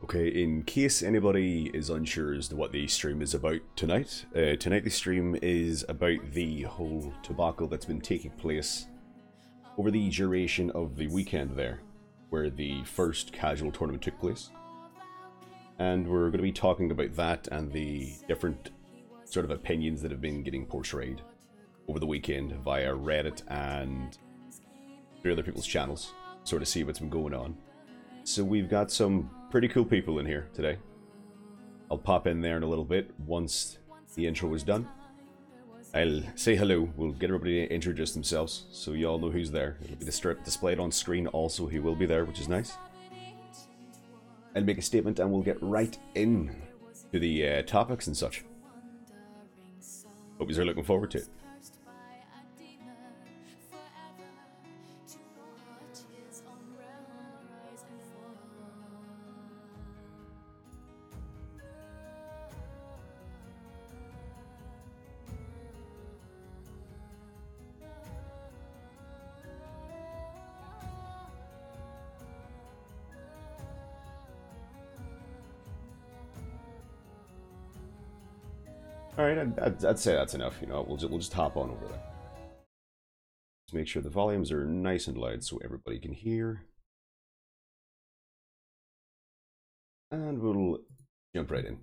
Okay, in case anybody is unsure as to what the stream is about tonight, tonight the stream is about the whole debacle that's been taking place over the duration of the weekend there, where the first casual tournament took place. And we're going to be talking about that and the different sort of opinions that have been getting portrayed over the weekend via Reddit and through other people's channels, sort of see what's been going on. So we've got some pretty cool people in here today. I'll pop in there in a little bit once the intro is done. I'll say hello, we'll get everybody to introduce themselves so you all know who's there. It'll be displayed on screen also, he will be there, which is nice. I'll make a statement and we'll get right in to the topics and such. Hope you're looking forward to it. Alright, I'd say that's enough, you know, we'll just hop on over there. Just make sure the volumes are nice and loud so everybody can hear. And we'll jump right in.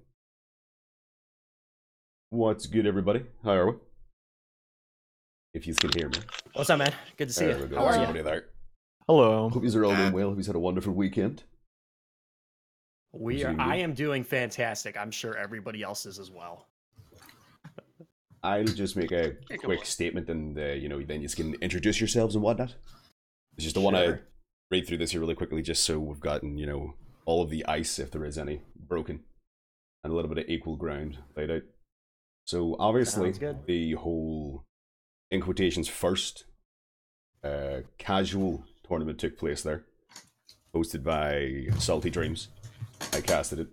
What's good, everybody? How are we? If you can hear me. What's up, man? Good to see There you. we go, How are everybody you? there. Hello. Hope you're all doing well, hope you've had a wonderful weekend. I am doing fantastic. I'm sure everybody else is as well. I'll just make a quick statement and, you know, then you can introduce yourselves and whatnot. It's just I want to read through this here really quickly just so we've gotten, you know, all of the ice, if there is any, broken. And a little bit of equal ground laid out. So, obviously, the whole, in quotations, first casual tournament took place there. Hosted by Salty Dreams. I casted it.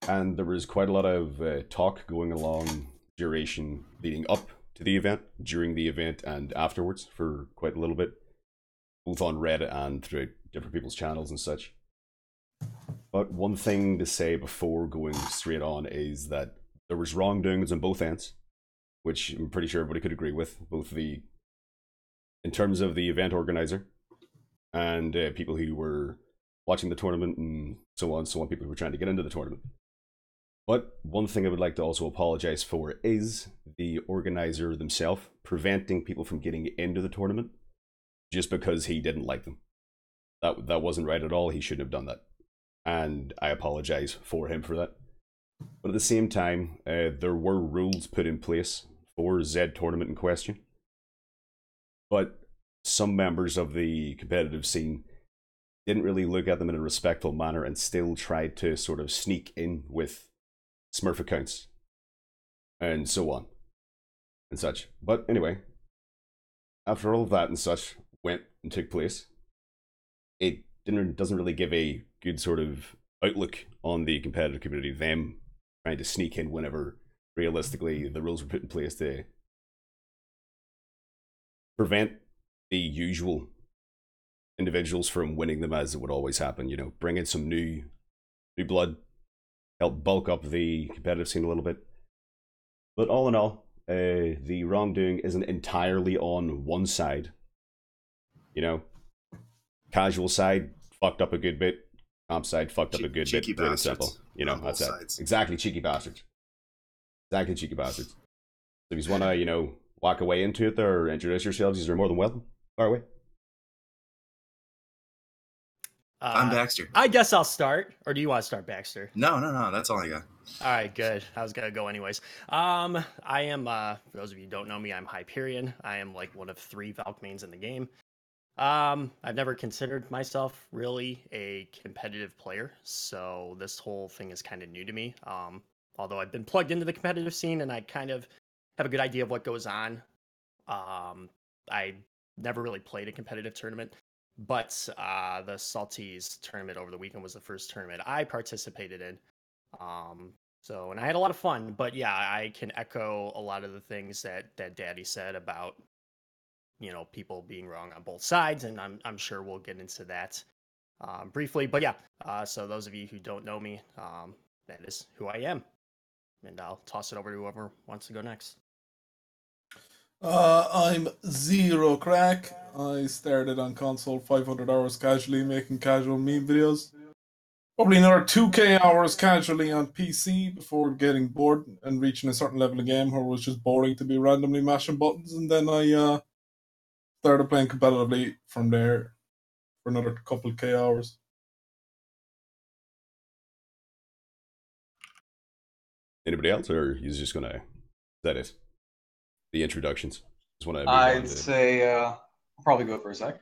And there was quite a lot of talk going along duration leading up to the event, during the event, and afterwards for quite a little bit, both on Reddit and through different people's channels and such. But one thing to say before going straight on is that there was wrongdoings on both ends, which I'm pretty sure everybody could agree with, both in terms of the event organizer and people who were watching the tournament and so on, people who were trying to get into the tournament. But one thing I would like to also apologize for is the organizer themselves preventing people from getting into the tournament just because he didn't like them. That wasn't right at all. He shouldn't have done that. And I apologize for him for that. But at the same time, there were rules put in place for Zed tournament in question. But some members of the competitive scene didn't really look at them in a respectful manner and still tried to sort of sneak in with Smurf accounts and so on and such. But anyway, after all of that and such went and took place, it doesn't really give a good sort of outlook on the competitive community, them trying to sneak in whenever realistically the rules were put in place to prevent the usual individuals from winning them, as it would always happen, you know, bring in some new blood, help bulk up the competitive scene a little bit. But all in all, the wrongdoing isn't entirely on one side. You know, casual side fucked up a good bit, comp side fucked up a good bit. Plain and simple. You know, that's it. Exactly, cheeky bastards. Exactly, cheeky bastards. So if you want to, you know, walk away into it there or introduce yourselves, you're more than welcome. Far away. I'm Baxter. I guess I'll start. Or do you want to start, Baxter? No. That's all I got. All right, good. I was going to go anyways. I am, for those of you who don't know me, I'm Hyperion. I am like one of 3 Valk mains in the game. I've never considered myself really a competitive player, so this whole thing is kind of new to me. Although I've been plugged into the competitive scene and I kind of have a good idea of what goes on. I never really played a competitive tournament. But the Salties tournament over the weekend was the first tournament I participated in. And I had a lot of fun. But yeah, I can echo a lot of the things that Daddy said about, you know, people being wrong on both sides, and I'm sure we'll get into that. briefly. But yeah, so those of you who don't know me, that is who I am. And I'll toss it over to whoever wants to go next. I'm Zero Crack. I started on console 500 hours casually making casual meme videos. Probably another 2k hours casually on PC before getting bored and reaching a certain level of game where it was just boring to be randomly mashing buttons. And then I started playing competitively from there for another couple K hours. Anybody else, or he's just gonna? Is that it? The introductions. Just want to. I'd say I'll probably go for a sec.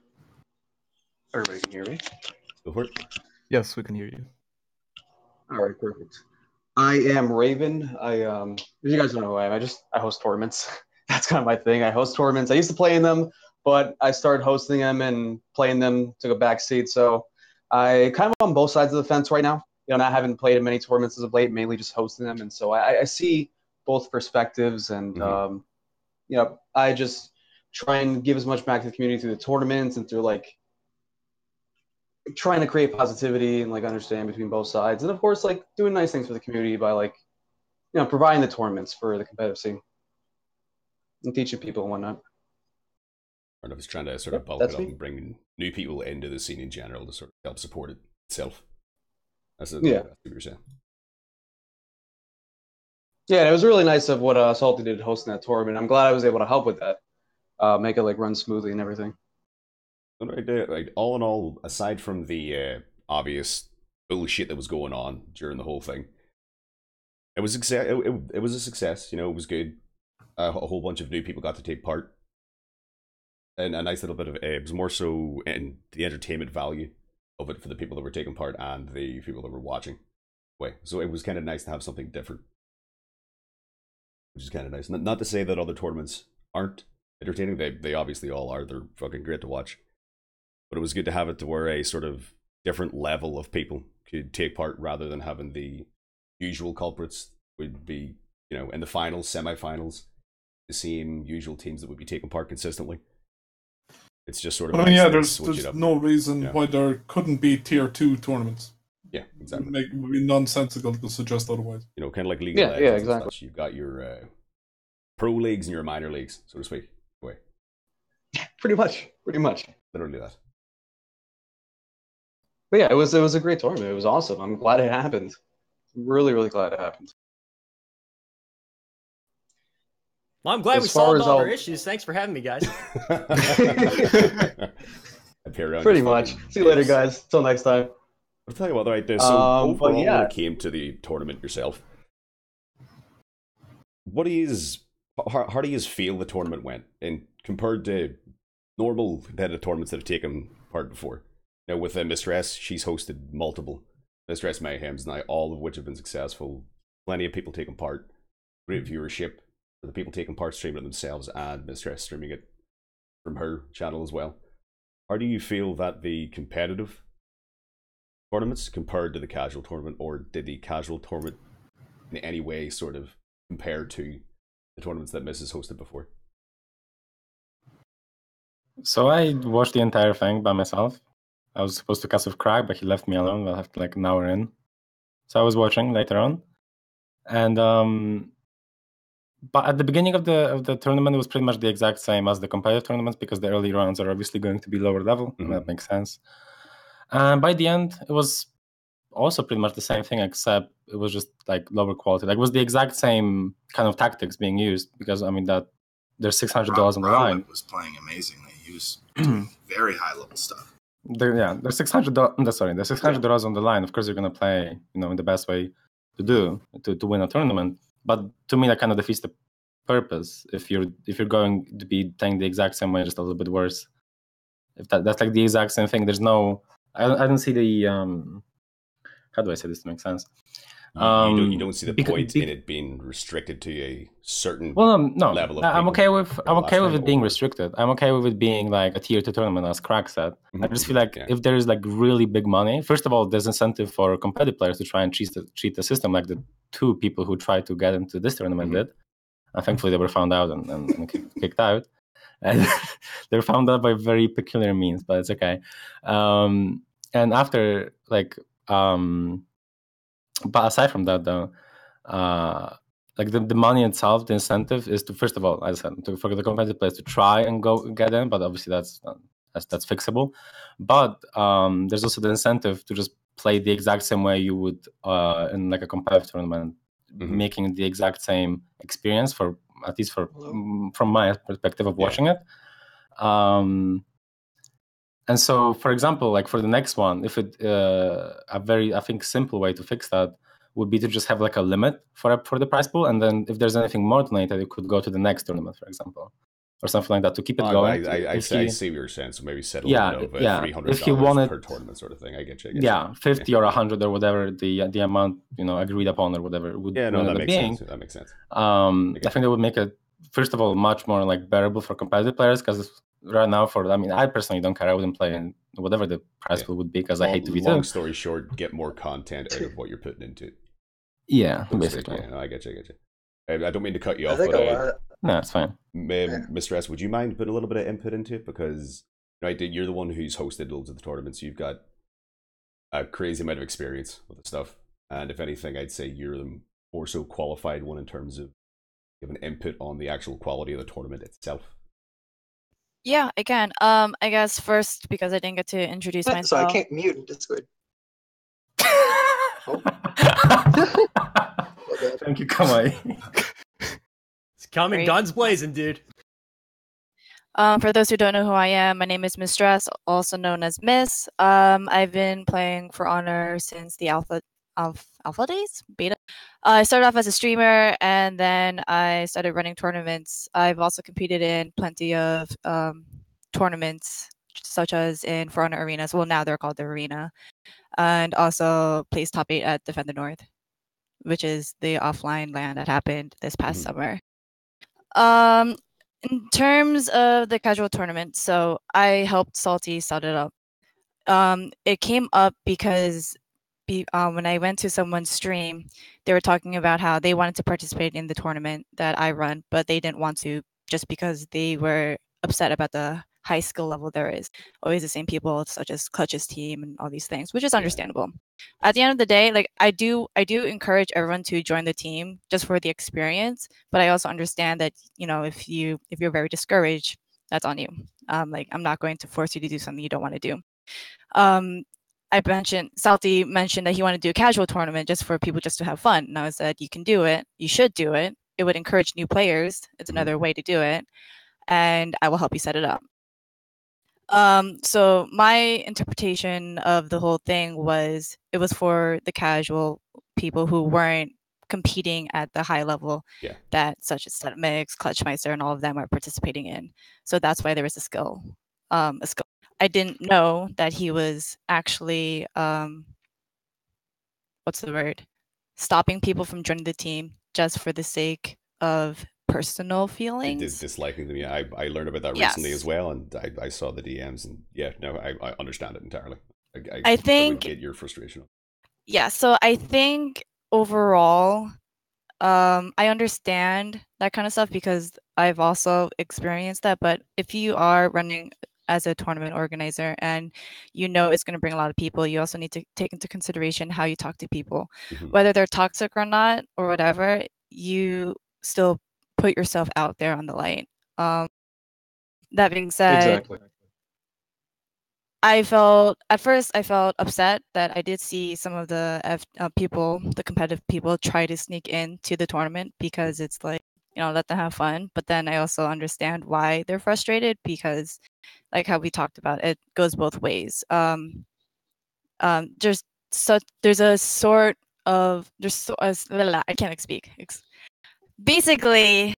Everybody can hear me. Go for it. Yes, we can hear you. All right, perfect. I am Raven. You guys don't know who I am. I host tournaments. That's kind of my thing. I host tournaments. I used to play in them, but I started hosting them and playing them, took a back seat. So I kind of on both sides of the fence right now. I haven't played in many tournaments as of late, mainly just hosting them, and so I see both perspectives, and I just try and give as much back to the community through the tournaments and through like trying to create positivity and like understand between both sides, and of course like doing nice things for the community by like providing the tournaments for the competitive scene and teaching people and whatnot. I was trying to sort of bulk it up and bring new people into the scene in general to sort of help support it itself. That's what you're saying. Yeah, and it was really nice of what Salty did hosting that tournament. I'm glad I was able to help with that, make it like run smoothly and everything. Like all in all, aside from the obvious bullshit that was going on during the whole thing, it was it was a success. It was good. A whole bunch of new people got to take part, and a nice little bit of it was more so in the entertainment value of it for the people that were taking part and the people that were watching. So it was kind of nice to have something different, which is kind of nice. Not to say that other tournaments aren't entertaining. They obviously all are. They're fucking great to watch. But it was good to have it to where a sort of different level of people could take part rather than having the usual culprits would be, in the finals, semifinals, the same usual teams that would be taking part consistently. It's just sort of. There's no reason why there couldn't be tier 2 tournaments. Yeah, exactly. It would be nonsensical to suggest otherwise. Kind of like League of Legends. Yeah, exactly. You've got your pro leagues and your minor leagues, so to speak. Pretty much. Literally that. But yeah, it was a great tournament. It was awesome. I'm glad it happened. Really, really glad it happened. Well, I'm glad we solved all our issues. Thanks for having me, guys. Pretty much. See you later, guys. Till next time. I'll tell you what, right there. So overall, when it came to the tournament yourself, how do you feel the tournament went, and compared to normal competitive tournaments that have taken part before? Now with Mistress, she's hosted multiple Mistress Mayhems now, all of which have been successful. Plenty of people taking part. Great viewership for the people taking part, streaming it themselves, and Mistress streaming it from her channel as well. How do you feel that the competitive tournaments compared to the casual tournament, or did the casual tournament in any way sort of compare to the tournaments that Miss has hosted before? So I watched the entire thing by myself. I was supposed to cast with Craig, but he left me alone. I'll have to like an hour in. So I was watching later on. And but at the beginning of the tournament, it was pretty much the exact same as the competitive tournaments, because the early rounds are obviously going to be lower level. And that makes sense. And by the end, it was also pretty much the same thing, except it was just like lower quality. Like it was the exact same kind of tactics being used, because I mean that there's $600 on the line. Was playing amazingly. He was doing very high level stuff. There's $600. Sorry, there's $600 on the line. Of course, you're gonna play, in the best way to win a tournament. But to me, that kind of defeats the purpose. If you're going to be playing the exact same way, just a little bit worse. If that's like the exact same thing, there's no. I don't see the. How do I say this to make sense? You don't see the point in it being restricted to a certain level of I'm okay with it being restricted. I'm okay with it being like a tier 2 tournament, as Crack said. I just feel like if there is like really big money, first of all, there's incentive for competitive players to try and cheat the system, like the 2 people who tried to get into this tournament did. And thankfully they were found out and kicked out. And they were found out by very peculiar means, but it's okay. and after but aside from that though, the money itself, the incentive is to, first of all, as I said, for the competitive players to try and go get in, but obviously that's fixable. But there's also the incentive to just play the exact same way you would in like a competitive tournament, making the exact same experience, for at least from my perspective of watching it. And so, for example, like for the next one, if a very, I think, simple way to fix that would be to just have like a limit for the prize pool, and then if there's anything more donated, it could go to the next tournament, for example, or something like that to keep it going. I see what you're saying. So maybe set a limit of $300 if you wanted, per tournament, sort of thing. I get you. 50 or 100 or whatever the amount agreed upon or whatever would that makes sense. That makes sense. I think that would make it, first of all, much more like bearable for competitive players, because right now, I personally don't care. I wouldn't play in whatever the prize pool would be, because I hate to be long story short, get more content out of what you're putting into it. Yeah, basically. Yeah, no, I get you. I don't mean to cut you off, but no, it's fine. Mr. S, would you mind putting a little bit of input into it? Because you're the one who's hosted loads of the tournaments. You've got a crazy amount of experience with the stuff, and if anything, I'd say you're the more so qualified one in terms of giving input on the actual quality of the tournament itself. Yeah, I can. I guess first, because I didn't get to introduce myself. So I can't mute in Discord. Thank you, Kamai. It's coming, guns blazing, dude. For those who don't know who I am, my name is Mistress, also known as Miss. I've been playing For Honor since the alpha days? Beta? I started off as a streamer, and then I started running tournaments. I've also competed in plenty of tournaments, such as in For Honor Arenas. Well, now they're called the Arena. And also placed top 8 at Defend the North, which is the offline LAN that happened this past summer. In terms of the casual tournament, so I helped Salty set it up. It came up because when I went to someone's stream, they were talking about how they wanted to participate in the tournament that I run, but they didn't want to just because they were upset about the high skill level there is. Always the same people, such as Clutch's team and all these things, which is understandable. At the end of the day, like I do encourage everyone to join the team just for the experience, but I also understand that if you're very discouraged, that's on you. Like I'm not going to force you to do something you don't want to do. Salty mentioned that he wanted to do a casual tournament just for people just to have fun. And I said, you can do it. You should do it. It would encourage new players. It's another way to do it. And I will help you set it up. So my interpretation of the whole thing was it was for the casual people who weren't competing at the high level that such as Mix, Clutchmeister, and all of them are participating in. So that's why there was a skill. I didn't know that he was actually stopping people from joining the team just for the sake of personal feelings. Disliking them. Yeah, I learned about that recently as well, and I saw the DMs, and I understand it entirely. I think I would get your frustration. Yeah, so I think overall, I understand that kind of stuff because I've also experienced that. But if you are running as a tournament organizer and it's going to bring a lot of people, you also need to take into consideration how you talk to people, whether they're toxic or not or whatever. You still put yourself out there on the light. That being said, I felt upset that I did see some of the the competitive people try to sneak into the tournament because it's like, let them have fun. But then I also understand why they're frustrated because, like how we talked about, it goes both ways. There's a sort of I can't speak. Basically,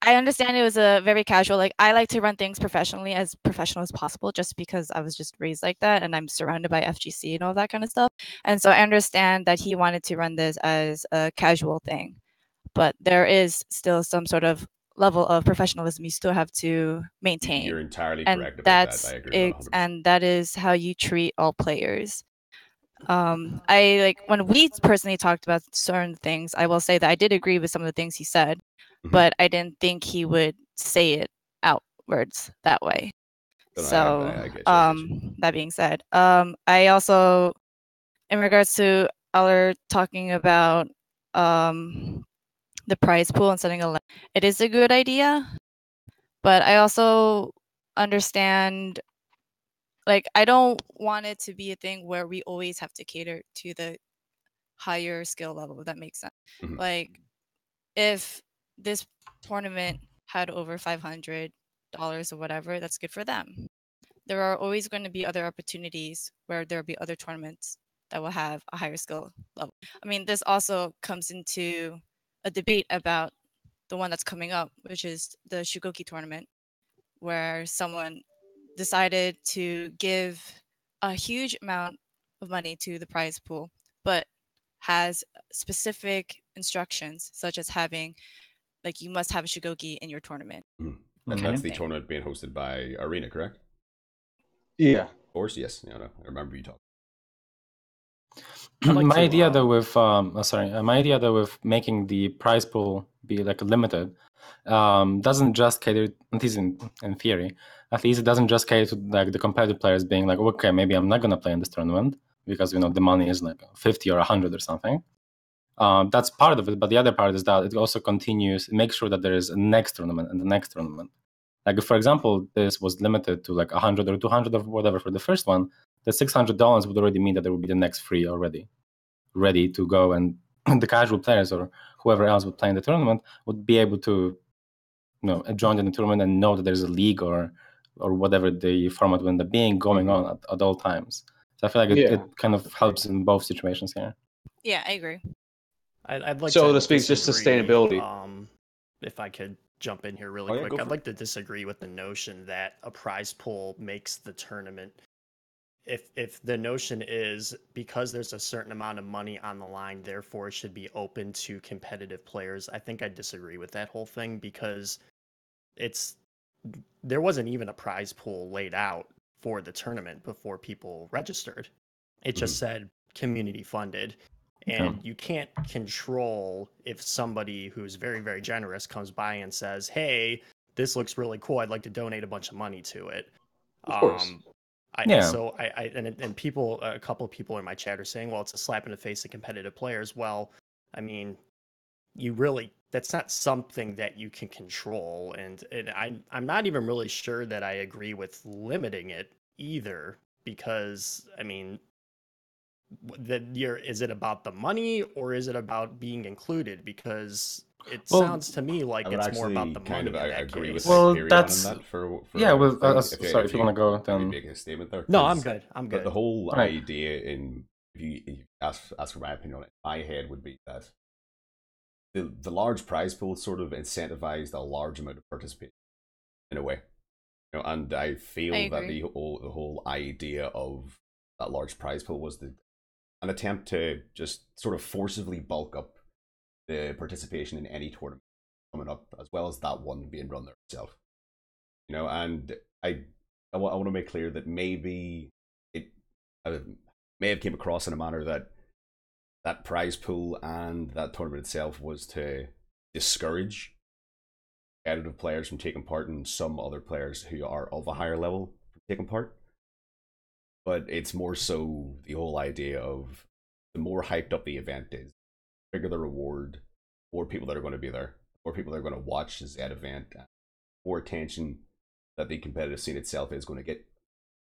I understand it was a very casual. Like I like to run things professionally, as professional as possible, just because I was just raised like that, and I'm surrounded by FGC and all that kind of stuff. And so I understand that he wanted to run this as a casual thing, but there is still some sort of level of professionalism you still have to maintain. You're entirely correct about that. I agree 100%. And that is how you treat all players. I like when we personally talked about certain things, I will say that I did agree with some of the things he said, but I didn't think he would say it outwards that way. So, I get you. that being said, I also, in regards to Eller talking about the prize pool and setting a limit, it is a good idea, but I also understand, like, I don't want it to be a thing where we always have to cater to the higher skill level, if that makes sense. Mhm. Like, if this tournament had over $500 or whatever, that's good for them. There are always going to be other opportunities where there'll be other tournaments that will have a higher skill level. I mean, this also comes into a debate about the one that's coming up, which is the Shugoki tournament, where someone decided to give a huge amount of money to the prize pool, but has specific instructions, such as having, like, you must have a Shugoki in your tournament. And kind that's of the thing. tournament being hosted by Arena, correct? Yeah. Of course, yes. Yeah, no, I remember you talking. I'd like my to, idea though with my idea though with making the prize pool be like limited doesn't just cater, at least in theory, at least it doesn't just cater to like the competitive players being like, okay, maybe I'm not gonna play in this tournament because the money is like 50 or 100 or something. That's part of it, but the other part is that it also continues, makes sure that there is a next tournament and the next tournament. Like if, for example, this was limited to like 100 or 200 or whatever for the first one, the $600 would already mean that there would be the next free already ready to go, and the casual players or whoever else would play in the tournament would be able to join in the tournament and know that there's a league or whatever the format would end up being going on at all times. So I feel like it kind of helps in both situations here. Yeah, I agree. I'd like So to to speak, just disagree, sustainability. If I could jump in here really quick, I'd like to disagree with the notion that a prize pool makes the tournament. If the notion is because there's a certain amount of money on the line, therefore it should be open to competitive players, I think I disagree with that whole thing, because there wasn't even a prize pool laid out for the tournament before people registered. It just said community funded. And you can't control if somebody who's very, very generous comes by and says, hey, this looks really cool, I'd like to donate a bunch of money to it. Of course. And people, a couple of people in my chat are saying, well, it's a slap in the face of competitive players. Well, I mean, that's not something that you can control. And I'm not even really sure that I agree with limiting it either, because, I mean, is it about the money or is it about being included? Because it sounds to me like it's more about the money. I agree with that's on that for sorry, if you want to go, then make a statement there. No, I'm good. But the whole idea, if you ask for my opinion on it, my head would be that the large prize pool sort of incentivized a large amount of participation in a way, and I feel that the whole idea of that large prize pool was an attempt to just sort of forcibly bulk up the participation in any tournament coming up, as well as that one being run there itself. And I want to make clear that maybe I may have came across in a manner that prize pool and that tournament itself was to discourage competitive players from taking part and some other players who are of a higher level from taking part. But it's more so the whole idea of the more hyped up the event is, the bigger the reward, more people that are going to be there, more people that are going to watch that event, more attention that the competitive scene itself is going to get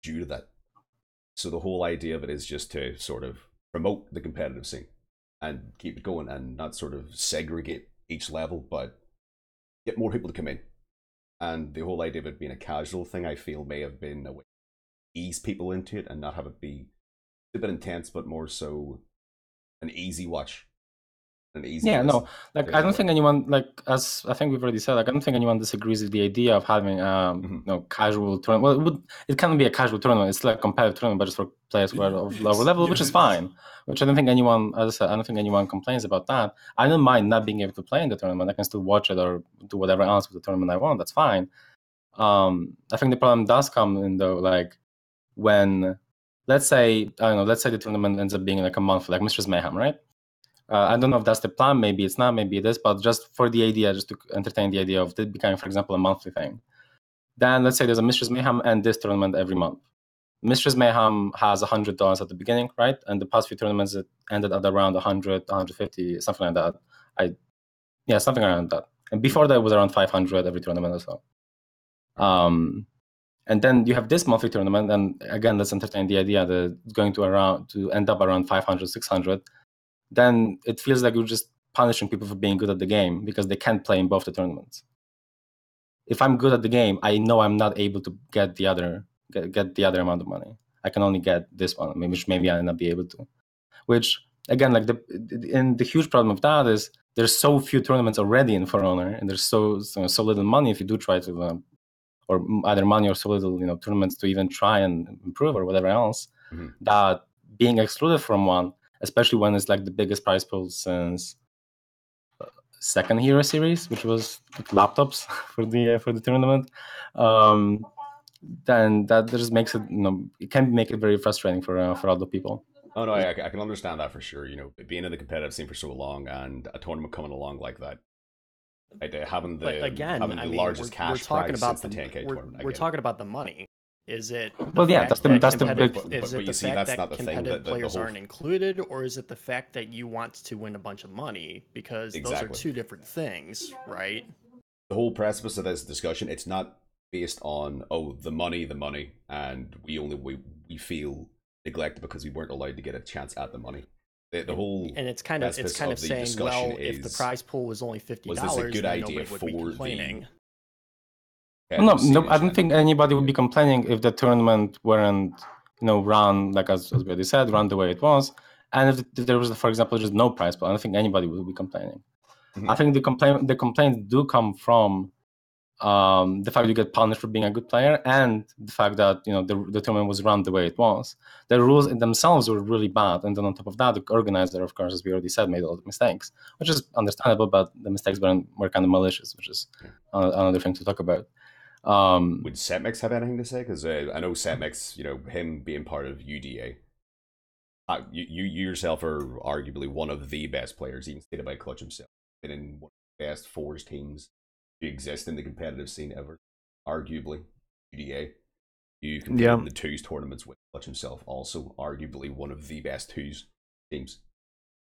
due to that. So the whole idea of it is just to sort of promote the competitive scene and keep it going and not sort of segregate each level, but get more people to come in. And the whole idea of it being a casual thing, I feel, may have been a way to ease people into it and not have it be a bit intense, but more so an easy watch. I don't think anyone, like, as I think we've already said, like, I don't think anyone disagrees with the idea of having casual tournament. Well, it can be a casual tournament. It's like a competitive tournament, but just for players who are of lower level, which is fine. Which I don't think anyone, as I said, I don't think anyone complains about that. I don't mind not being able to play in the tournament. I can still watch it or do whatever else with the tournament I want. That's fine. I think the problem does come in though, like, when let's say the tournament ends up being like a month, like Mistress Mayhem, right? I don't know if that's the plan. Maybe it's not. Maybe it is. But just for the idea, just to entertain the idea of it becoming, for example, a monthly thing, Then let's say there's a Mistress Mayhem and this tournament every month. Mistress Mayhem has $100 at the beginning, right? And the past few tournaments it ended at around 100, 150, something like that. Something around that. And before that, it was around 500 every tournament or so. And then you have this monthly tournament, and again, let's entertain the idea that it's going to end up around 500, 600. Then it feels like you're just punishing people for being good at the game because they can't play in both the tournaments. If I'm good at the game, I know I'm not able to get the other amount of money. I can only get this one, which maybe I'll not be able to. Which again, like the huge problem of that is there's so few tournaments already in For Honor, and there's so little money if you do try to, or either money or so little tournaments to even try and improve or whatever else. Mm-hmm. That being excluded from one, especially when it's like the biggest prize pool since second Hero series, which was laptops for the tournament, then that just makes it it can make it very frustrating for other people. Oh no, I can understand that for sure. Being in the competitive scene for so long and a tournament coming along like that, having the largest cash prize since the 10K tournament. We're talking about the money. Is it? That's the big. Is it the fact that competitive players aren't included, or is it the fact that you want to win a bunch of money? Because those are two different things, right? The whole precipice of this discussion, it's not based on the money, and we feel neglected because we weren't allowed to get a chance at the money. The whole and it's kind of saying, well, if the prize pool was only $50, then nobody would be complaining. No, I don't think anybody would be complaining if the tournament weren't, run like as we already said, run the way it was, and if there was, for example, just no prize pool. I don't think anybody would be complaining. Mm-hmm. I think the complaints do come from the fact you get punished for being a good player, and the fact that the tournament was run the way it was. The rules in themselves were really bad, and then on top of that, the organizer, of course, as we already said, made a lot of mistakes, which is understandable. But the mistakes were kind of malicious, which is another thing to talk about. Would Setmix have anything to say? Because I know Setmix, him being part of UDA, you yourself are arguably one of the best players, even stated by Clutch himself, been in one of the best Force teams to exist in the competitive scene ever, arguably. UDA, you competed in the twos tournaments with Clutch himself, also arguably one of the best twos teams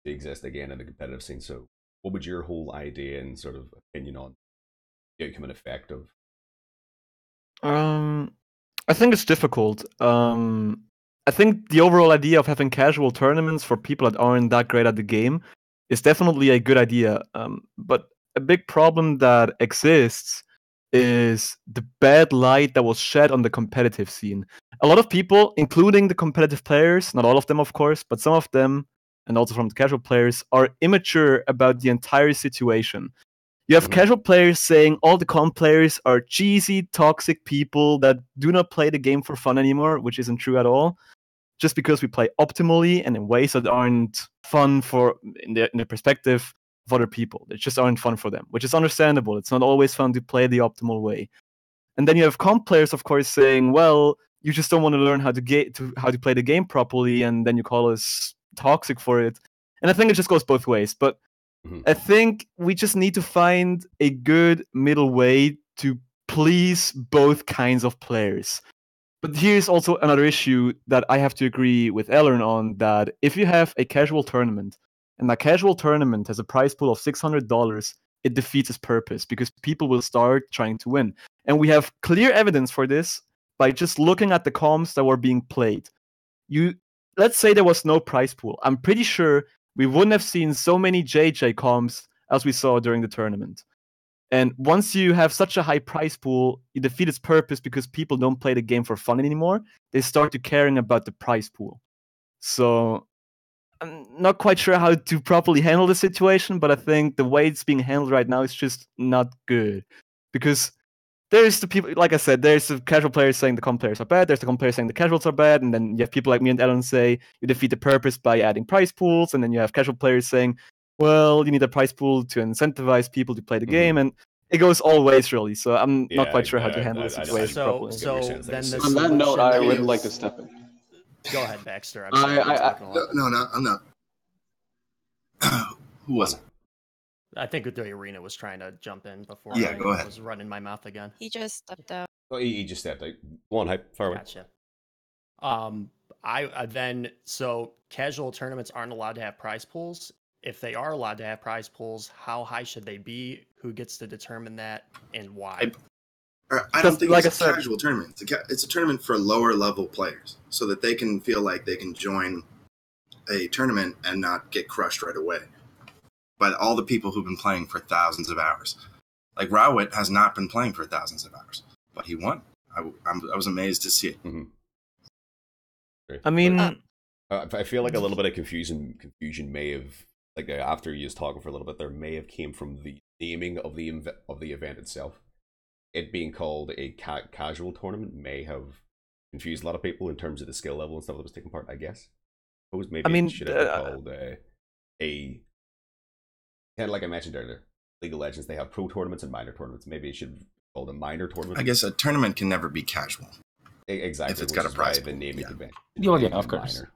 to exist again in the competitive scene. So what would your whole idea and sort of opinion on the outcome and effect of? I think it's difficult. I think the overall idea of having casual tournaments for people that aren't that great at the game is definitely a good idea. But a big problem that exists is the bad light that was shed on the competitive scene. A lot of people, including the competitive players, not all of them, of course, but some of them, and also from the casual players, are immature about the entire situation. You have casual players saying all the comp players are cheesy, toxic people that do not play the game for fun anymore, which isn't true at all. Just because we play optimally and in ways that aren't fun in the perspective of other people. They just aren't fun for them, which is understandable. It's not always fun to play the optimal way. And then you have comp players, of course, saying, well, you just don't want to learn how to play the game properly, and then you call us toxic for it. And I think it just goes both ways. But I think we just need to find a good middle way to please both kinds of players. But here's also another issue that I have to agree with Ellern on, that if you have a casual tournament, and that casual tournament has a prize pool of $600, it defeats its purpose, because people will start trying to win. And we have clear evidence for this by just looking at the comps that were being played. Let's say there was no prize pool. I'm pretty sure we wouldn't have seen so many JJ comps as we saw during the tournament. And once you have such a high prize pool, you defeat its purpose because people don't play the game for fun anymore. They start to caring about the prize pool. So I'm not quite sure how to properly handle the situation, but I think the way it's being handled right now is just not good. Because there's the people, like I said, there's the casual players saying the comp players are bad, there's the comp players saying the casuals are bad, and then you have people like me and Ellen say you defeat the purpose by adding prize pools, and then you have casual players saying, well, you need a prize pool to incentivize people to play the game, and it goes all ways, really. So I'm not quite sure how to handle the situation properly. So then on that note, I would like to step in. Go ahead, Baxter. I'm sorry, I'm talking a lot. No, I'm not. Who was it? I think the arena was trying to jump in before go ahead. was running my mouth again. He just stepped out. Oh, he just stepped out. Go on, hype. Far away. Gotcha. So casual tournaments aren't allowed to have prize pools. If they are allowed to have prize pools, how high should they be? Who gets to determine that, and why? I don't think it's a casual tournament. It's a tournament for lower level players, so that they can feel like they can join a tournament and not get crushed right away by all the people who've been playing for thousands of hours. Like Rowett has not been playing for thousands of hours, but he won. I was amazed to see it. Mm-hmm. I mean, I feel like a little bit of confusion may have, like, after you was talking for a little bit, there may have came from the naming of the event itself. It being called a casual tournament may have confused a lot of people in terms of the skill level and stuff that was taking part, I guess. Maybe it should have been called a kind of like I mentioned earlier, League of Legends, they have pro tournaments and minor tournaments. Maybe it should be called a minor tournament. I guess a tournament can never be casual. Exactly. If it's got a prize the naming event. Yeah, of course. Minor.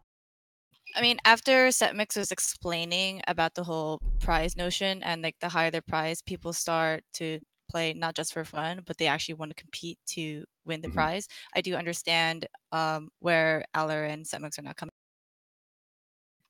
I mean, after Setmix was explaining about the whole prize notion and like the higher the prize, people start to play not just for fun, but they actually want to compete to win the prize. I do understand where Aller and Setmix are not coming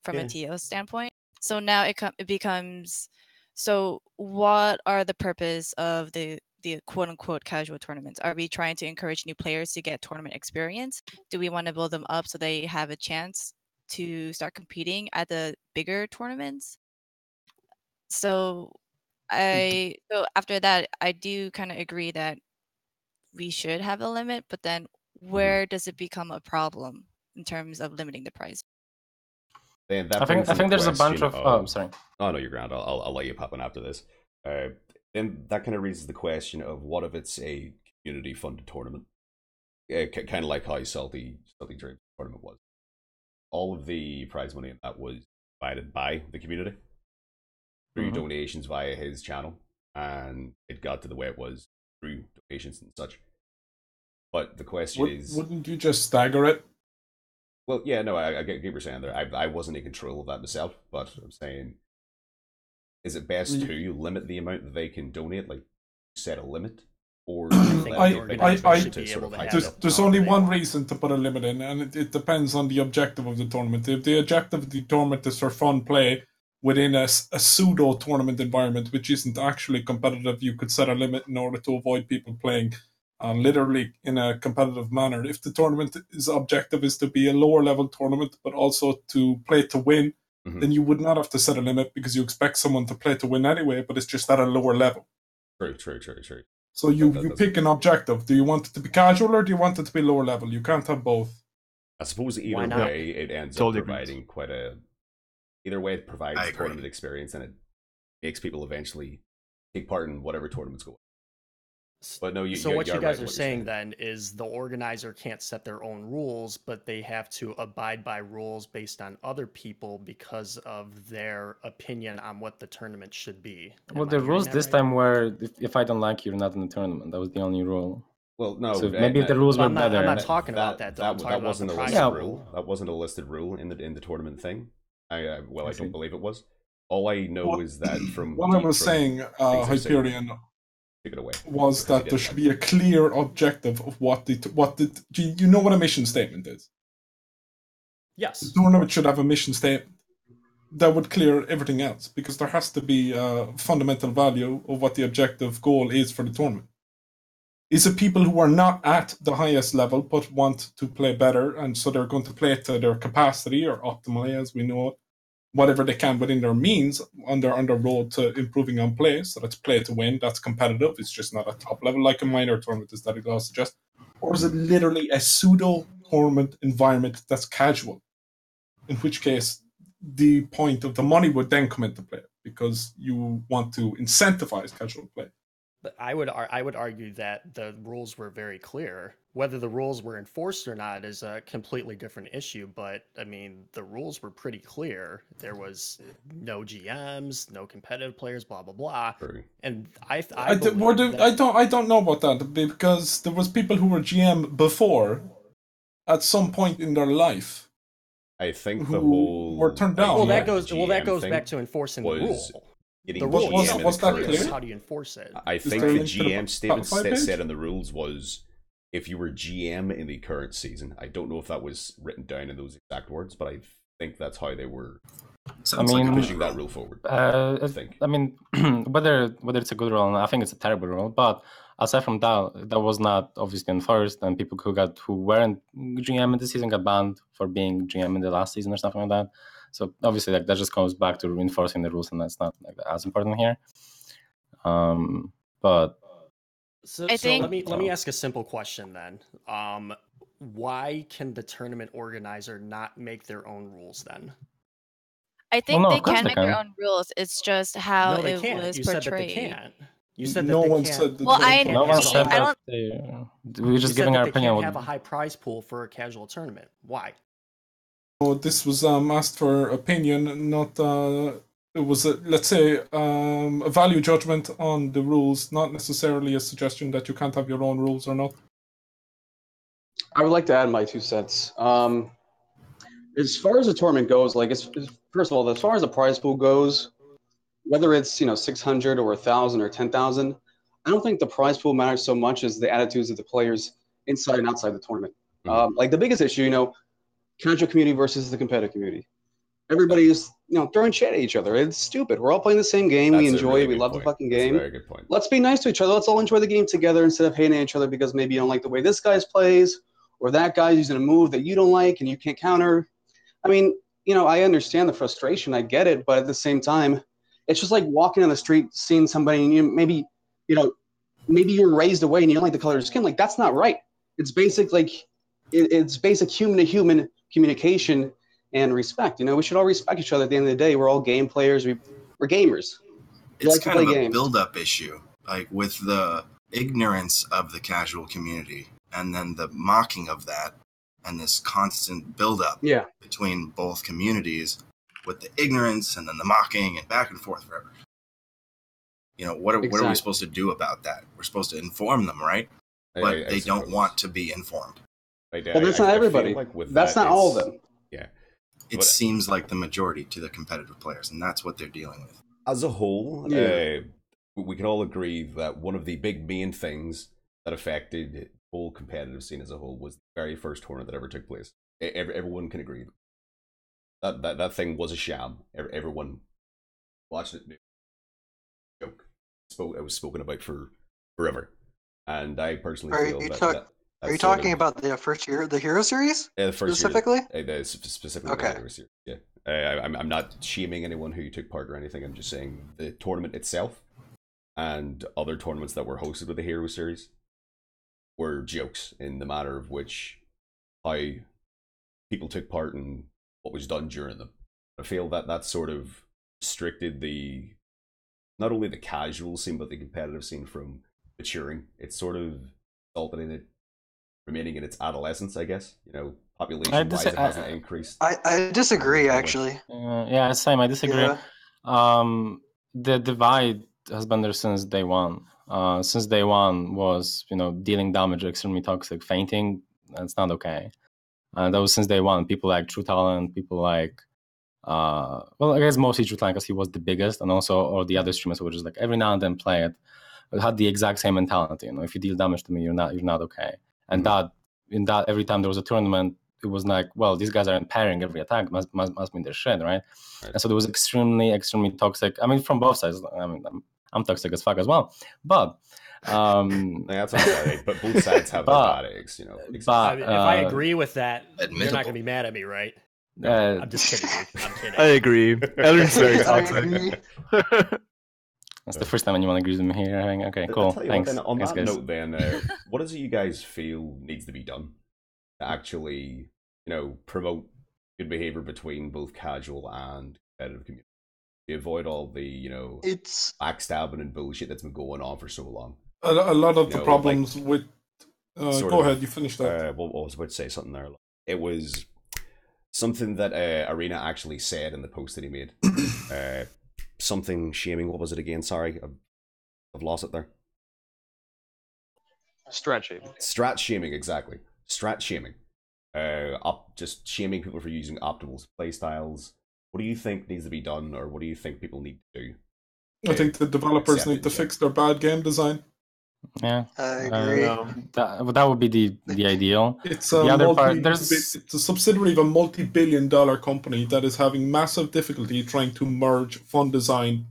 from a TO standpoint. So now it becomes, so what are the purpose of the quote unquote casual tournaments? Are we trying to encourage new players to get tournament experience? Do we want to build them up so they have a chance to start competing at the bigger tournaments? So after that, I do kind of agree that we should have a limit, but then where does it become a problem in terms of limiting the prize? I think there's a bunch of sorry. Oh no, you're grand. I'll let you pop in after this. Then that kind of raises the question of what if it's a community funded tournament, kind of like how Salty Dream tournament was. All of the prize money in that was provided by the community through donations via his channel, and it got to the way it was through donations and such. But the question is, wouldn't you just stagger it? Well, yeah, no, I get what you're saying there. I wasn't in control of that myself, but I'm saying, is it best to limit the amount that they can donate, like set a limit, or there's only one reason to put a limit in, and it depends on the objective of the tournament. If the objective of the tournament is for fun play within a pseudo tournament environment, which isn't actually competitive, you could set a limit in order to avoid people playing literally in a competitive manner. If the tournament objective is to be a lower level tournament, but also to play to win, then you would not have to set a limit because you expect someone to play to win anyway, but it's just at a lower level. True. So you pick an objective. Do you want it to be casual or do you want it to be lower level? You can't have both. I suppose either way, it ends up providing either way it provides a tournament experience, and it makes people eventually take part in whatever tournaments go on. But no, what you guys are saying then is the organizer can't set their own rules, but they have to abide by rules based on other people because of their opinion on what the tournament should be. Well, the rules this time were if I don't like you, you're not in the tournament. That was the only rule. Well, no. So maybe if the rules were better. I'm not talking about that. Though. That wasn't a listed rule. That wasn't a listed rule in the tournament thing. I don't believe it was. All I know is that from what I was saying, Hyperion, was that there should be a clear objective of do you know what a mission statement is? Yes. The tournament should have a mission statement that would clear everything else, because there has to be a fundamental value of what the objective goal is for the tournament. Is it people who are not at the highest level but want to play better, and so they're going to play to their capacity or optimally, as we know it, whatever they can within their means on their road to improving on play? So that's play to win, that's competitive, it's just not at top level like a minor tournament, as that Glass suggests. Or is it literally a pseudo tournament environment that's casual? In which case, the point of the money would then come into play, because you want to incentivize casual play. But I would argue that the rules were very clear. Whether the rules were enforced or not is a completely different issue. But I mean, the rules were pretty clear. There was no GMs, no competitive players, blah blah blah. And I don't know about that, because there was people who were GM before, at some point in their life. I think the whole were turned down. Well, that goes back to enforcing the rule. The rule was that clear? How do you enforce it? I think the GM statement that said in the rules was if you were GM in the current season, I don't know if that was written down in those exact words, but I think that's how they were pushing that rule forward. I mean, whether it's a good rule or not, I think it's a terrible rule. But aside from that, that was not obviously enforced, and people who weren't GM in this season got banned for being GM in the last season or something like that. So obviously, like, that just comes back to reinforcing the rules, and that's not like as important here. But so let me ask a simple question then. Why can the tournament organizer not make their own rules then? I think they can make their own rules. It's just how it was portrayed. You said that they can't. You said that no they one can't. said that. Well, no one said I that. We're just giving our opinion. They can't have a high prize pool for a casual tournament. Why? Oh, this was asked for opinion, not it was let's say a value judgment on the rules, not necessarily a suggestion that you can't have your own rules or not. I would like to add my 2 cents. As far as the tournament goes, like, first of all, as far as the prize pool goes, whether it's 600 or 1,000 or 10,000, I don't think the prize pool matters so much as the attitudes of the players inside and outside the tournament. Like, the biggest issue, casual community versus the competitive community. Everybody's throwing shit at each other. It's stupid. We're all playing the same game. We enjoy it. We love the fucking game. That's a very good point. Let's be nice to each other. Let's all enjoy the game together instead of hating at each other because maybe you don't like the way this guy plays or that guy's using a move that you don't like and you can't counter. I mean, I understand the frustration. I get it. But at the same time, it's just like walking on the street, seeing somebody, and maybe you're raised away and you don't like the color of your skin. Like, that's not right. It's basic, it's basic human-to-human communication and respect. We should all respect each other at the end of the day. We're all game players. We're gamers. It's kind of a build-up issue, like with the ignorance of the casual community and then the mocking of that and this constant build-up between both communities with the ignorance and then the mocking and back and forth forever. What are we supposed to do about that? We're supposed to inform them, right? But they don't want to be informed. Well, that's not everybody. That's not all of them. Yeah. It seems like the majority to the competitive players, and that's what they're dealing with. As a whole, we can all agree that one of the big main things that affected the whole competitive scene as a whole was the very first tournament that ever took place. Everyone can agree that thing was a sham. Everyone watched it. Joke. It was spoken about for forever, and I personally feel that. Are you talking about the first year, the Hero Series? Yeah, the first specifically. Specifically, the Hero Series. Yeah, I'm not shaming anyone who took part or anything. I'm just saying the tournament itself and other tournaments that were hosted with the Hero Series were jokes in the matter of which how people took part and what was done during them. I feel that sort of restricted not only the casual scene but the competitive scene from maturing. It sort of resulted in it remaining in its adolescence, I guess. Population-wise, it hasn't increased. I disagree, actually. Yeah, same. I disagree. Yeah. The divide has been there since day one. Since day one was, dealing damage, extremely toxic, fainting. That's not okay. And that was since day one. People like True Talent, people like, I guess mostly True Talent because he was the biggest, and also all the other streamers who just like every now and then play it, but had the exact same mentality. If you deal damage to me, you're not okay. And that every time there was a tournament, it was like, well, these guys aren't pairing every attack, must mean they're shit, right? And so there was extremely toxic. I mean, from both sides. I mean, I'm toxic as fuck as well, but that's not right. But both sides have their bad eggs, But if I agree with that, you're not gonna be mad at me, right? No, I'm just kidding. I'm kidding. I agree. Elrin's very toxic. That's the first time anyone agrees with me here. Okay, cool. Thanks. On Thanks, that guys. note, then, what do you guys feel needs to be done to actually, promote good behavior between both casual and competitive community? To avoid all the, it's backstabbing and bullshit that's been going on for so long. A lot of the problems with. Go ahead, you finish that. Well, I was about to say something there. It was something that Arena actually said in the post that he made. Something shaming. What was it again? Sorry, I've lost it there. Strat shaming. Strat shaming, exactly. Strat shaming. Just shaming people for using optimal playstyles. What do you think needs to be done, or what do you think people need to do? I think the developers need to fix their bad game design. Yeah, I agree. that would be the ideal. It's The other part, there's it's a subsidiary of a multi-billion-dollar company that is having massive difficulty trying to merge fun design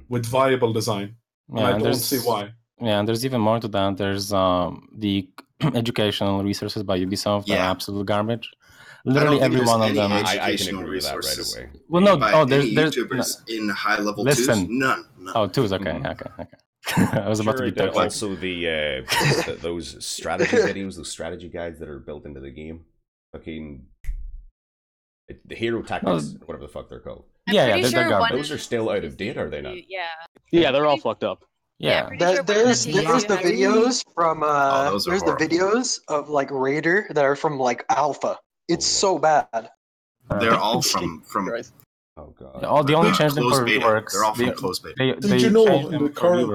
with viable design. And I don't see why. Yeah, and there's even more to that. There's the educational resources by Ubisoft that are absolute garbage. Literally every one of them. I can agree with that right away. Well, no, there's YouTubers in high level twos. None. Oh, twos. Okay, okay. I was about to be touched. Also, those strategy videos, those strategy guides that are built into the game, fucking the hero tactics, whatever the fuck they're called. Yeah, they're garbage. Those are still out of date, are they not? Yeah, they're all fucked up. Yeah, there's the videos from there's the videos of like Raider that are from like Alpha. It's so bad. They're all from oh god. All the only change them for reworks. They're all from closed beta. Did you know in the current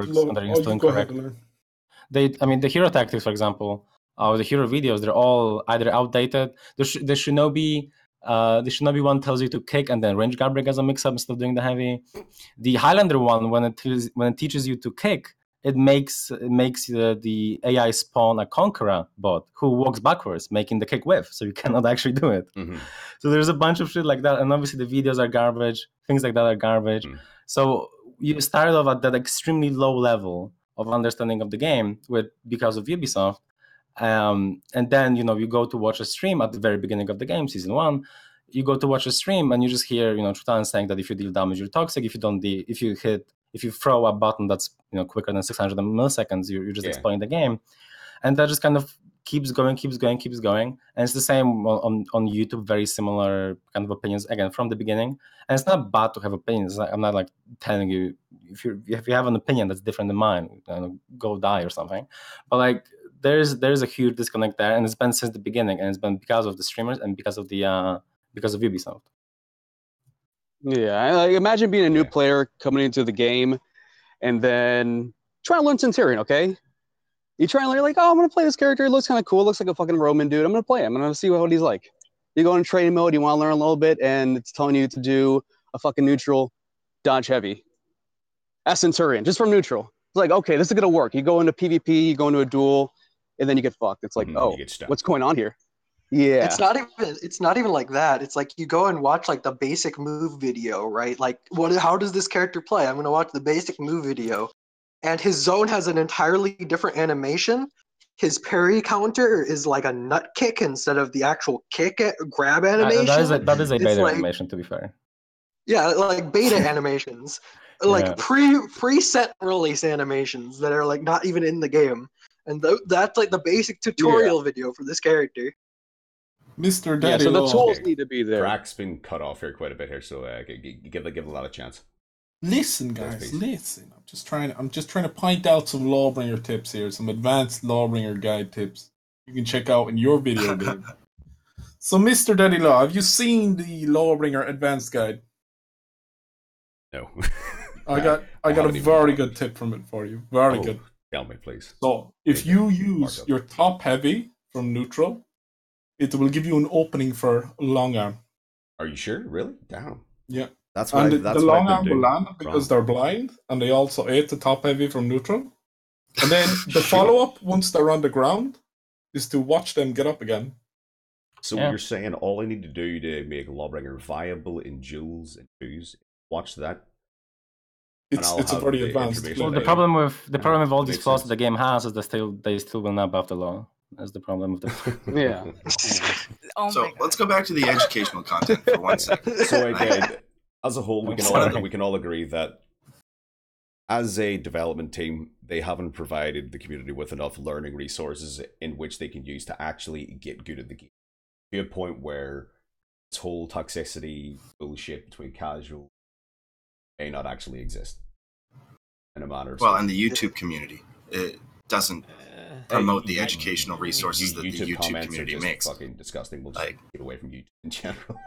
I mean, the hero tactics, for example, or the hero videos, they're all either outdated. There should not be one tells you to kick and then range guard break as a mix-up instead of doing the heavy. The Highlander one, when it teaches you to kick, it makes the AI spawn a Conqueror bot who walks backwards, making the kick whiff, so you cannot actually do it. So there's a bunch of shit like that, and obviously the videos are garbage. Things like that are garbage. So you started off at that extremely low level of understanding of the game because of Ubisoft. And then you go to watch a stream at the very beginning of the game, season 1. You go to watch a stream and you just hear Trutan saying that if you deal damage, you're toxic. If you throw a button that's quicker than 600 milliseconds, you're just exploiting the game, and that just kind of keeps going. And it's the same on YouTube. Very similar kind of opinions again from the beginning. And it's not bad to have opinions. I'm not like telling you if you have an opinion that's different than mine, go die or something. But like there's a huge disconnect there, and it's been since the beginning, and it's been because of the streamers and because of Ubisoft. Yeah, imagine being a new player coming into the game, and then trying to learn Centurion. Okay, you try and learn like, I'm gonna play this character. It looks kind of cool. It looks like a fucking Roman dude. I'm gonna play him. I'm gonna see what he's like. You go in training mode. You want to learn a little bit, and it's telling you to do a fucking neutral dodge heavy as Centurion just from neutral. It's like, okay, this is gonna work. You go into PvP, you go into a duel, and then you get fucked. It's like, what's going on here? Yeah. It's not even like that. It's like you go and watch like the basic move video, right? Like how does this character play? I'm going to watch the basic move video. And his zone has an entirely different animation. His parry counter is like a nut kick instead of the actual grab animation. That is a beta animation, to be fair. Yeah, like beta animations. Like pre-set release animations that are like not even in the game. And that's like the basic tutorial video for this character. Mr. Daddy so the tools need to be there. Crack's been cut off here quite a bit here, so give a lot of chance. Listen, guys, listen. I'm just trying to point out some Lawbringer tips here, some advanced Lawbringer guide tips you can check out in your video game. So, Mr. Daddy Law, have you seen the Lawbringer advanced guide? No. I got a very good tip from it for you. Very good. Tell me, please. So, if you use your top heavy from neutral, it will give you an opening for long arm. Are you sure? Really? Damn. Yeah. That's why. The long arm will land because they're blind, and they also ate the top heavy from neutral. And then the follow-up, once they're on the ground, is to watch them get up again. So you're saying all I need to do to make Lawbringer viable in duels and twos, watch that. It's a very advanced. Well, the problem with all these flaws that the game has is they still will not buff the law. That's the problem with the So let's go back to the educational content for 1 second. So again, as a whole, we can all agree that as a development team, they haven't provided the community with enough learning resources in which they can use to actually get good at the game. To a point where this whole toxicity bullshit between casual may not actually exist in a manner. Well, and the YouTube community, it doesn't promote the educational resources that the YouTube community makes. Fucking disgusting. We'll just get away from YouTube in general.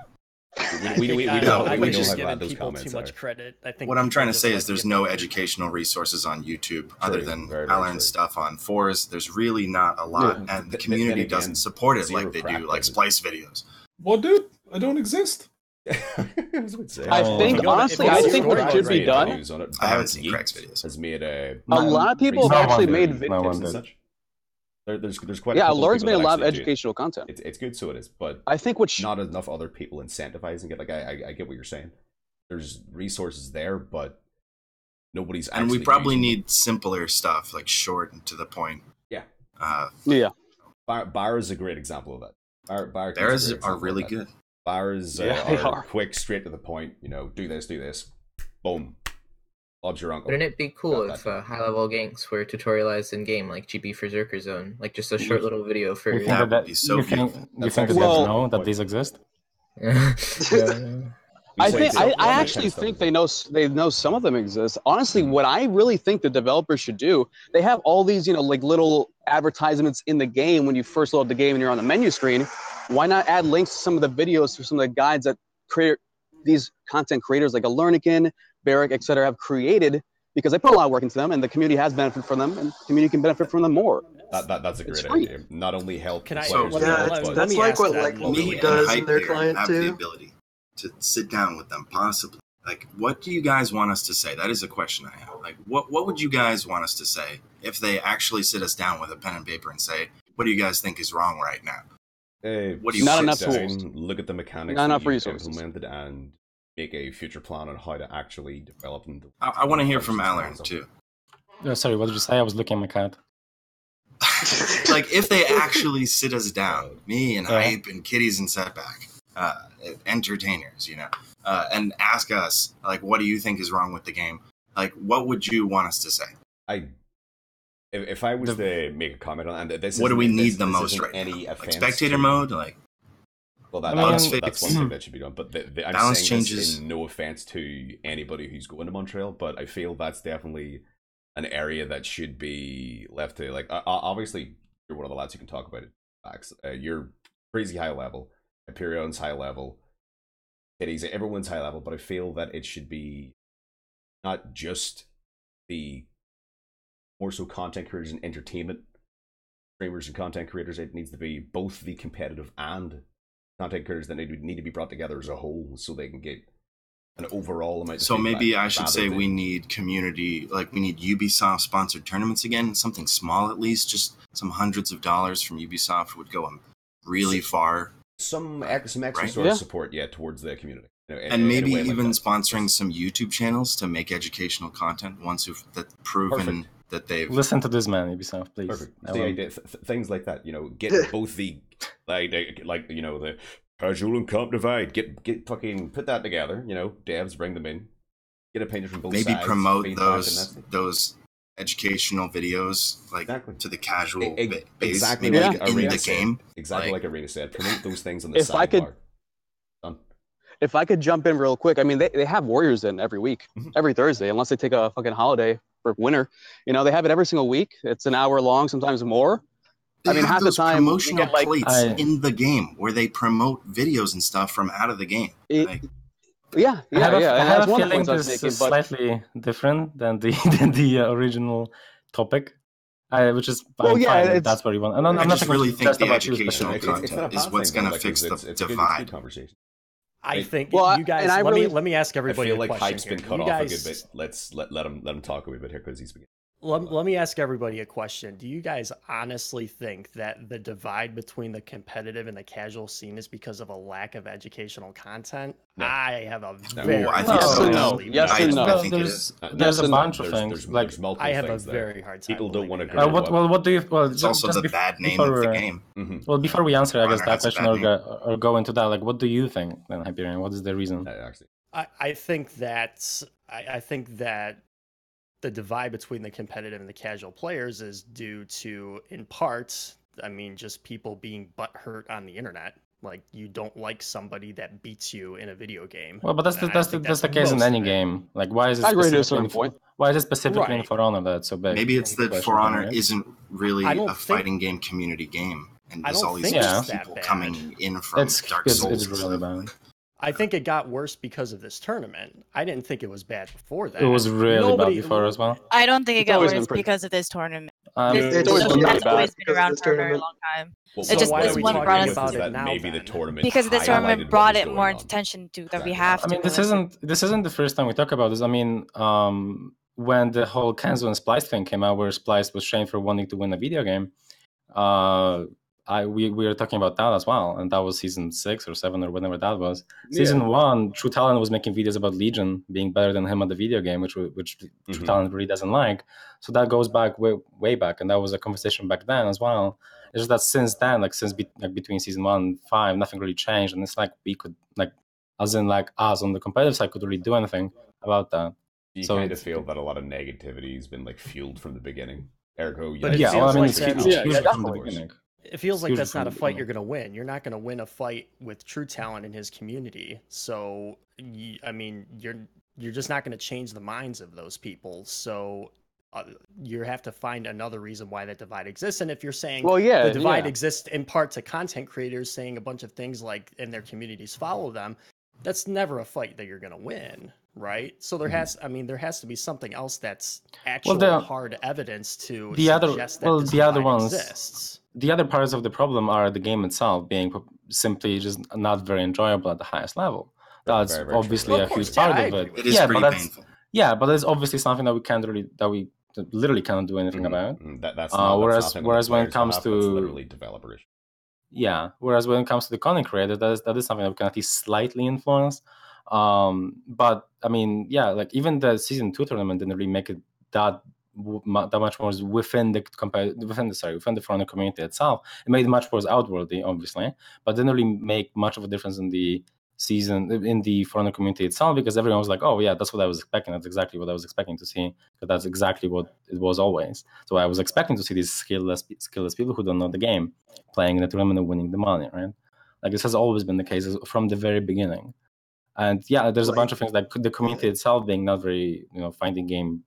We know how bad those comments too much credit. I think what I'm trying to say is there's no educational resources on YouTube other than Alan's stuff on Fours. There's really not a lot, and the community doesn't support it like they do, like Splice videos. Well, dude, I don't exist. I think honestly, I think what should be done. I haven't seen Craig's videos. Has made a lot of people have actually made videos and such. There's quite yeah, a couple Lord's of made a people lot that of actually educational content. It's good, so it is, but I think not enough other people incentivizing it. Like I get what you're saying. There's resources there, but nobody's. And we probably need simpler stuff, like short and to the point. Yeah. Yeah. Bar is a great example of that. Bars are really good. Bars are quick, straight to the point. You know, do this, boom. Bob's your uncle. Wouldn't it be cool if high-level ganks were tutorialized in game, like GP for Zerker Zone, like just a short little video for? That would be so beautiful. You think that know that these exist? I actually think they know some of them exist. Honestly, what I really think the developers should do, they have all these, like little advertisements in the game when you first load the game and you're on the menu screen. Why not add links to some of the videos for some of the guides that these content creators like Alernican, Barrick, etc. have created, because they put a lot of work into them and the community has benefited from them and the community can benefit from them more. That's a great idea. Not only help that's like what like me does in their client have too. The ability to sit down with them, possibly. Like, what do you guys want us to say? That is a question I have. Like, what would you guys want us to say if they actually sit us down with a pen and paper and say, what do you guys think is wrong right now? What do you not enough tools? Look at the mechanics not that enough resources implemented and make a future plan on how to actually develop them. I want to hear from Alan too. Sorry, what did you say? I was looking at my cat. Like, if they actually sit us down, me and Hype and Kitties and Setback, entertainers, and ask us, like, what do you think is wrong with the game? Like, what would you want us to say? If I was to make a comment on that, what do we need the most right now? Like spectator mode, like. Well, that's one thing that should be done. But I'm balance saying changes. This in no offense to anybody who's going to Montreal, but I feel that's definitely an area that should be left to, like, obviously you're one of the lads who can talk about it. Max, you're crazy high level. Hyperion's high level. Kitties, everyone's high level, but I feel that it should be not just the more so content creators and entertainment streamers and content creators. It needs to be both the competitive and content creators that need to be brought together as a whole so they can get an overall amount of so maybe feedback I should say we need community, like we need Ubisoft sponsored tournaments again, something small at least, just some hundreds of dollars from Ubisoft would go really far. Some extra sort of support towards the community. And maybe even sponsoring some YouTube channels to make educational content once that's proven that they've... Listen to this man, Ubisoft, please. Perfect. Things like that, get both the, the casual and comp divide, get fucking, put that together, devs, bring them in, get opinions from both sides. Maybe promote those educational videos, like, to the casual base, exactly maybe like in Arena the said. game. Exactly like Arena said, promote those things on the sidebar. If I could jump in real quick, I mean, they have Warriors in every week, every Thursday, unless they take a fucking holiday for winter. They have it every single week. It's an hour long, sometimes more. They I mean, half the time promotional plates in the game where they promote videos and stuff from out of the game. I have a feeling this is slightly different than the original topic. Which is fine. That's what you want. I just really think the educational content is what's going to fix the divide. I think you guys. Let me ask everybody. I feel like question Hype's been cut off a good bit. Let's let him talk a wee bit here because he's beginning. Let me ask everybody a question. Do you guys honestly think that the divide between the competitive and the casual scene is because of a lack of educational content? No. I have a very There's a bunch of things. There's multiple I have a things very hard time. People don't want to. What do you? Well, it's also the bad name of the game. Well, before we answer, I guess that question or go into that, like, what do you think, then, Hyperion? What is the reason? I think that the divide between the competitive and the casual players is due to, in part, just people being butthurt on the internet. Like, you don't like somebody that beats you in a video game. Well, but that's the case in any game. Like, why is it specifically in For Honor that's so big? Maybe it's that For Honor isn't really a fighting game community game, and there's all these people coming in from Dark Souls. It's really bad. I think it got worse because of this tournament. I didn't think it was bad before that. It was really bad before as well. I don't think it got worse because of this tournament. It's always been That's really always bad. been around This for a very tournament. long time. Well, So It just why this are we one talking brought us about is it that now, maybe the then? tournament because this highlighted tournament what brought was it more going on. attention to that we Exactly. have I to. mean, this isn't the first time we talk about this. I mean, when the whole Kenzo and Splice thing came out, where Splice was shamed for wanting to win a video game, we were talking about that as well, and that was season 6 or 7 or whatever that was. Season 1, True Talent was making videos about Legion being better than him at the video game, which True Talent really doesn't like. So that goes back way back, and that was a conversation back then as well. It's just that since then, between season 1 and 5, nothing really changed, and it's like we could as in us on the competitive side could really do anything about that. You So kind of feel that a lot of negativity has been fueled from the beginning. Ergo, But it yeah, well, I feels mean, like it's that's- huge from the definitely. beginning. It feels like Hugely that's not from a the fight you're beginning. going to win. You're not going to win a fight with True Talent in his community. So, I mean, you're just not going to change the minds of those people. So, you have to find another reason why that divide exists. And if you're saying the divide exists in part to content creators saying a bunch of things like in their communities follow them, that's never a fight that you're going to win, right? So there has to be something else that's actual hard evidence to suggest that this divide exists. The other parts of the problem are the game itself being simply just not very enjoyable at the highest level. That's very, very obviously true. a huge part of it. It is pretty painful. Yeah, but it's obviously something that we literally cannot do anything about. That's not whereas when it comes to that's literally developer issue. Yeah, whereas when it comes to the content creator, that is something that we can at least slightly influence. But I mean, yeah, like even the season 2 tournament didn't really make it that much more within the Front community itself. It made it much more outwardly, obviously, but didn't really make much of a difference in the Front community itself, because everyone was like, oh yeah, that's what I was expecting. That's exactly what I was expecting to see, because that's exactly what it was always. So I was expecting to see these skillless people who don't know the game playing in the tournament and winning the money, right? Like this has always been the case from the very beginning. And yeah, there's a bunch of things like the community itself being not very, finding game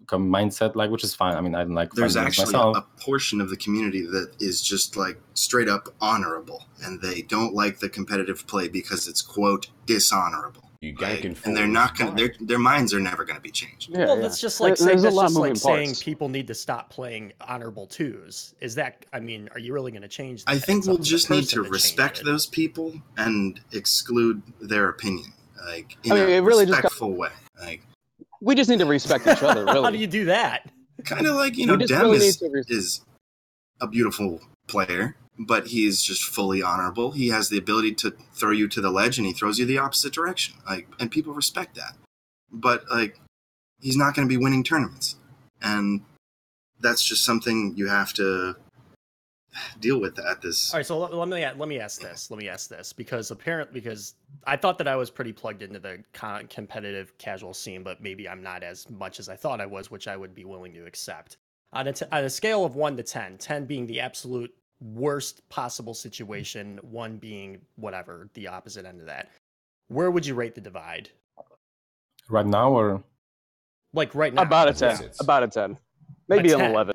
mindset, which is fine. I mean, I don't like. There's actually myself. a portion of the community that is just straight up honorable, and they don't like the competitive play because it's quote dishonorable. And they're not gonna. Their minds are never gonna be changed. Yeah, well, that's just like saying people need to stop playing honorable twos. Is that? I mean, are you really going to change that? I think we'll just need to respect those people and exclude their opinion, in a respectful way. We just need to respect each other, really. How do you do that? Kind of Dem is a beautiful player, but he's just fully honorable. He has the ability to throw you to the ledge, and he throws you the opposite direction. And people respect that. But he's not going to be winning tournaments, and that's just something you have to deal with at this. All right, so let me ask this because I thought that I was pretty plugged into the competitive casual scene, but maybe I'm not as much as I thought I was, which I would be willing to accept. On a scale of 1 to 10, 10 being the absolute worst possible situation, 1 being whatever, the opposite end of that, where would you rate the divide? Right now, or right now? About a 10. About a 10. Maybe an 11.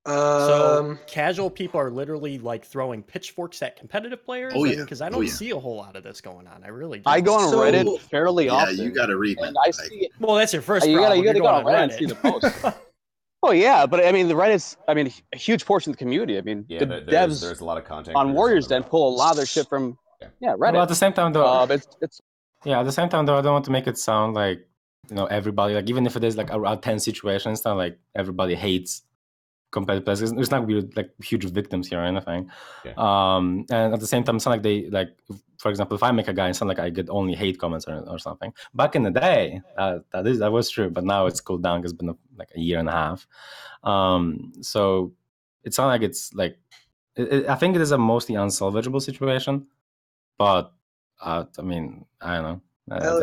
So casual people are literally throwing pitchforks at competitive players. Oh yeah, because I don't see a whole lot of this going on. I really don't. I go on Reddit fairly often. Yeah, you got to read, man. I see. Well, that's your first problem. You got to go on Reddit Reddit and see the post. Oh yeah, but I mean, the Reddit's a huge portion of the community. I mean, the devs there's a lot of content on Warriors Den pull a lot of their shit from Reddit. Well, at the same time, though, at the same time, though, I don't want to make it sound like everybody, even if it is a 10 situation, it's not like everybody hates competitive players. There's not really huge victims here or anything. And at the same time, it's not like they for example, if I make a guy, it's not like I get only hate comments or something. Back in the day, that was true, but now it's cooled down. It's been a year and a half. So it's not like it's I think it is a mostly unsalvageable situation, but I mean, I don't know.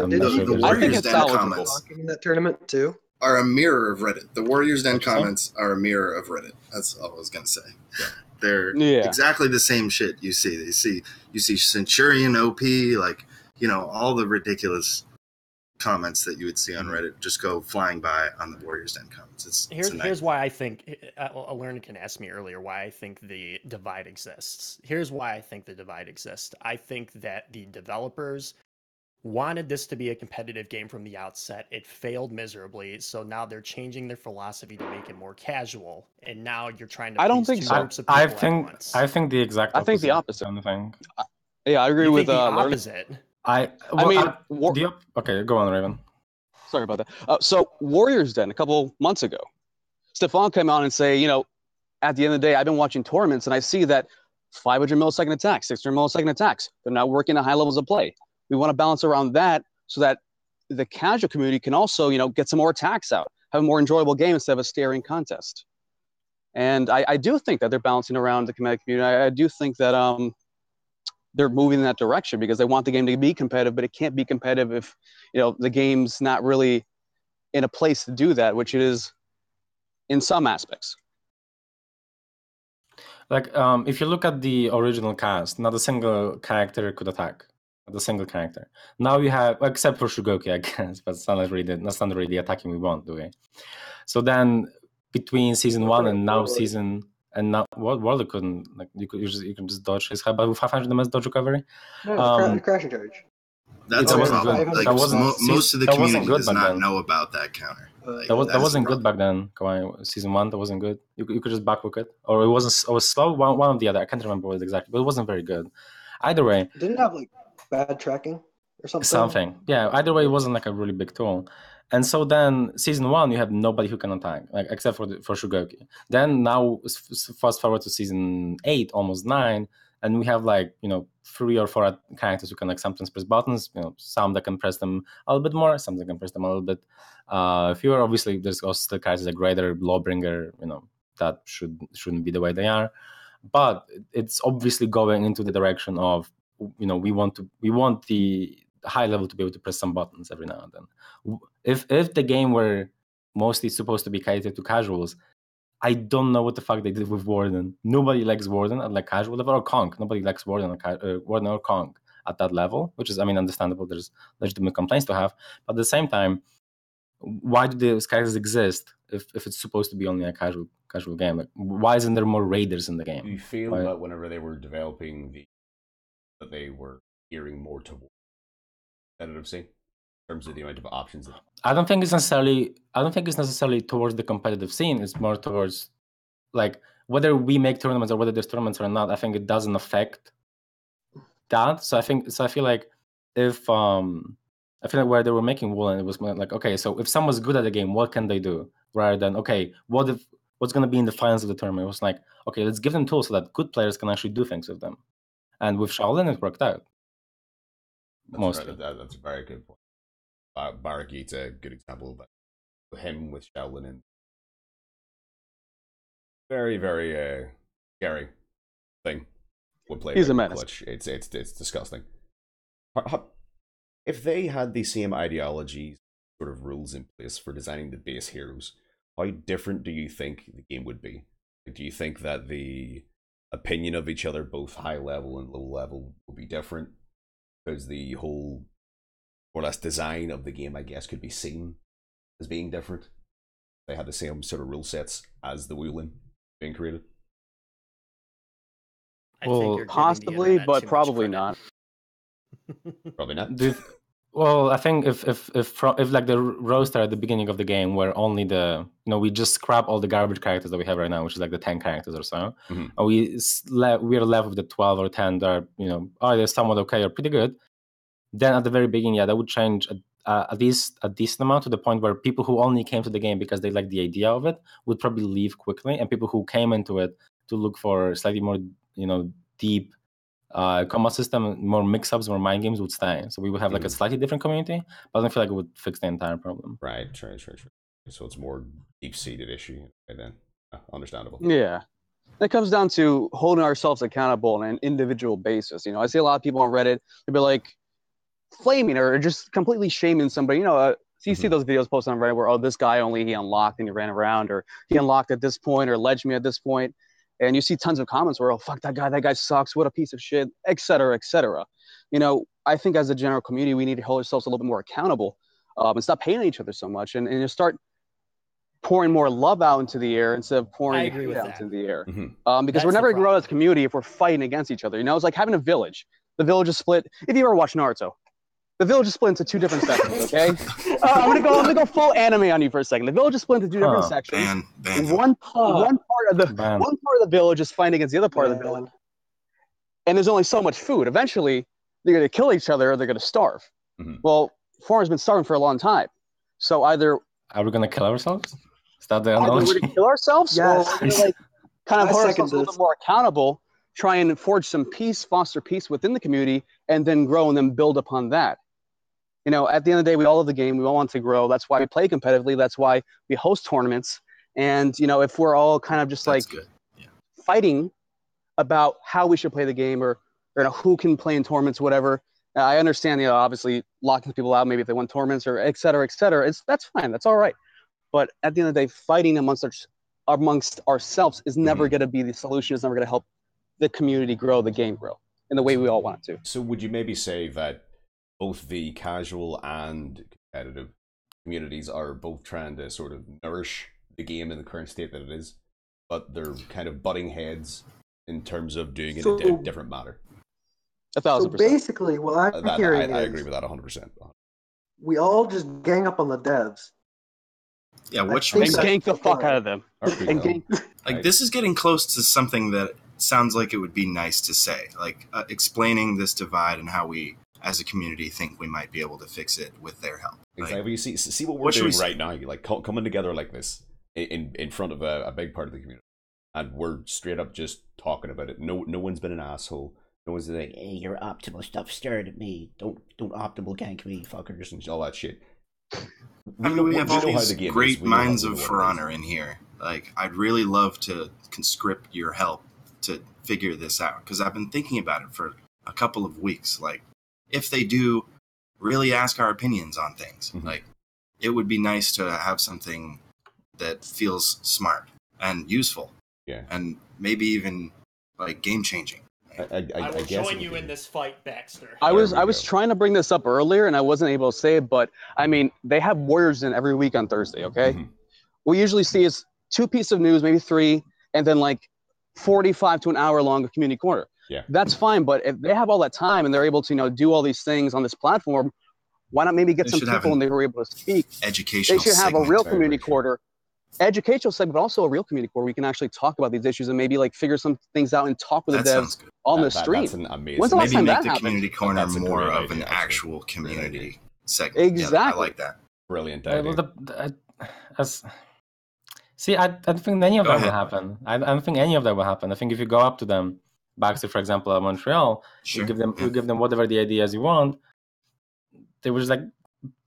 The Warriors Den comments in that tournament too are a mirror of Reddit. The Warriors Den comments are a mirror of Reddit. That's all I was gonna say. They're exactly the same shit you see. You see Centurion OP, all the ridiculous comments that you would see on Reddit just go flying by on the Warriors Den comments. Here's why I think Alernican asked me earlier why I think the divide exists. Here's why I think the divide exists. I think that the developers wanted this to be a competitive game from the outset. It failed miserably, so now they're changing their philosophy to make it more casual. And now you're trying to I don't please think two so. groups of people at once. I think the exact I opposite. think the opposite. Kind of thing. Yeah, I agree You with think the learning. opposite? Okay, go on, Raven. Sorry about that. So Warriors Den a couple months ago, Stefan came out and say, you know, at the end of the day, I've been watching tournaments and I see that 500 millisecond attacks, 600 millisecond attacks, they're not working at high levels of play. We want to balance around that so that the casual community can also, you know, get some more attacks out, have a more enjoyable game instead of a staring contest. And I do think that they're balancing around the competitive community. I do think that they're moving in that direction because they want the game to be competitive, but it can't be competitive if, you know, the game's not really in a place to do that, which it is in some aspects. Like, if you look at the original cast, not a single character could attack. Not a single character. Now you have, except for Shugoki, I guess, but that's not really the attacking we want, do we? So then, between season 1 and now season, and now Warlord couldn't, like, you can just dodge his head, but with 500 MS dodge recovery. Crashing charge. That's a problem. Like, most of the community does not know about that counter. That wasn't good back then. Season 1, that wasn't good. You could just backhook it, or it was slow. One of the other. I can't remember what exactly, but it wasn't very good. Either way, didn't have like bad tracking or something. Something, yeah. Either way, it wasn't like a really big tool. And so then season 1, you have nobody who can attack, like except for Shugoki. Then now fast forward to season 8, almost 9, and we have like 3 or 4 characters who can like sometimes press buttons. Some that can press them a little bit more, some that can press them a little bit fewer. Obviously, there's also still characters like Raider, Lawbringer. That shouldn't be the way they are, but it's obviously going into the direction of we want the high level to be able to press some buttons every now and then. If the game were mostly supposed to be catered to casuals, I don't know what the fuck they did with Warden. Nobody likes Warden at like casual level, or Conk. Nobody likes Warden or Conk at that level, which is, understandable. There's legitimate complaints to have, but at the same time, why do these characters exist if it's supposed to be only a casual game? Like, why isn't there more raiders in the game? Do you feel that whenever they were developing that they were gearing more towards competitive scene in terms of the amount of options? I don't think it's necessarily towards the competitive scene. It's more towards like whether we make tournaments or whether there's tournaments or not. I think it doesn't affect that. So I feel like where they were making Woolen, it was like, okay, so if someone's good at the game, what can they do? Rather than, okay, what's going to be in the finals of the tournament? It was like, okay, let's give them tools so that good players can actually do things with them. And with Shaolin, it worked out. Mostly. That's a very good point. Baraki's a good example of that. Him with Shaolin and very, very scary thing. Would play. He's a menace. Clutch. It's disgusting. If they had the same ideologies, sort of rules in place for designing the base heroes, how different do you think the game would be? Do you think that the opinion of each other, both high level and low level, would be different? Because the whole, more or less, design of the game, I guess, could be seen as being different. They had the same sort of rule sets as the Wooling being created. Well, possibly, but probably not. Probably not. Well, I think if like the roster at the beginning of the game where only we just scrap all the garbage characters that we have right now, which is like the 10 characters or so, and we're left with the 12 or 10 that are they're somewhat okay or pretty good. Then at the very beginning, that would change at least a decent amount, to the point where people who only came to the game because they liked the idea of it would probably leave quickly, and people who came into it to look for slightly more deep combat system, more mix-ups, more mind games would stay. So we would have like a slightly different community, but I don't feel like it would fix the entire problem. Right. So it's more deep-seated issue, and then understandable. Yeah. It comes down to holding ourselves accountable on an individual basis. I see a lot of people on Reddit, they'll be like flaming or just completely shaming somebody. So you see those videos posted on Reddit where, this guy he unlocked and he ran around, or he unlocked at this point, or ledged me at this point. And you see tons of comments where, fuck that guy sucks, what a piece of shit, et cetera, et cetera. I think as a general community, we need to hold ourselves a little bit more accountable and stop hating each other so much, and just start pouring more love out into the air instead of pouring hate out into the air. Because we're never going to grow as a community if we're fighting against each other. It's like having a village. The village is split. If you ever watch Naruto, the village is split into two different sections. Okay, I'm gonna go full anime on you for a second. The village is split into two different sections. One part of the village is fighting against the other part of the village, and there's only so much food. Eventually, they're gonna kill each other or they're gonna starve. Well, farmers been starving for a long time, so either are we gonna kill ourselves? Is that the either analogy? we're gonna kill ourselves, or we're gonna like kind of hold ourselves a little bit more accountable, try and forge some peace, foster peace within the community, and then grow and then build upon that. You know, at the end of the day, we all love the game. We all want to grow. That's why we play competitively. That's why we host tournaments. And, you know, if we're all kind of just fighting about how we should play the game or you know, who can play in tournaments, whatever, I understand, you know, obviously locking people out, maybe if they won tournaments or et cetera, that's fine. That's all right. But at the end of the day, fighting amongst ourselves is never going to be the solution. It's never going to help the community grow, the game grow in the way we all want it to. So would you maybe say that both the casual and competitive communities are both trying to sort of nourish the game in the current state that it is, but they're kind of butting heads in terms of doing it in a different manner? 1,000%. So basically, what I'm hearing I is agree with that 100%. we all just gang up on the devs. Yeah, what should and we say? gank the fuck out of them. Like, this is getting close to something that sounds like it would be nice to say, like explaining this divide and how we, as a community, think we might be able to fix it with their help. Exactly. You see what we're doing right now, like coming together like this in front of a big part of the community, and we're straight up just talking about it. No one's been an asshole. No one's like, hey, your optimal stuff stared at me. Don't optimal gank me, fuckers, and all that shit. I mean, we have all these great minds of For Honor in here. Like, I'd really love to conscript your help to figure this out, because I've been thinking about it for a couple of weeks. Like, if they do really ask our opinions on things, like, it would be nice to have something that feels smart and useful, and maybe even like game changing. I will join you in this fight, Baxter. I was trying to bring this up earlier and I wasn't able to say it, but I mean, they have Warriors in every week on Thursday, okay? We usually see is 2 pieces of news, maybe 3, and then like 45 to an hour long community corner. Yeah. That's fine, but if they have all that time and they're able to, you know, do all these things on this platform, why not maybe get some people and they were able to speak? Educational They should have segment. a real community quarter. Educational segment, but also a real community where we can actually talk about these issues and maybe like figure some things out and talk with the devs on the stream. That's an amazing. When's the last time make that the happened? community corner more of an actual community segment. Exactly. Yeah, I like that. Brilliant idea. See, I don't think any of that will happen. I don't think any of that will happen. I think if you go up to them, Baxter, for example, at Montreal, you give them whatever the ideas you want. They were just like,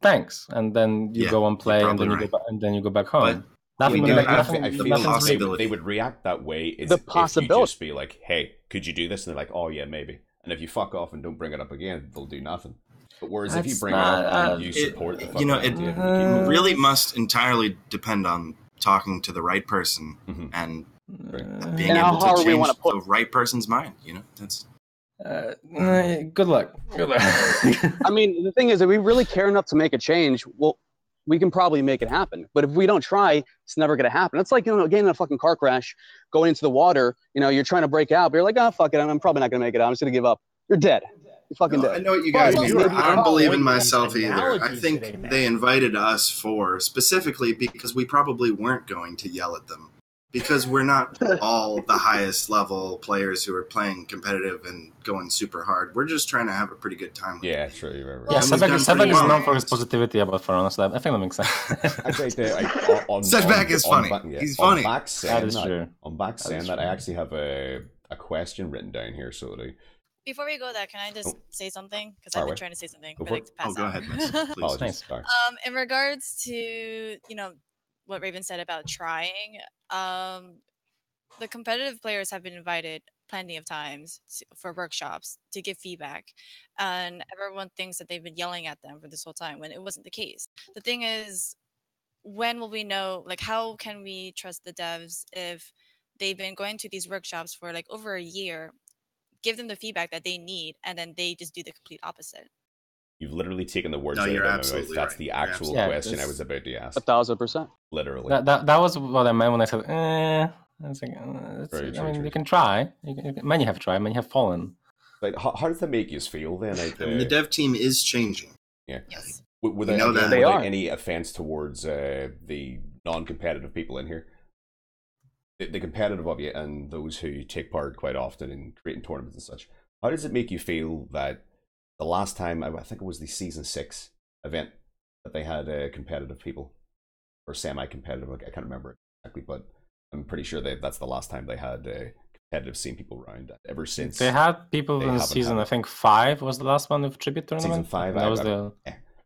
thanks, and then you go and play, and then you go back home. I feel like they would react that way if you just be like, hey, could you do this? And they're like, oh yeah, maybe. And if you fuck off and don't bring it up again, they'll do nothing. But whereas if you bring it up and you support the fucking idea, it really must entirely depend on talking to the right person and being able to change the right person's mind. You know, that's. Good luck. I mean, the thing is, if we really care enough to make a change, well, we can probably make it happen. But if we don't try, it's never going to happen. It's like, you know, getting in a fucking car crash, going into the water, you know, you're trying to break out, but you're like, oh, fuck it, I'm probably not going to make it out. I'm just going to give up. You're dead. You're fucking dead. I know what you guys mean. I don't believe in myself either. I think they invited us specifically because we probably weren't going to yell at them. Because we're not all the highest level players who are playing competitive and going super hard. We're just trying to have a pretty good time. Yeah, true. Yeah, Setback is known for his positivity about For Honor, so I think that makes sense. Setback is funny. He's funny. That is true. On back saying that, I actually have a question written down here, so before we go there, can I just say something? Because I've been trying to say something. Go ahead, please. In regards to, you know, what Raven said about trying, the competitive players have been invited plenty of times for workshops to give feedback, and everyone thinks that they've been yelling at them for this whole time when it wasn't the case. The thing is, when will we know, like, how can we trust the devs if they've been going to these workshops for like over a year, give them the feedback that they need, and then they just do the complete opposite? You've literally taken the words out of my mouth. That's the actual question I was about to ask. 1,000%. Literally. That was what I meant when I said, I was like, I mean, you can try. Many have tried. Many have fallen. Like, how does that make you feel then? Like, I mean, the dev team is changing. Yeah. Yes. Without, know that. again, They without are. any offense towards the non-competitive people in here, the competitive of you and those who take part quite often in creating tournaments and such, how does it make you feel that the last time, I think it was the season 6 event, that they had competitive people or semi-competitive? I can't remember exactly, but I'm pretty sure that's the last time they had competitive scene people around. Ever since They had people they in haven't season, had I think 5 was the last one with tribute tournament. season 5. That was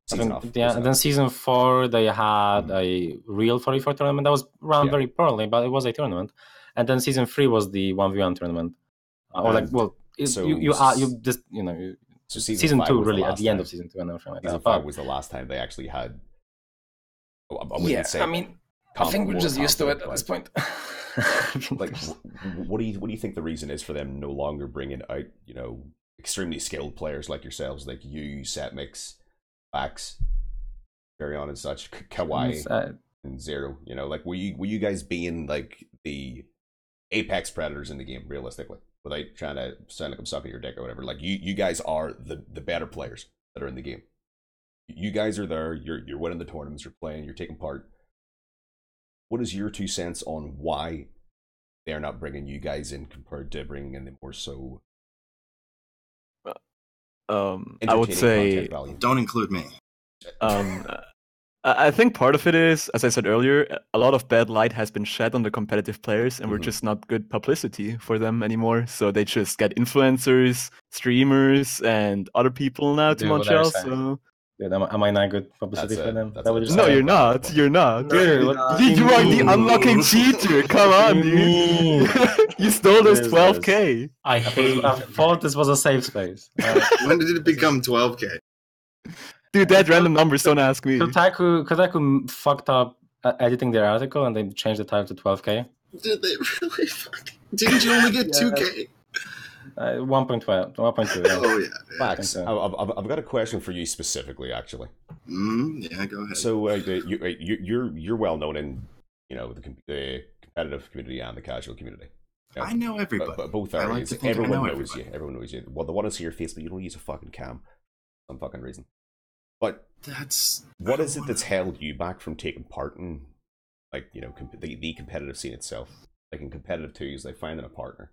Season off. yeah, and then season 4 they had a real 44 tournament that was run very poorly, but it was a tournament. And then season 3 was the 1v1 tournament. Or like, well, so you just so season 2 really at the end of season 2 and everything like season that. 5 was the last time they actually had. I wouldn't say. I mean, I think we're just used to it at this point. Like, what do you think the reason is for them no longer bringing out, extremely skilled players like yourselves, like you, Setmix, Bax, Carry On and such, Kawaii and Zero? Like, were you guys being like the apex predators in the game, realistically, without trying to sound like I'm sucking your dick or whatever? Like, you guys are the better players that are in the game. You guys are there. You're winning the tournaments. You're playing. You're taking part. What is your 2 cents on why they're not bringing you guys in compared to bringing in the more so? I would say don't include me. I think part of it is, as I said earlier, a lot of bad light has been shed on the competitive players, and we're just not good publicity for them anymore. So they just get influencers, streamers, and other people now to Montreal. So. Dude, am I not good publicity for them? No, you're not. You're not. Dude, you are the unlocking cheater. Come on, dude. You stole this 12K. I thought this was a safe space. When did it become 12K? Dude, that random numbers, don't ask me. Kotaku fucked up editing their article and they changed the title to 12K. Did they really fucking... Didn't you only get 2K? 1.12, 1.2. Yeah. Oh yeah. Max, I've got a question for you specifically, actually. Yeah, go ahead. So you're well known in the competitive community and the casual community. I know everybody. But both areas. Everyone knows you. Everyone knows you. Well, they want to see your face, but you don't use a fucking cam for some fucking reason. But what is it that's held you back from taking part in, like, the competitive scene itself? Like in competitive twos, like finding a partner.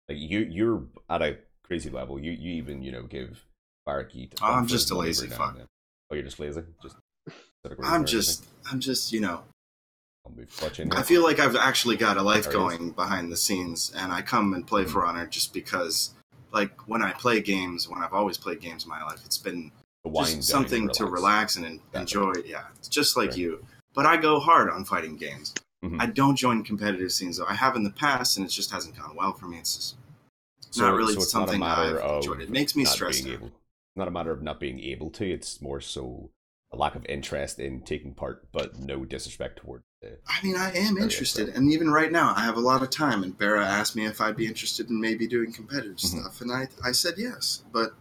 Like you're at a crazy level. You even give Baraki. I'm just a lazy fuck. Oh, you're just lazy. I'm just I feel like I've actually got a life going behind the scenes, and I come and play For Honor just because, like, when I play games, when I've always played games in my life, it's been just something to relax and enjoy. Yeah, it's just like you. But I go hard on fighting games. I don't join competitive scenes, though. I have in the past, and it just hasn't gone well for me. It's just not really something I've enjoyed. It makes me stressed out. It's not a matter of not being able to. It's more so a lack of interest in taking part, but no disrespect toward it. I mean, I am interested, and even right now, I have a lot of time. And Barra asked me if I'd be interested in maybe doing competitive stuff, and I said yes. But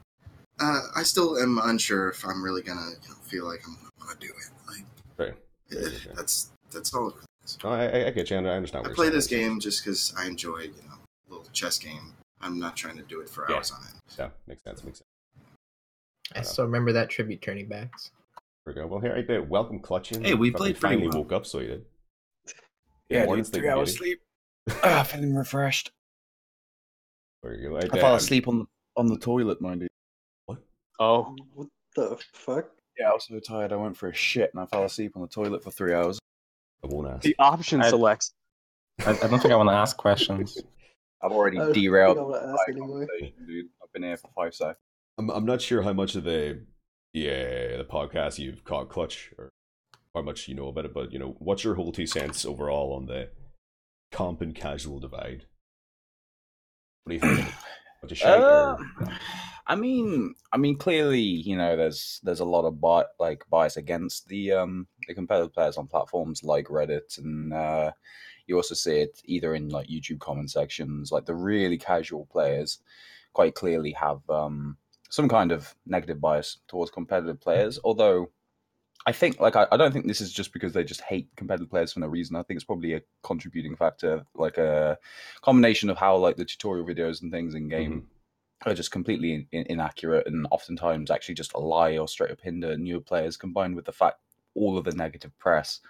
I still am unsure if I'm really gonna feel like I'm gonna do it. Like, that's all. I get you. I understand. I play this game just because I enjoy, a little chess game. I'm not trying to do it for hours on end. Yeah, makes sense. I still remember that tribute turning backs. There we go. Well, here, I welcome Clutching. Hey, we played finally well. woke up, so you did. Yeah, dude, 3 hours sleep. Feeling refreshed. There you go. I fell asleep on the toilet, mind you. What? Oh, what the fuck? Yeah, I was so tired. I went for a shit and I fell asleep on the toilet for 3 hours. I won't ask. The option selects. I don't think I want to ask questions. I've already derailed the anymore. conversation, dude. I've been here for 5 seconds. I'm not sure how much of the podcast you've caught Clutch, or how much you know about it, but what's your whole 2 cents overall on the comp and casual divide? What do you think? What a shout, I mean, clearly, there's a lot of bias against the competitive players on platforms like Reddit, and you also see it either in like YouTube comment sections. Like the really casual players, quite clearly have some kind of negative bias towards competitive players. Although I think, I don't think this is just because they just hate competitive players for no reason. I think it's probably a contributing factor, like a combination of how like the tutorial videos and things in game are just completely inaccurate and oftentimes actually just lie or straight up hinder newer players, combined with the fact all of the negative press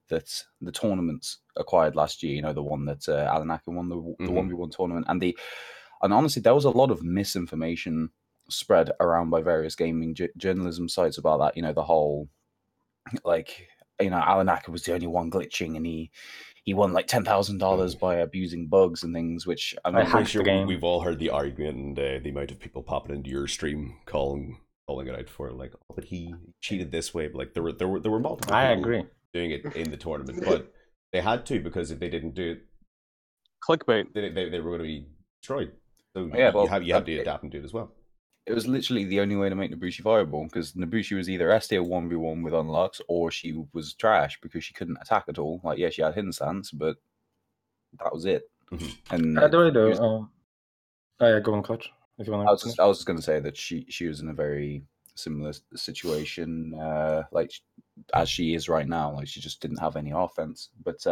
that the tournaments acquired last year, the one that Alan Akin won, the 1v1 tournament, and honestly, there was a lot of misinformation spread around by various gaming journalism sites about that. The whole, Alan Akin was the only one glitching, and he won like $10,000 by abusing bugs and things, which I mean, I'm pretty sure we've all heard the argument and the amount of people popping into your stream calling it out for like, oh, but he cheated this way. But like there were multiple people doing it in the tournament, but they had to, because if they didn't do it, clickbait, they were going to be destroyed. So yeah, you have to adapt and do it as well. It was literally the only way to make Nobushi viable, because Nobushi was either S tier 1v1 with unlocks, or she was trash because she couldn't attack at all. Like, yeah, she had hidden stance, but that was it. And I do. Yeah, go on, Clutch. If you want I was just going to say that she was in a very similar situation, like as she is right now. Like, she just didn't have any offense. But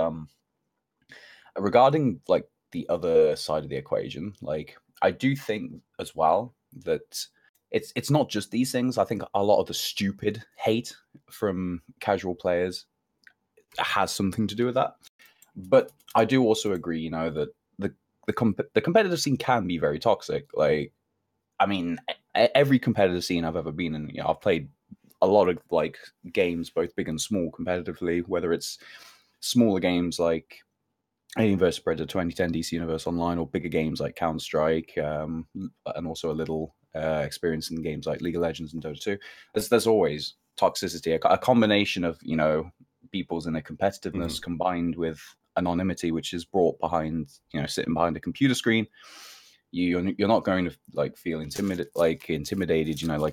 regarding like the other side of the equation, like I do think as well that it's not just these things. I think a lot of the stupid hate from casual players has something to do with that. But I do also agree, that the competitive scene can be very toxic. Like, I mean, every competitive scene I've ever been in, I've played a lot of like games, both big and small, competitively. Whether it's smaller games like Alien vs Predator 2010 DC Universe Online, or bigger games like Counter Strike, and also a little experience in games like League of Legends and Dota 2. There's always toxicity, a combination of people's inner competitiveness combined with anonymity, which is brought behind sitting behind a computer screen. You're not going to like feel intimidated, like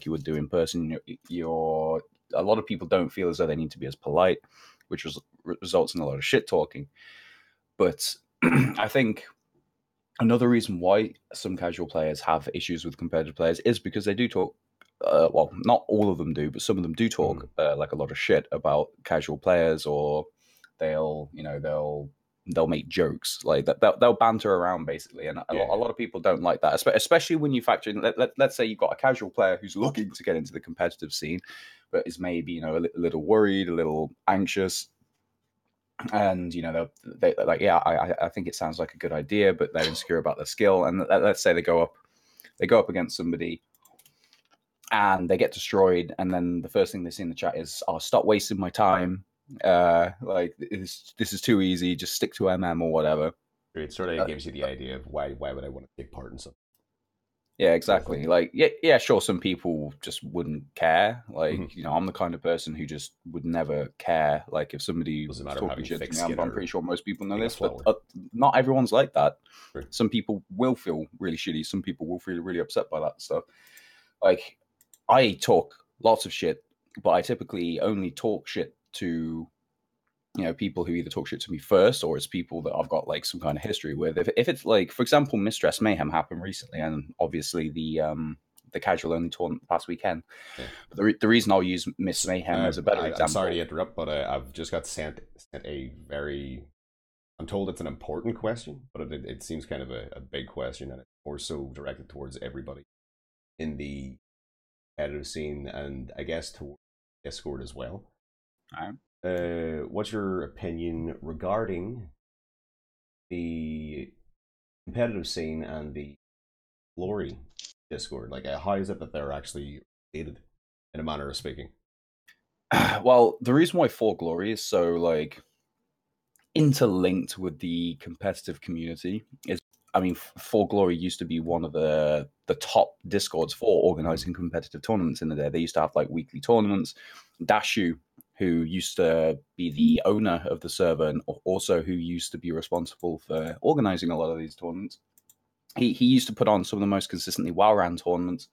you would do in person. You're a lot of people don't feel as though they need to be as polite, which results in a lot of shit talking. But I think another reason why some casual players have issues with competitive players is because they do talk. Well, not all of them do, but some of them do talk like a lot of shit about casual players, or they'll make jokes like that. They'll banter around basically, and a lot of people don't like that, especially when you factor in. Let's say you've got a casual player who's looking to get into the competitive scene, but is maybe a little worried, a little anxious. And they like, yeah, I think it sounds like a good idea, but they're insecure about their skill. And let's say they go up against somebody and they get destroyed, and then the first thing they see in the chat is, "Oh, stop wasting my time! Like this is too easy. Just stick to MM or whatever." It sort of gives you the idea of why would I want to take part in something. Yeah, exactly. Like, yeah, sure. Some people just wouldn't care. Like, I'm the kind of person who just would never care. Like, if somebody was talking shit to me, I'm pretty sure most people know this, but not everyone's like that. Sure. Some people will feel really shitty. Some people will feel really upset by that stuff. Like, I talk lots of shit, but I typically only talk shit to people who either talk shit to me first, or it's people that I've got like some kind of history with. If it's like, for example, Mistress Mayhem happened recently, and obviously the casual only tournament past weekend. Yeah. But the reason I'll use Miss Mayhem as a better example. I'm sorry to interrupt, but I've just got sent a very. I'm told it's an important question, but it seems kind of a big question, and it's more so directed towards everybody in the competitive scene, and I guess towards Discord as well. All right. What's your opinion regarding the competitive scene and the glory Discord? Like, how is it that they're actually related, in a manner of speaking? Well, the reason why For Glory is so like interlinked with the competitive community is, I mean, For Glory used to be one of the top Discords for organizing competitive tournaments in the day. They used to have like weekly tournaments. Dashu, who used to be the owner of the server and also who used to be responsible for organizing a lot of these tournaments, he used to put on some of the most consistently WoW-ran tournaments,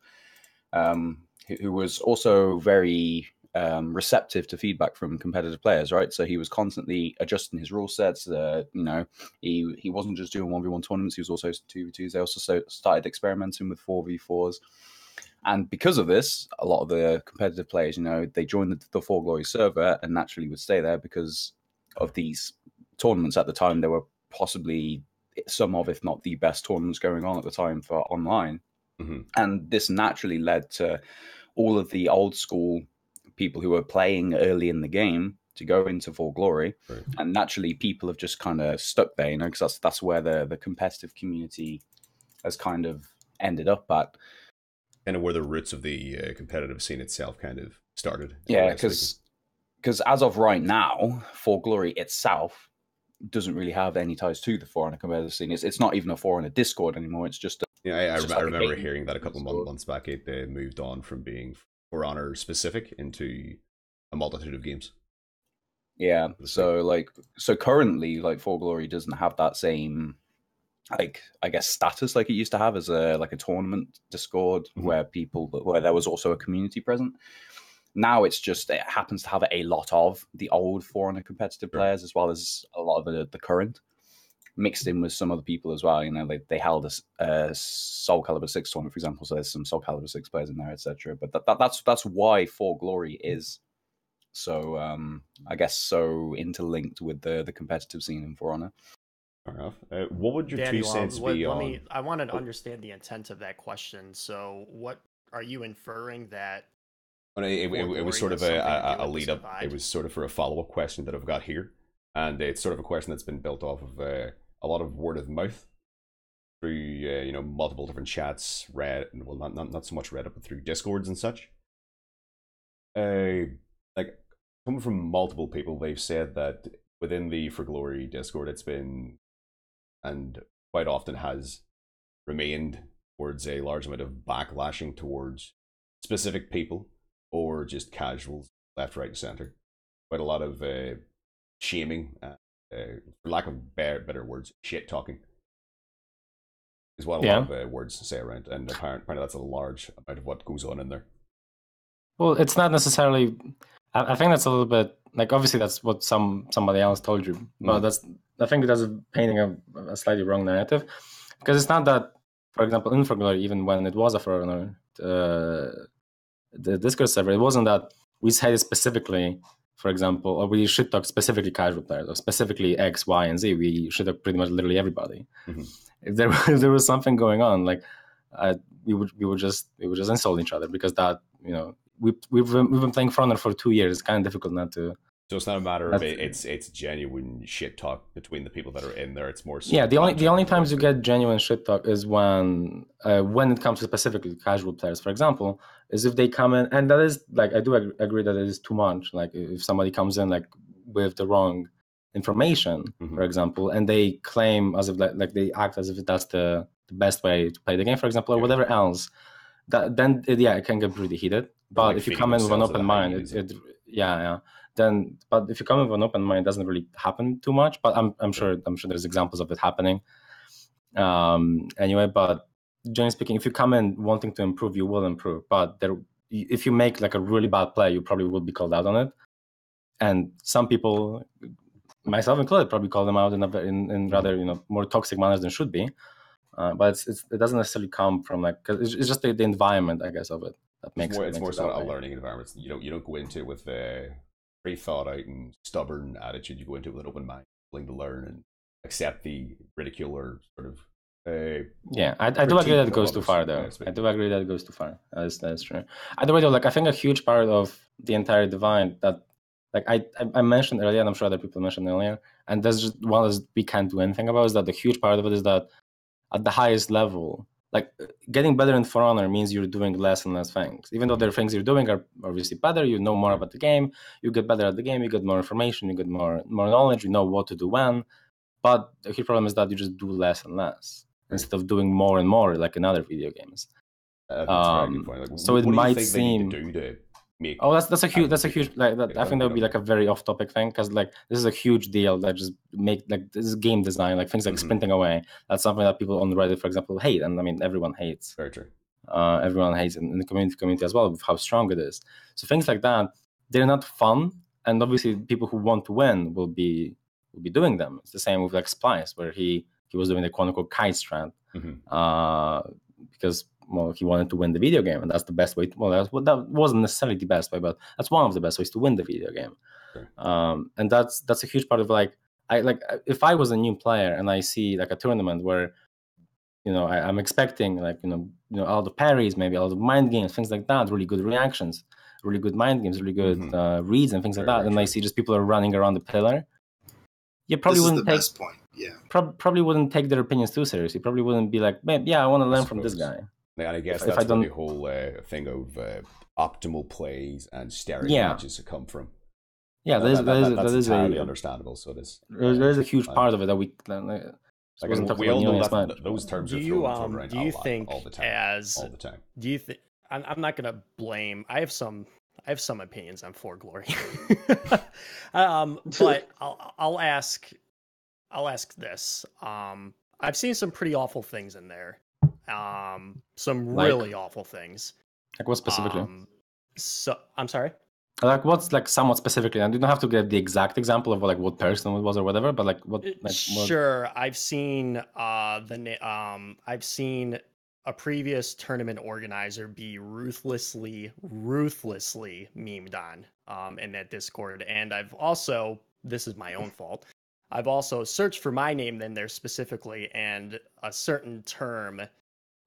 who was also very receptive to feedback from competitive players, right? So he was constantly adjusting his rule sets. He wasn't just doing 1v1 tournaments, he was also 2v2s. They also started experimenting with 4v4s. And because of this, a lot of the competitive players, they joined the For Glory server and naturally would stay there because of these tournaments at the time. There were possibly some of, if not the best tournaments going on at the time for online. And this naturally led to all of the old school people who were playing early in the game to go into For Glory, and naturally people have just kind of stuck there, because that's where the competitive community has kind of ended up at. Kind of where the roots of the competitive scene itself kind of started. Yeah, because as of right now, For Glory itself doesn't really have any ties to the For Honor competitive scene. It's not even a For Honor Discord anymore. It's just I remember hearing that a couple of months back. It moved on from being For Honor specific into a multitude of games. Yeah, so currently, For Glory doesn't have that same, I guess, status like it used to have as a tournament Discord where there was also a community present. Now it happens to have a lot of the old For Honor competitive players as well as a lot of the current, mixed in with some other people as well. They held a Soul Calibur 6 tournament, for example, so there's some Soul Calibur 6 players in there, etc. But that's why For Glory is so, I guess, so interlinked with the competitive scene in For Honor. Fair enough. What would your Daniel, 2 cents be on? I wanted to understand the intent of that question. So, what are you inferring that? It was sort of a lead up. It was sort of for a follow-up question that I've got here, and it's sort of a question that's been built off of a lot of word of mouth through multiple different chats, not so much Reddit, but through Discords and such. Like coming from multiple people, they've said that within the For Glory Discord, it's been, and quite often has remained, towards a large amount of backlashing towards specific people or just casuals, left, right, and center. Quite a lot of shaming, for lack of better words, shit talking is what a lot of words say around, and apparently that's a large amount of what goes on in there. Well, it's not necessarily. I think that's a little bit obviously that's what somebody else told you, but I think that's painting a slightly wrong narrative, because it's not that, for example, in For Glory, even when it was a For Honor, the Discord server, it wasn't that we said specifically, for example, or we should talk specifically casual players, or specifically X, Y, and Z. We should talk pretty much literally everybody. If there was something going on, we would just insult each other, because that we've been playing For Honor for 2 years. It's kind of difficult not to. So it's not a matter of it's genuine shit talk between the people that are in there. It's more the only times you get genuine shit talk is when it comes to specifically casual players, for example, is if they come in, and that is I do agree that it is too much. If somebody comes in with the wrong information, for example, and they claim as if they act as if that's the best way to play the game, for example, or whatever else, then it can get pretty heated. But if you come in with an open mind, but if you come in with an open mind, it doesn't really happen too much. But I'm sure there's examples of it happening. Anyway, but generally speaking, if you come in wanting to improve, you will improve. But if you make a really bad play, you probably will be called out on it. And some people, myself included, probably call them out in rather more toxic manners than should be. But it doesn't necessarily come from cause it's just the environment, I guess, of it that makes it's more sort of a learning environment. You don't go into it with a very thought out and stubborn attitude. You go into it with an open mind, willing to learn and accept the ridicule or sort of. I do agree that it goes too far, though. I do agree that it goes too far. That's true. Either way, though, I think a huge part of the entire divide that, I mentioned earlier, and I'm sure other people mentioned earlier, and that's just one that we can't do anything about, is that the huge part of it is that at the highest level, getting better in For Honor means you're doing less and less things. Even though there are things you're doing are obviously better, you know more about the game, you get better at the game, you get more information, you get more knowledge, you know what to do when. But the huge problem is that you just do less and less instead of doing more and more, like in other video games. That's a very good point. So it might seem. They need to do to make. Oh, that's a huge. I think that would be a very off-topic thing, because this is a huge deal that just make this is game design, things like sprinting away. That's something that people on Reddit, for example, hate, and I mean everyone hates. Very true. Everyone hates in the community as well, with how strong it is. So things like that, they're not fun, and obviously people who want to win will be doing them. It's the same with Splice, where he was doing the quote-unquote kite strat, because he wanted to win the video game, and that's the best way. That wasn't necessarily the best way, but that's one of the best ways to win the video game. Sure. And that's a huge part of if I was a new player and I see a tournament where I'm expecting like all the parries, maybe all the mind games, things like that, really good reactions, really good mind games, really good reads and things like that. And I see just people are running around the pillar. You probably wouldn't take best point. Yeah. Probably wouldn't take their opinions too seriously. Probably wouldn't be like, man, yeah, I want to learn from this guy. And I guess that's where the whole thing of optimal plays and staring matches come from. Yeah, that's entirely a, understandable. So there's a huge part of it that we we all know that those terms are thrown around do you think all the time. Do you think I'm not gonna blame? I have some opinions on For Glory, but I'll ask this. I've seen some pretty awful things in there. Some really awful things. Like what specifically? So I'm sorry. Like what's like somewhat specifically, and you don't have to get the exact example of like what person it was or whatever, but like what? Sure, I've seen I've seen a previous tournament organizer be ruthlessly memed on in that Discord, and I've also, this is my own fault, I've also searched for my name in there specifically, and a certain term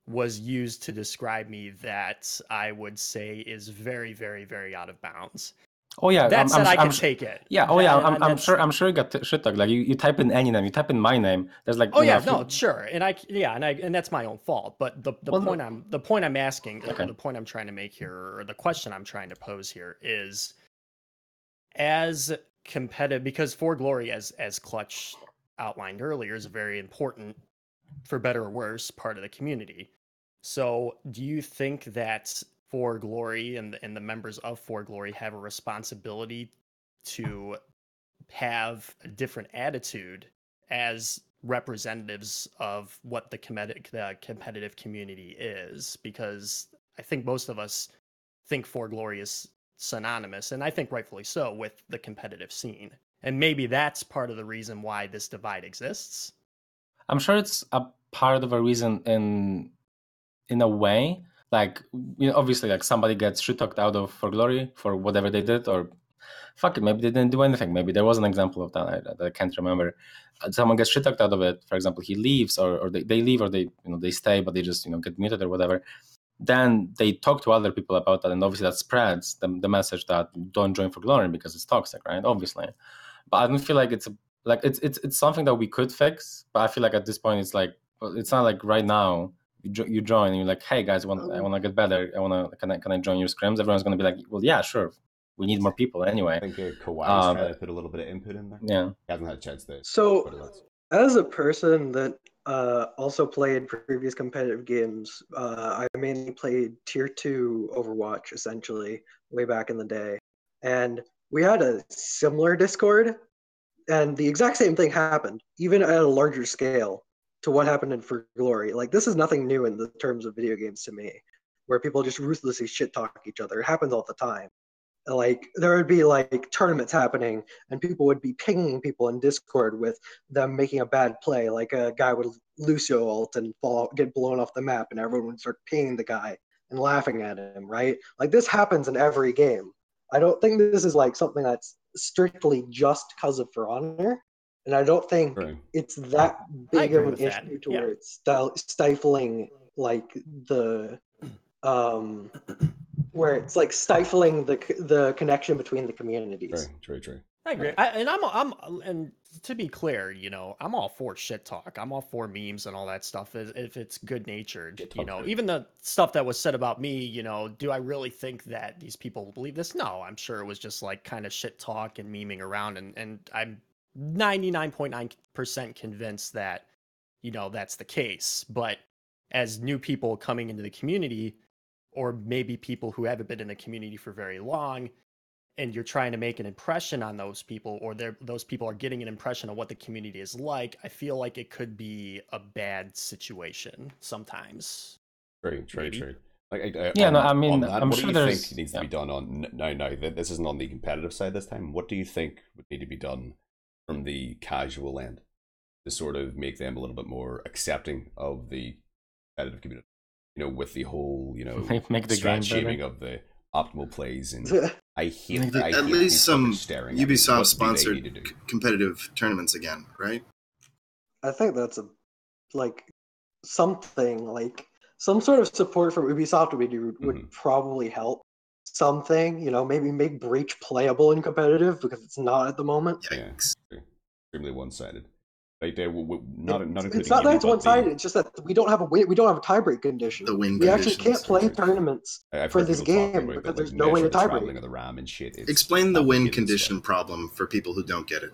was used to describe me that I would say is very, very, very out of bounds. Oh yeah, that said, I can take it. Yeah. Oh yeah, I'm sure you got shit talk. Like you type in any name, you type in my name. There's like. Oh yeah, no, sure, and that's my own fault. But the point I'm asking, the point I'm trying to make here, or the question I'm trying to pose here is, as competitive, because For Glory, as Clutch outlined earlier, is a very important, for better or worse, part of the community. So do you think that For Glory and the members of For Glory have a responsibility to have a different attitude as representatives of what the competitive community is? Because I think most of us think For Glory is synonymous, and I think rightfully so, with the competitive scene. And maybe that's part of the reason why this divide exists. I'm sure it's a part of a reason in a way. Like, obviously, like somebody gets shit talked out of For Glory for whatever they did, or fuck it, maybe they didn't do anything. Maybe there was an example of that I can't remember. Someone gets shit talked out of it. For example, he leaves, or they leave, or they stay, but they just get muted or whatever. Then they talk to other people about that, and obviously that spreads the message that don't join For Glory because it's toxic, right? Obviously, but I don't feel like it's something that we could fix. But I feel like at this point, it's not like right now. You join and you're like, hey guys, I want to get better. Can I join your scrims? Everyone's gonna be like, well, yeah, sure. We need more people anyway. I think Kawhi's trying to put a little bit of input in there. Yeah, he hasn't had a chance to. So, as a person that also played previous competitive games, I mainly played Tier 2 Overwatch, essentially, way back in the day. And we had a similar Discord, and the exact same thing happened, even at a larger scale, to what happened in For Glory. Like, this is nothing new in the terms of video games to me, where people just ruthlessly shit talk each other. It happens all the time. Like, there would be like tournaments happening, and people would be pinging people in Discord with them making a bad play. Like a guy would Lucio ult and get blown off the map, and everyone would start pinging the guy and laughing at him, right? Like, this happens in every game. I don't think this is like something that's strictly just because of For Honor, and I don't think it's that big of an issue to where it's stifling like the where it's like stifling the connection between the communities. True. I agree. And to be clear, I'm all for shit talk. I'm all for memes and all that stuff if it's good natured. Even the stuff that was said about me, do I really think that these people believe this? No, I'm sure it was just like kind of shit talk and memeing around, and I'm 99.9% convinced that that's the case. But as new people coming into the community, or maybe people who haven't been in the community for very long, and you're trying to make an impression on those people, or those people are getting an impression of what the community is like, I feel like it could be a bad situation sometimes. True. Like, I'm what sure do you think needs to be done on now? This isn't on the competitive side this time. What do you think would need to be done from the casual end to sort of make them a little bit more accepting of the competitive community? With the whole, make the game shaming of the optimal plays, and I hate at least some Ubisoft sponsored do. competitive tournaments again, right? I think that's something like some sort of support from Ubisoft would probably help. Something, maybe make Breach playable and competitive because it's not at the moment. Yikes. Yeah, extremely one-sided. Like not including it's not that Ubi, it's but one-sided. It's just that we don't have a tiebreak condition. The win we actually conditions, can't play okay. tournaments I've for heard this people talking game about, because like, there's no way to measure the traveling tiebreak. of the RAM and shit. It's Explain the win complicated condition stuff. problem for people who don't get it.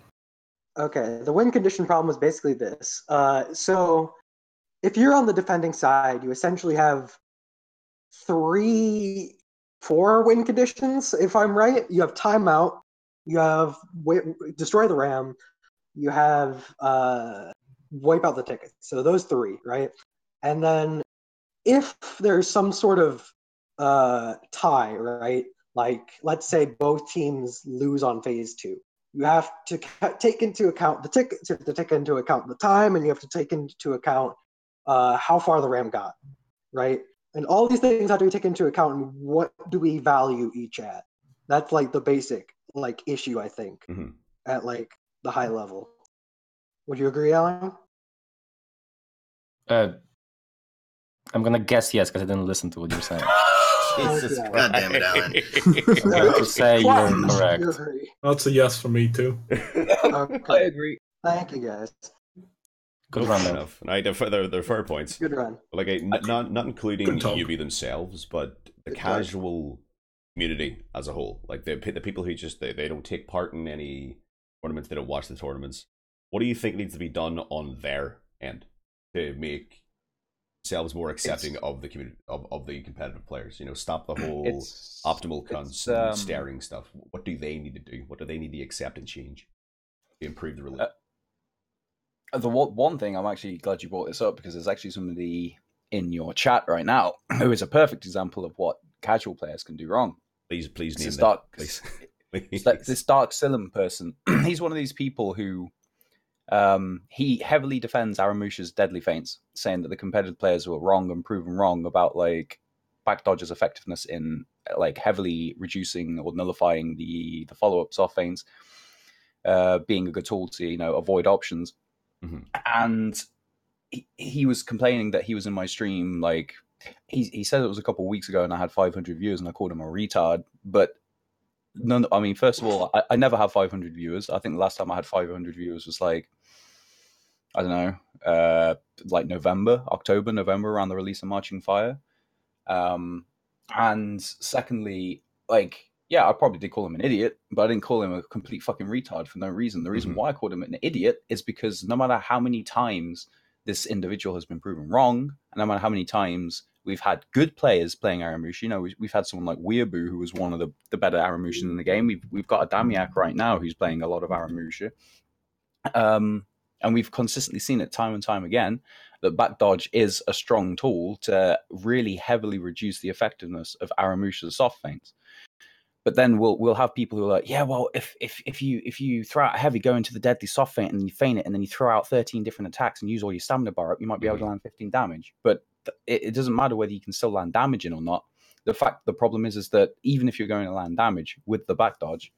Okay, the win condition problem is basically this. So if you're on the defending side, you essentially have 4 win conditions, if I'm right. You have timeout, you have destroy the RAM, you have wipe out the tickets. So those 3, right? And then if there's some sort of tie, right? Like, let's say both teams lose on phase 2. You have to take into account the tickets, you have to take into account the time, and you have to take into account how far the RAM got, right? And all these things have to be taken into account, and what do we value each at? That's like the basic issue, I think, at like the high level. Would you agree, Alan? I'm gonna guess yes because I didn't listen to what you're saying. Jesus God damn it, Alan. I'm going to say you're correct. That's a yes for me too. Okay. I agree. Thank you, guys. Good run, Fair though. enough. They're fair points. Good run. Like, not including Good talk. Yubi themselves, but the Good casual community as a whole. Like the people who just they don't take part in any tournaments, they don't watch the tournaments. What do you think needs to be done on their end to make themselves more accepting of the community of the competitive players? Stop the whole optimal constant staring stuff. What do they need to do? What do they need to accept and change to improve the relationship? The one thing, I'm actually glad you brought this up, because there's actually somebody in your chat right now who is a perfect example of what casual players can do wrong. Please name them. Please. This Dark Silim person, he's one of these people who he heavily defends Aramusha's deadly feints, saying that the competitive players were wrong and proven wrong about like back dodge's effectiveness in like heavily reducing or nullifying the follow-up soft feints, being a good tool to avoid options. And he was complaining that he was in my stream, like he said it was a couple of weeks ago, and I had 500 viewers, and I called him a retard. But first of all, I never have 500 viewers. I think the last time I had 500 viewers was like, I don't know, like October, November, around the release of Marching Fire. And secondly, like, yeah, I probably did call him an idiot, but I didn't call him a complete fucking retard for no reason. The reason why I called him an idiot is because no matter how many times this individual has been proven wrong, and no matter how many times we've had good players playing Aramusha, we've had someone like Weeaboo, who was one of the better Aramushan in the game. We've got a Damiak right now who's playing a lot of Aramusha. And we've consistently seen it time and time again that back dodge is a strong tool to really heavily reduce the effectiveness of Aramusha's soft feints. But then we'll have people who are like, yeah, well, if you throw out a heavy, go into the deadly soft feint, and you feint it, and then you throw out 13 different attacks and use all your stamina bar up, you might be able to land 15 damage. But it doesn't matter whether you can still land damage in or not. The problem is that even if you're going to land damage with the back dodge,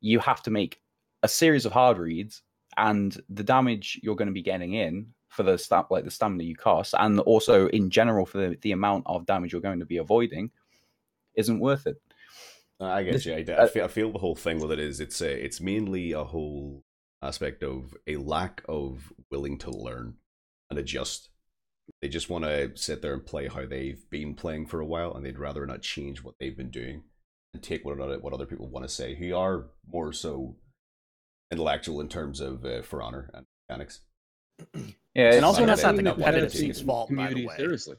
you have to make a series of hard reads, and the damage you're going to be getting in for the stamina you cost, and also in general for the amount of damage you're going to be avoiding, isn't worth it. I get you. I feel the whole thing with it is it's mainly a whole aspect of a lack of willing to learn and adjust. They just want to sit there and play how they've been playing for a while, and they'd rather not change what they've been doing and take what other people want to say, who are more so intellectual in terms of For Honor and mechanics. Yeah, and also that's not the competitive scene's fault, by the way. Seriously.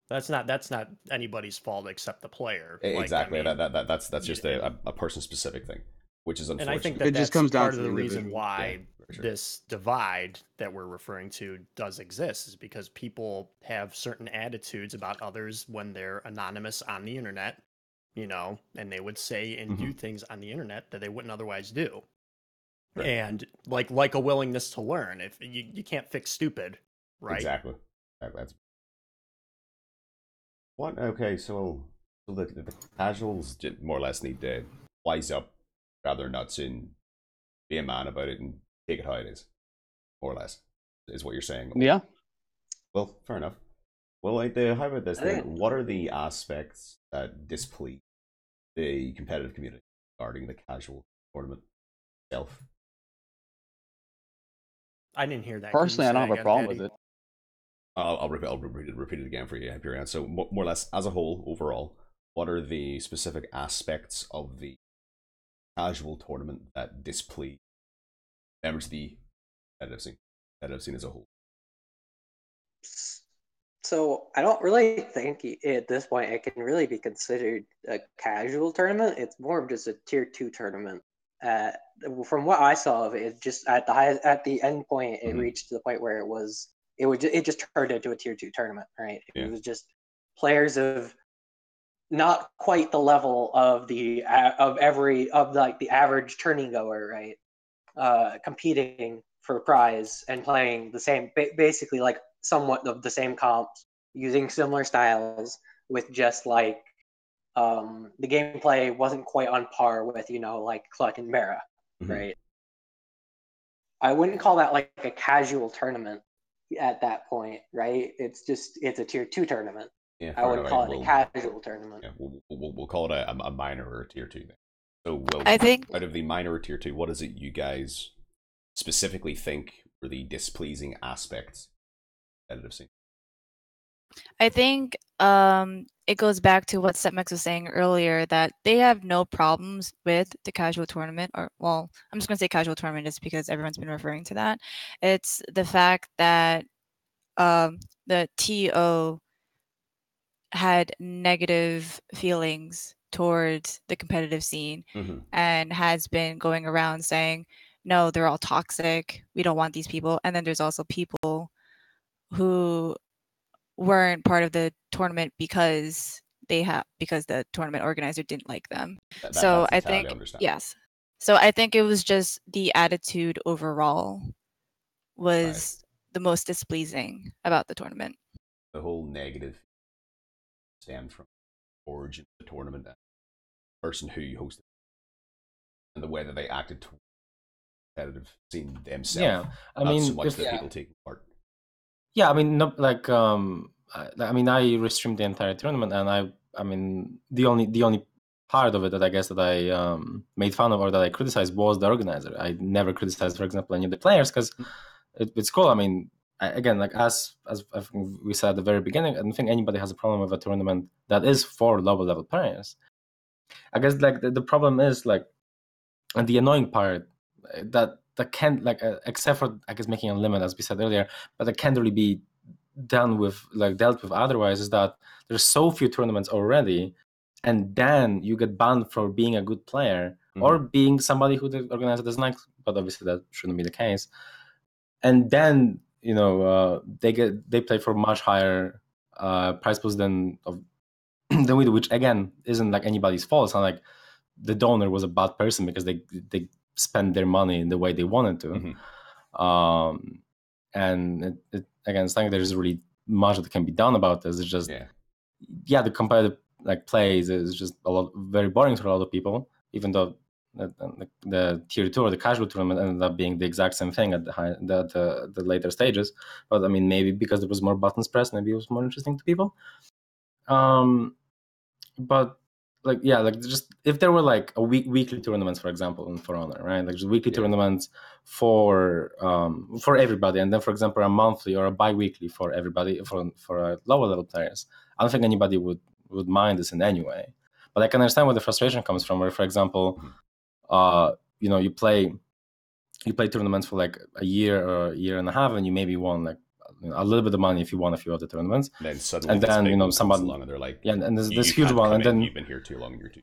That's not anybody's fault except the player. Exactly. That's just a person specific thing, which is unfortunate. And I think that that's part of the reason why this divide that we're referring to does exist, is because people have certain attitudes about others when they're anonymous on the internet, and they would say and do things on the internet that they wouldn't otherwise do. Right. And like a willingness to learn. If you can't fix stupid, right? Exactly. That's what. Okay, so the casuals more or less need to wise up, rather nuts, and be a man about it and take it how it is, more or less, is what you're saying. Yeah. Well, fair enough. Well, how about this then? What are the aspects that displease the competitive community regarding the casual tournament itself? I didn't hear that. Personally, I don't have a problem with it. I'll repeat it again for you, Hyperion. So more or less, as a whole, overall, what are the specific aspects of the casual tournament that displease members of the competitive scene as a whole? So I don't really think at this point it can really be considered a casual tournament. It's more of just a tier 2 tournament. From what I saw of it, it just at the end point, it reached to the point where it just turned into a tier 2 tournament, right? It was just players of not quite the level of the average tourney goer, right? Competing for prize and playing the same, basically like somewhat of the same comps, using similar styles, with just like the gameplay wasn't quite on par with, like Cluck and Mara, right? I wouldn't call that like a casual tournament at that point, right? It's a tier 2 tournament. Yeah, I wouldn't call it a casual tournament. Yeah, we'll call it a minor or a tier 2 then. So, I think out of the minor or tier 2, what is it you guys specifically think were the displeasing aspects of the competitive scene? I think it goes back to what Setmex was saying earlier, that they have no problems with the casual tournament, or, well, I'm just going to say casual tournament just because everyone's been referring to that. It's the fact that the TO had negative feelings towards the competitive scene and has been going around saying, no, they're all toxic. We don't want these people. And then there's also people who weren't part of the tournament because the tournament organizer didn't like them. So I think yes. So I think it was just the attitude overall was the most displeasing about the tournament. The whole negative stemmed from origin of the tournament, the person who hosted it, and the way that they acted towards the competitive scene themselves. Yeah, I mean, so much the people taking part. Yeah, I mean, no, like, I restreamed the entire tournament, and I mean, the only part of it that I guess that I made fun of or that I criticized was the organizer. I never criticized, for example, any of the players because it's cool. I mean, again, like as I think we said at the very beginning, I don't think anybody has a problem with a tournament that is for lower level players. I guess like the problem is like, and the annoying part that can't, like, except for I guess making a limit, as we said earlier, but that can't really be dealt with otherwise, is that there's so few tournaments already, and then you get banned for being a good player or being somebody who the organizer doesn't like, but obviously that shouldn't be the case. And then they play for much higher prize pools than we do, which again isn't like anybody's fault. It's not like the donor was a bad person because they spend their money in the way they wanted to. And it again, it's not like there's really much that can be done about this. It's just the competitive like plays is just very boring for a lot of people, even though the tier 2 or the casual tournament ended up being the exact same thing at the later stages. But I mean, maybe because there was more buttons pressed, maybe it was more interesting to people. But like, yeah, like just if there were like a weekly tournaments, for example, in For Honor, right? Like just weekly tournaments for everybody, and then, for example, a monthly or a bi-weekly for everybody for lower level players. I don't think anybody would mind this in any way. But I can understand where the frustration comes from. Where, for example, you play tournaments for like a year or a year and a half, and you maybe won like a little bit of money if you won a few other tournaments. Then suddenly, somebody along and they're like, and there's this huge one, and then you've been here too long, you're too.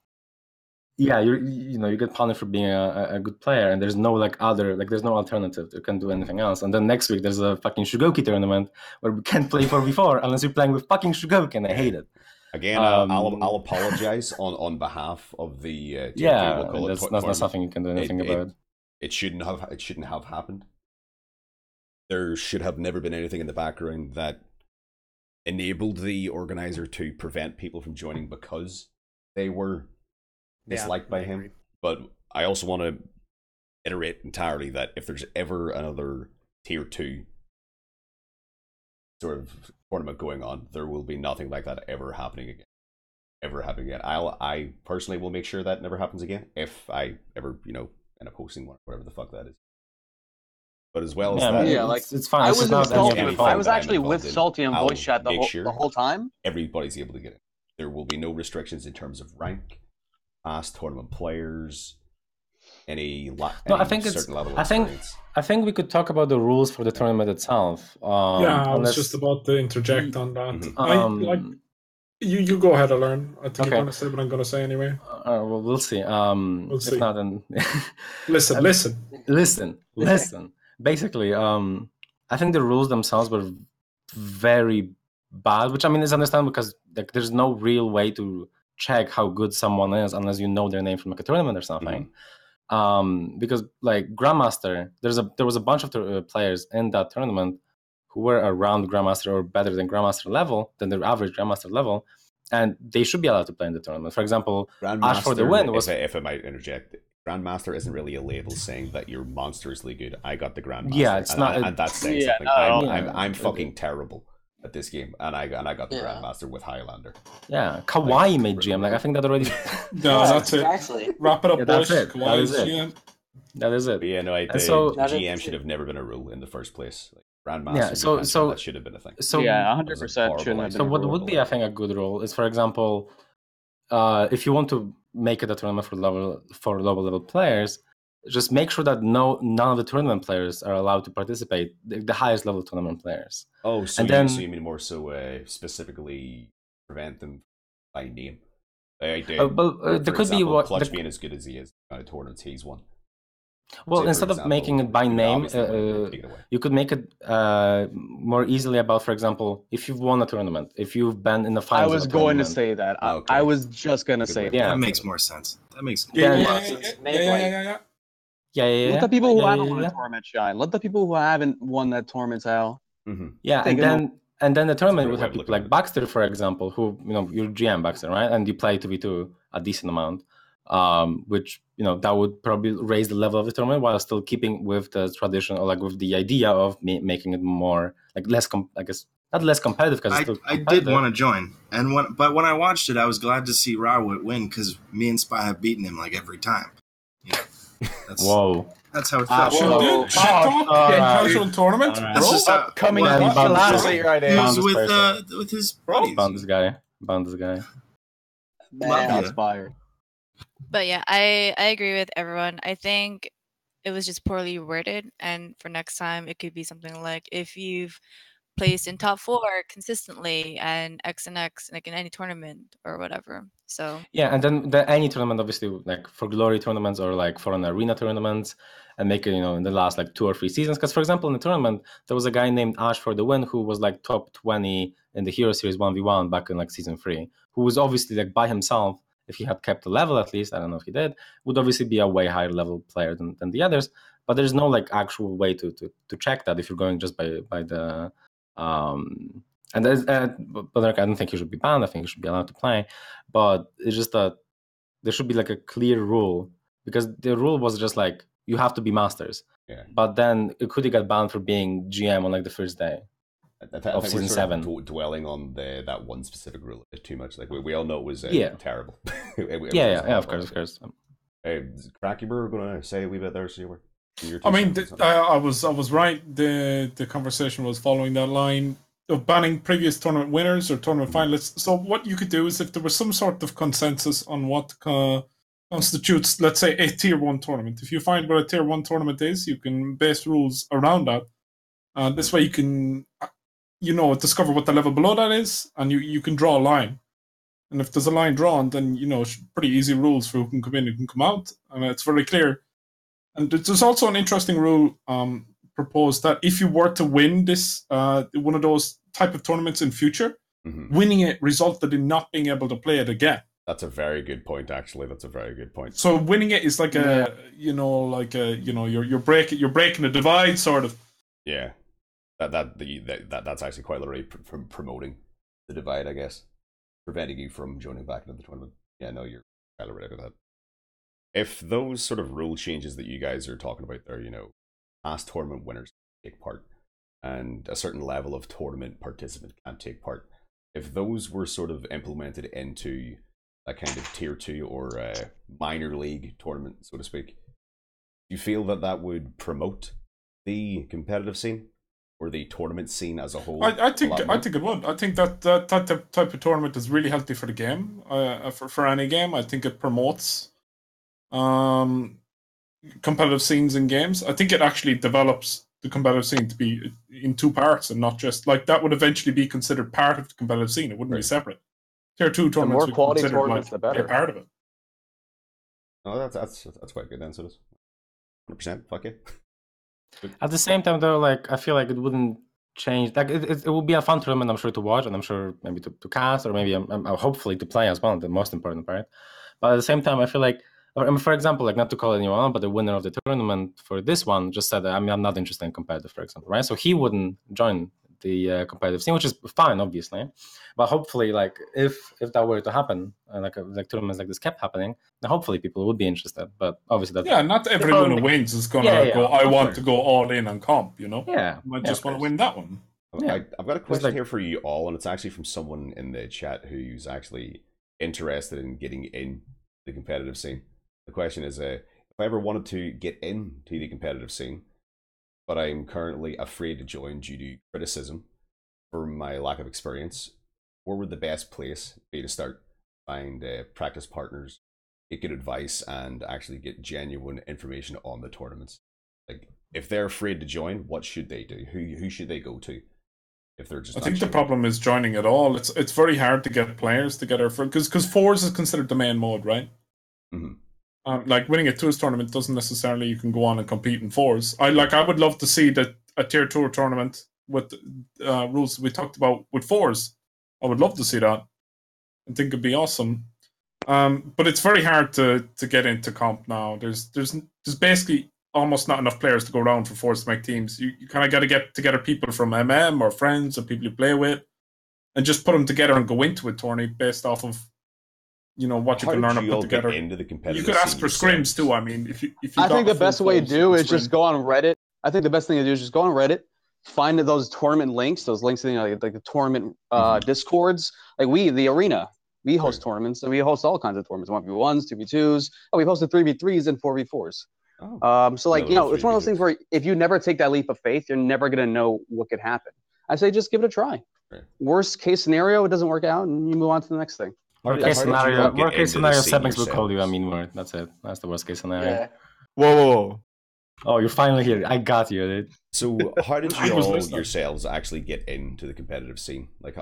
Yeah, you get punished for being a good player, and there's no there's no alternative. You can't do anything else. And then next week there's a fucking Shugoki tournament where we can't play 4v4 unless you're playing with fucking Shugoki, and I hate it. Again, I'll apologize on behalf of the that's not something you can do anything about. It shouldn't have happened. There should have never been anything in the background that enabled the organizer to prevent people from joining because they were disliked by him. But I also want to iterate entirely that if there's ever another tier 2 sort of tournament going on, there will be nothing like that ever happening again. I personally will make sure that never happens again if I ever, end up hosting one, whatever the fuck that is. But as well as that, it's fine. I It's was not any of anything your fault. I was that I'm actually with involved in, Salty on I'll voice chat make sure the whole time. everybody's able to get in. There will be no restrictions in terms of rank, past tournament players, any I think certain level of I think experience. I think we could talk about the rules for the tournament itself. I was just about to interject on that. You go ahead, Alern. I think you're going to say what I'm going to say anyway. Well, we'll see. We'll see. If not, then listen. Basically, I think the rules themselves were very bad, which I mean is understandable because like there's no real way to check how good someone is unless you know their name from like a tournament or something. Because like Grandmaster, there was a bunch of players in that tournament who were around Grandmaster or better than Grandmaster level, than the average Grandmaster level, and they should be allowed to play in the tournament. For example, Ash for the win was... If I might interject, Grandmaster isn't really a label saying that you're monstrously good. I got the Grandmaster. Yeah, it's not... And that's saying something. I'm fucking terrible at this game, and I got the Grandmaster with Highlander. Yeah, Kawaii made GM. Like, I think that already... No, that's it. Exactly. Wrap it up, that's boys. it. That is it. That is it. But yeah, no, GM should have never been a rule in the first place. Like, Grandmaster, so that should have been a thing. So yeah, 100% shouldn't have been. So what would be, I think, a good rule is, for example, if you want to make it a tournament for lower level players, just make sure that none of the tournament players are allowed to participate. The highest level tournament players. Oh, so you mean more so specifically prevent them by name? There could be what Clutch being as good as he is in tournaments he's won. Well, instead of making it by name, you could make it more easily about, for example, if you've won a tournament, if you've been in the finals. I was going to say that. I was just going to say that. That makes more sense. That makes a lot of sense. Yeah. Let the people who haven't won a tournament shine. Let the people who haven't won that tournament out. Yeah, and then the tournament would have people like Baxter, for example, who, you're GM Baxter, right? And you play 2v2 a decent amount. Which that would probably raise the level of the tournament while still keeping with the tradition, or like with the idea of making it more like less, I guess not less competitive, because I did want to join, but when I watched it, I was glad to see Rawit win because me and Spy have beaten him like every time. Whoa. That's how it felt. Casual tournament. That's just coming up right He was with his buddies. Bound this guy. Man, inspired. But yeah, I agree with everyone. I think it was just poorly worded, and for next time it could be something like, if you've placed in top 4 consistently and X and X, like in any tournament or whatever. So yeah, and then any tournament, obviously, like for glory tournaments or like for an arena tournaments, and make it in the last like 2 or 3 seasons. Because for example, in the tournament there was a guy named Ash for the win who was like top 20 in the Hero Series 1v1 back in like season 3, who was obviously like by himself. If he had kept the level, at least, I don't know if he did, would obviously be a way higher level player than the others. But there's no like actual way to check that if you're going just by the but like, I don't think he should be banned. I think he should be allowed to play. But it's just that there should be like a clear rule, because the rule was just like you have to be masters. Yeah. But then Ikudi got banned for being GM on like the first day. I think season 7, dwelling on that one specific rule a bit too much. Like we all know it was terrible. Of course. Hey, Crack, you were going to say a wee bit there, so you were. I mean, I was right. The conversation was following that line of banning previous tournament winners or tournament finalists. So what you could do is, if there was some sort of consensus on what constitutes, let's say, a tier 1 tournament. If you find what a tier 1 tournament is, you can base rules around that. This way you can discover what the level below that is, and you can draw a line. And if there's a line drawn, then pretty easy rules for who can come in and who can come out, and it's very clear. And there's also an interesting rule proposed that if you were to win this one of those type of tournaments in future, winning it resulted in not being able to play it again. That's a very good point, actually. That's a very good point. So winning it is like you're breaking the divide, sort of. Yeah. That's actually quite literally promoting the divide, I guess, preventing you from joining back into the tournament. Yeah, no, you're kind of right with that. If those sort of rule changes that you guys are talking about there, past tournament winners take part, and a certain level of tournament participant can't take part. If those were sort of implemented into a kind of tier 2 or a minor league tournament, so to speak, do you feel that that would promote the competitive scene or the tournament scene as a whole? I think it would. I think that type of tournament is really healthy for the game. For any game, I think it promotes competitive scenes in games. I think it actually develops the competitive scene to be in two parts and not just like that would eventually be considered part of the competitive scene. It wouldn't be separate. Tier 2 The tournaments more quality tournaments, like the better. a part of it. Oh, that's quite good then. So 100%. Fuck it. At the same time, though, like I feel like it wouldn't change. Like it would be a fun tournament, I'm sure, to watch, and I'm sure maybe to cast, or maybe hopefully to play as well. The most important part. But at the same time, I feel like, for example, like not to call anyone out, but the winner of the tournament for this one just said, I'm not interested in competitive, for example, right? So he wouldn't join the competitive scene, which is fine, obviously. But hopefully, like if that were to happen, like tournaments like this kept happening, then hopefully people would be interested. But obviously, not everyone who wins is gonna go. I want to go all in on comp. You know, yeah, I just want to win that one. Yeah. I've got a question here for you all, and it's actually from someone in the chat who's actually interested in getting in the competitive scene. The question is, if I ever wanted to get into the competitive scene, but I'm currently afraid to join due to criticism for my lack of experience, where would the best place be to start? Find practice partners, get good advice, and actually get genuine information on the tournaments. Like, if they're afraid to join, what should they do? Who should they go to? If they're just I think the problem is joining at all. It's very hard to get players together for because fours is considered the main mode, right? Mm-hmm. Like winning a tours tournament doesn't necessarily you can go on and compete in fours. I would love to see that a tier tour tournament with rules we talked about with fours. I would love to see that. I think it'd be awesome. But it's very hard to get into comp now. There's basically almost not enough players to go around for fours to make teams. You kind of got to get together people from MM or friends or people you play with, and just put them together and go into a tourney based off of what you can learn and put together. Into the competitive you could ask for scrims too. I mean, if you I think the best way to do is just go on Reddit. I think the best thing to do is just go on Reddit, find those tournament links, those links in like the tournament discords. Like the arena, we host tournaments, and we host all kinds of tournaments: 1v1s, 2v2s. Oh, we've hosted 3v3s and 4v4s. So like it's one of those things where if you never take that leap of faith, you're never gonna know what could happen. I say just give it a try. Right. Worst case scenario, it doesn't work out, and you move on to the next thing. Worst case scenario, Settings will call you a mean word. That's it. That's the worst case scenario. Yeah. Whoa. Oh, you're finally here. I got you, dude. So, how did you all yourselves actually get into the competitive scene? Like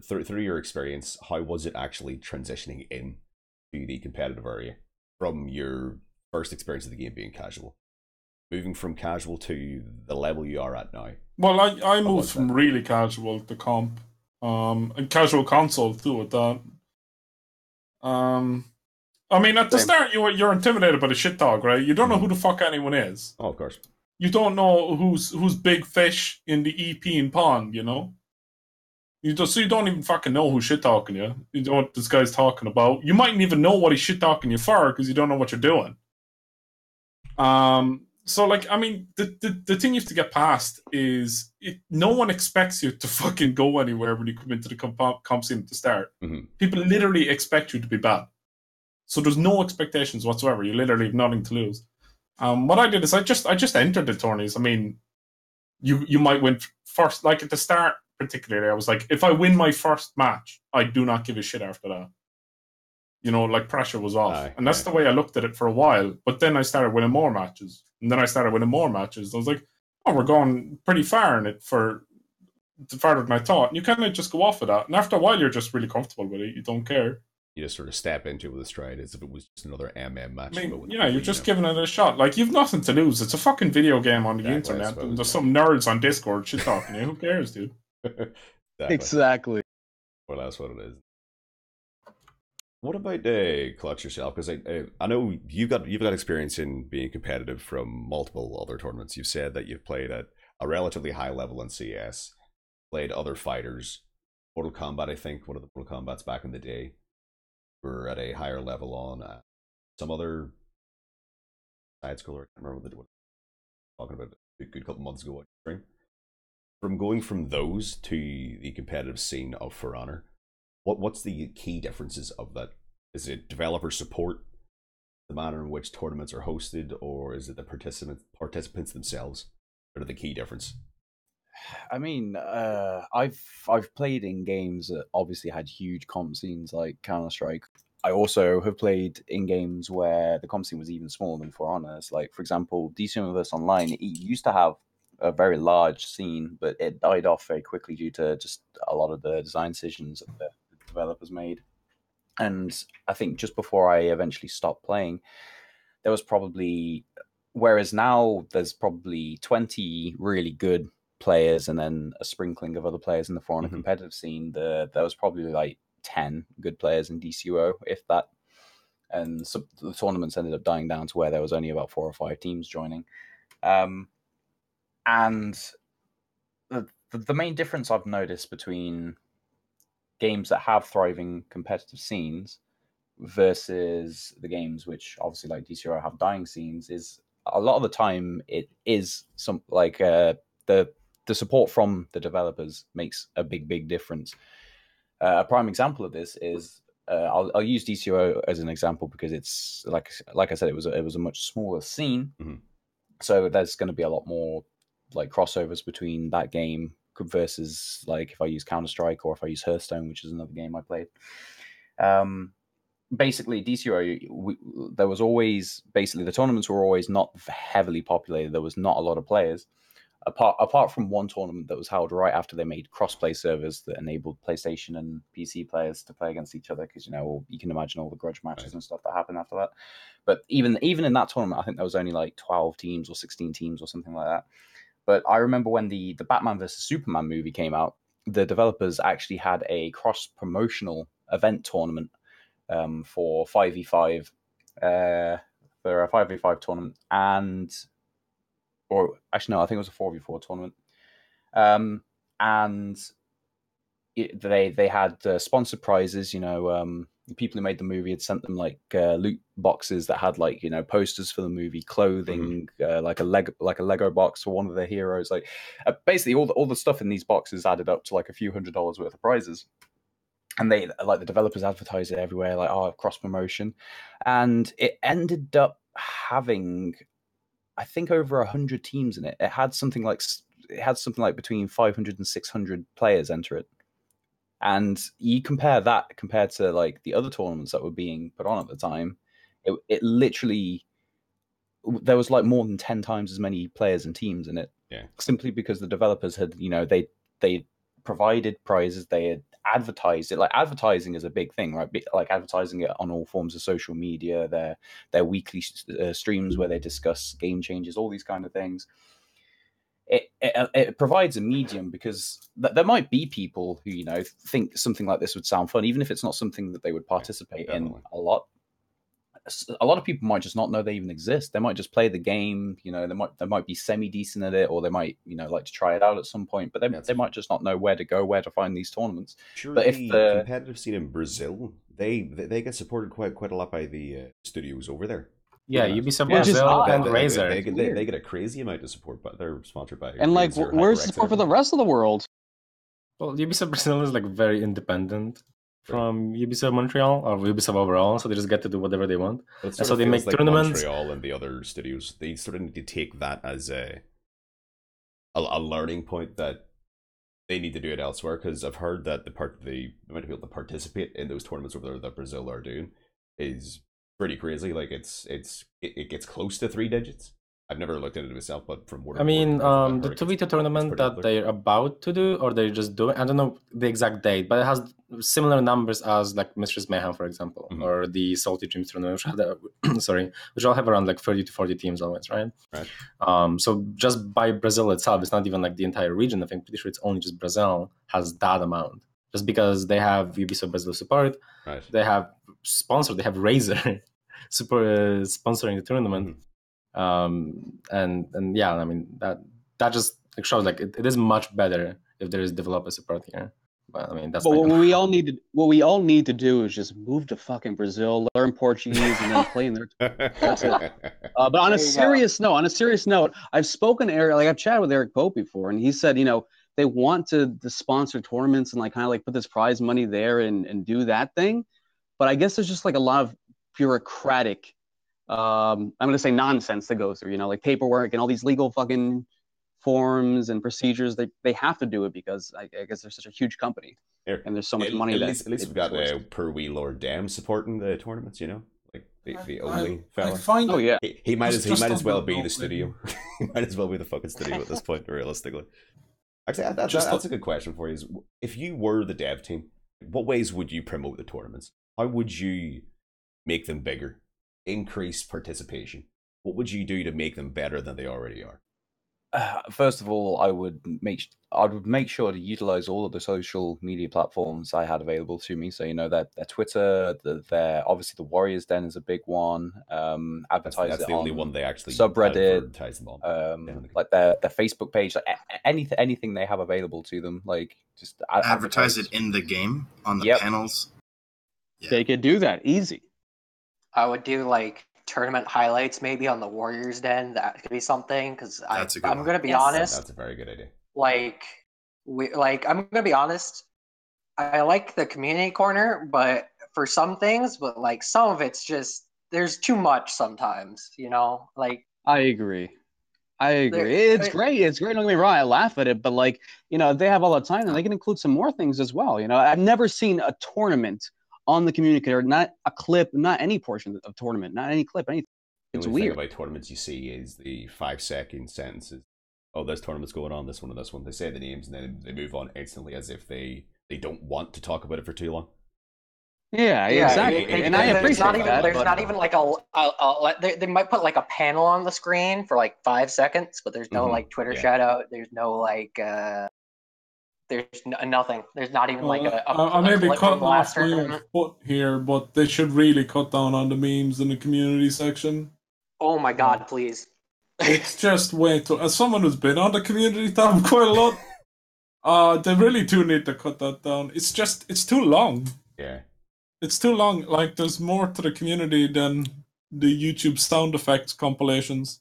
through your experience, how was it actually transitioning in to the competitive area from your first experience of the game being casual, moving from casual to the level you are at now? Well, I moved from really casual to comp, and casual console too at that. I mean, at the start, you're intimidated by the shit talk, right? You don't know who the fuck anyone is. Oh, of course. You don't know who's big fish in the EP and pond, you know? You don't even fucking know who's shit talking you. You don't know what this guy's talking about. You mightn't even know what he's shit talking you for because you don't know what you're doing. So, like, I mean, the thing you have to get past is no one expects you to fucking go anywhere when you come into the comp scene at the start. Mm-hmm. People literally expect you to be bad. So there's no expectations whatsoever. You literally have nothing to lose. What I did is I just entered the tourneys. I mean, you might win first. Like at the start, particularly, I was like, if I win my first match, I do not give a shit after that. You know, like pressure was off. And that's the way I looked at it for a while. But then I started winning more matches. And then I started winning more matches. I was like, oh, we're going pretty far in it for farther than I thought. And you kind of just go off of that. And after a while, you're just really comfortable with it. You don't care. You just sort of step into it with a stride as if it was just another MM match. I mean, you're just giving it a shot. Like, you've nothing to lose. It's a fucking video game on the internet. And there's some nerds on Discord shit talking to you. Who cares, dude? Exactly. Well, that's what it is. What about Clutch yourself? Because I know you've got experience in being competitive from multiple other tournaments. You've said that you've played at a relatively high level in CS, played other fighters, Mortal Kombat. I think one of the Mortal Kombats back in the day were at a higher level on some other side scroller. I can't remember what they were talking about a good couple months ago on stream. from going from those to the competitive scene of For Honor, what's the key differences of that? Is it developer support, the manner in which tournaments are hosted, or is it the participants themselves? What are the key difference? I mean, I've played in games that obviously had huge comp scenes like Counter-Strike. I also have played in games where the comp scene was even smaller than For Honors. Like, for example, DC Universe Online, it used to have a very large scene, but it died off very quickly due to just a lot of the design decisions that the developers made. And I think just before I eventually stopped playing, there was probably, whereas now there's probably 20 really good players and then a sprinkling of other players in the For Honor competitive scene, there was probably like 10 good players in DCUO, if that. And so the tournaments ended up dying down to where there was only about 4 or 5 teams joining. And the main difference I've noticed between games that have thriving competitive scenes versus the games which obviously like DCUO have dying scenes is a lot of the time it is some like the support from the developers makes a big difference. A prime example of this is I'll use DCUO as an example because it's like I said, it was a much smaller scene, so there's going to be a lot more like crossovers between that game versus like if I use Counter-Strike or if I use Hearthstone, which is another game I played. Basically, DCUO, there was always basically the tournaments were always not heavily populated. There was not a lot of players. Apart from one tournament that was held right after they made cross-play servers that enabled PlayStation and PC players to play against each other, because you can imagine all the grudge matches and stuff that happened after that. But even in that tournament, I think there was only like 12 teams or 16 teams or something like that. But I remember when the Batman vs Superman movie came out, the developers actually had a cross-promotional event tournament for 5v5 for a 5v5 tournament, or actually no, I think it was a 4v4 tournament. And they had sponsored prizes. The people who made the movie had sent them like loot boxes that had like posters for the movie, clothing, like a Lego box for one of their heroes. Like basically all the stuff in these boxes added up to like a few $100s worth of prizes. And they like the developers advertised it everywhere, like cross promotion, and it ended up having, I think, over 100 teams in it. It had something like between 500 and 600 players enter it. And you compare that compared to like the other tournaments that were being put on at the time, it literally, there was like more than 10 times as many players and teams in it. Yeah. Simply because the developers had, they provided prizes, they had advertised it. Like advertising is a big thing, right? Like advertising it on all forms of social media, their weekly streams where they discuss game changes, all these kind of things. It provides a medium because there might be people who think something like this would sound fun, even if it's not something that they would participate in a lot. A lot of people might just not know they even exist. They might just play the game, they might be semi decent at it, or they might like to try it out at some point, but they might just not know where to go, where to find these tournaments. Sure, but if the competitive scene in Brazil, they get supported quite a lot by the studios over there. Yeah, Ubisoft Brazil and Razer. They get a crazy amount of support, but they're sponsored by. And like, where's the support for the rest of the world? Well, Ubisoft Brazil is like very independent from Ubisoft Montreal or Ubisoft overall, so they just get to do whatever they want. And so they make like tournaments. Montreal and the other studios, they sort of need to take that as a learning point that they need to do it elsewhere, because I've heard that the amount of people that participate in those tournaments over there that Brazil are doing is pretty crazy. Like it gets close to 3 digits. I've never looked at it myself, but from what I mean, the 2v2 tournament that they're about to do, or they're just doing, I don't know the exact date, but it has similar numbers as like Mistress Mayhem, for example, or the Salty Dreams tournament, which all have around like 30 to 40 teams always, right? Right. So just by Brazil itself, it's not even like the entire region. I think pretty sure it's only just Brazil has that amount, just because they have Ubisoft Brazil support, right? They have sponsored, they have Razer sponsoring the tournament. And yeah, I mean that just shows like it is much better if there is developer support here. But I mean that's. But what we all need to do is just move to fucking Brazil, learn Portuguese, and then play in their. That's it. But on a serious note, I've spoken to Eric. Like I've chatted with Eric Pope before, and he said, they want to sponsor tournaments and like kind of like put this prize money there and do that thing. But I guess there's just like a lot of bureaucratic, I'm going to say nonsense to go through, you know, like paperwork and all these legal fucking forms and procedures. They have to do it because I guess they're such a huge company and there's so much money. At least we've got per wee Lord Dem supporting the tournaments, you know, like the only fella. Oh yeah, he might as well be the studio. He might as well be the fucking studio at this point, realistically. Actually, that's a good question for you. Is if you were the dev team, what ways would you promote the tournaments? How would you make them bigger, increase participation? What would you do to make them better than they already are? First of all, I would make sure to utilize all of the social media platforms I had available to me. So you know that their Twitter, their obviously the Warriors Den is a big one. Advertise that's it the only on one they actually subreddit. Advertise them on. Like their Facebook page, like anything they have available to them, like just advertise it in the game on the panels. Yeah. They could do that easy. I would do like tournament highlights maybe on the Warriors Den. That could be something because I'm gonna be honest. That's a very good idea. I'm gonna be honest. I like the community corner, but for some things, but like some of it's just there's too much sometimes. You know, like I agree. It's great. It's great. Don't get me wrong. I laugh at it, but like you know, they have all the time, and they can include some more things as well. You know, I've never seen a tournament on the communicator, not a clip, not any portion of tournament, not any clip, anything. It's the only weird. thing about tournaments you see is the 5-second sentences. Oh, there's tournaments going on, this one and this one. They say the names and then they move on instantly as if they don't want to talk about it for too long. Yeah, exactly. And I appreciate that. There's not even like they might put like a panel on the screen for like 5 seconds, but there's no like Twitter shout out. There's no like there's nothing. There's not even like I may be cutting off my foot here, but they should really cut down on the memes in the community section. Oh my god, please. It's just way too... As someone who's been on the community tab quite a lot, they really do need to cut that down. It's too long. Yeah. It's too long. Like, there's more to the community than the YouTube sound effects compilations.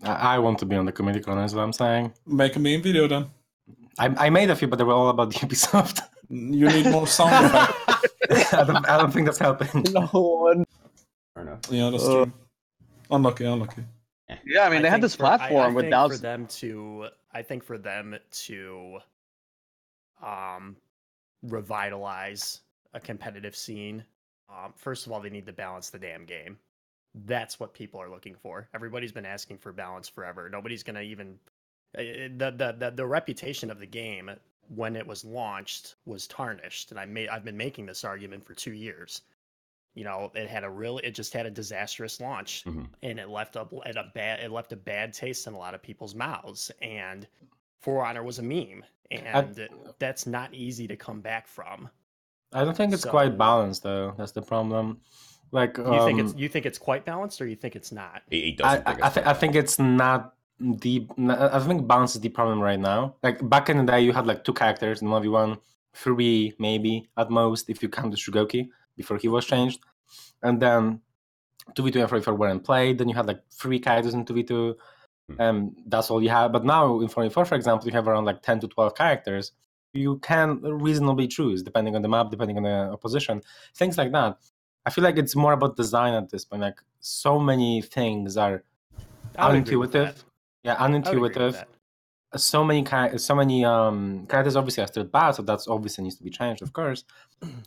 I want to be on the community corner, is what I'm saying. Make a meme video then. I made a few, but they were all about Ubisoft. You need more sound effects. I don't think that's helping. No one. Fair enough. Yeah, that's true. Unlucky. Yeah, I mean, they had this platform without... I think for them to revitalize a competitive scene, first of all, they need to balance the damn game. That's what people are looking for. Everybody's been asking for balance forever. Nobody's going to even... The reputation of the game when it was launched was tarnished, and I've been making this argument for 2 years. You know, it just had a disastrous launch, and it left a bad taste in a lot of people's mouths. And For Honor was a meme, and that's not easy to come back from. I don't think it's quite balanced though. That's the problem. Like you think it's quite balanced, or you think it's not? I think it's not deep. I think balance is the problem right now. Like back in the day, you had like 2 characters in 1v1, 3 maybe at most if you count the Shugoki before he was changed, and then 2v2 and 4v4 weren't played. Then you had like 3 characters in 2v2, and that's all you have. But now in 4v4, for example, you have around like 10 to 12 characters. You can reasonably choose depending on the map, depending on the opposition, things like that. I feel like it's more about design at this point. Like so many things are unintuitive. Yeah, unintuitive. So many characters obviously are still bad, so that's obviously needs to be changed, of course.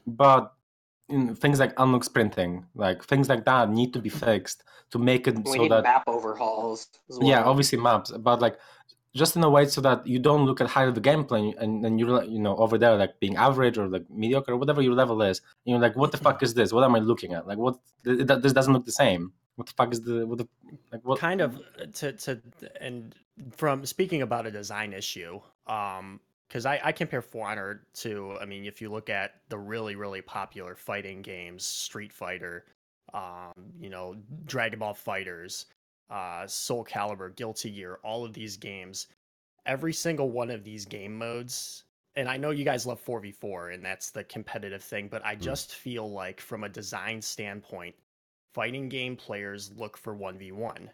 But things like unlock sprinting, like things like that need to be fixed to make it we need map overhauls as well. Yeah, obviously maps, but like just in a way so that you don't look at high of the gameplay and you're over there like being average or like mediocre or whatever your level is. And you're like, what the fuck is this? What am I looking at? Like, what? This doesn't look the same. What the fuck is what? Kind of and from speaking about a design issue, because I compare For Honor to, I mean, if you look at the really, really popular fighting games, Street Fighter, Dragon Ball Fighters, Soul Calibur, Guilty Gear, all of these games, every single one of these game modes, and I know you guys love 4v4 and that's the competitive thing, but I just feel like from a design standpoint, fighting game players look for 1v1.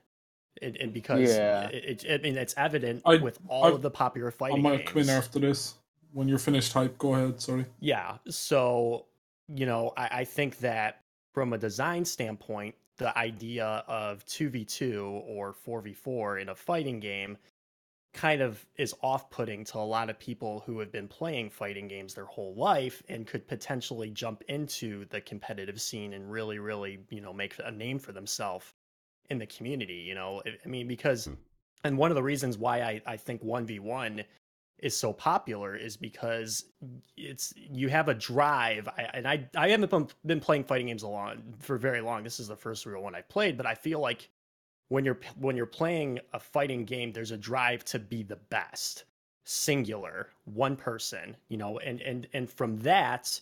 and because Yeah. I mean, it's evident I- with all of the popular I fighting might come in games. after this. When you're finished, hype, go ahead. Sorry. Yeah. So, I think that from a design standpoint, the idea of 2v2 or 4v4 in a fighting game kind of is off-putting to a lot of people who have been playing fighting games their whole life and could potentially jump into the competitive scene and really, really, make a name for themselves in the community. I mean, because, and one of the reasons why I think 1v1 is so popular is because you have a drive. I haven't been playing fighting games for very long. This is the first real one I played, but I feel like when you're playing a fighting game, there's a drive to be the best, singular, one person, and from that,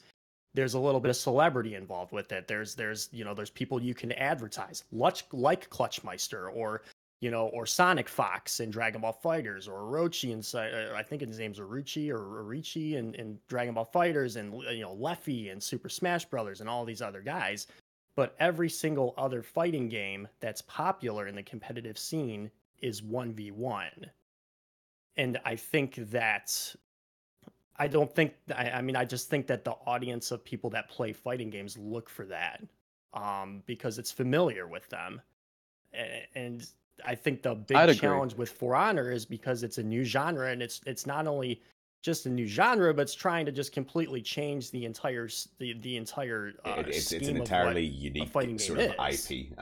there's a little bit of celebrity involved with it. There's people you can advertise, like Clutchmeister or Sonic Fox in Dragon Ball Fighters, or Orochi I think his name's Orochi or Orichi in Dragon Ball Fighters, and Leffy and Super Smash Brothers and all these other guys. But every single other fighting game that's popular in the competitive scene is 1v1. And I think that I don't think I mean I just think that the audience of people that play fighting games look for that because it's familiar with them. And I think the big challenge with For Honor is because it's a new genre, and it's not only just a new genre, but it's trying to just completely change the entire it's scheme an of entirely what unique a fighting sort game of is. IP.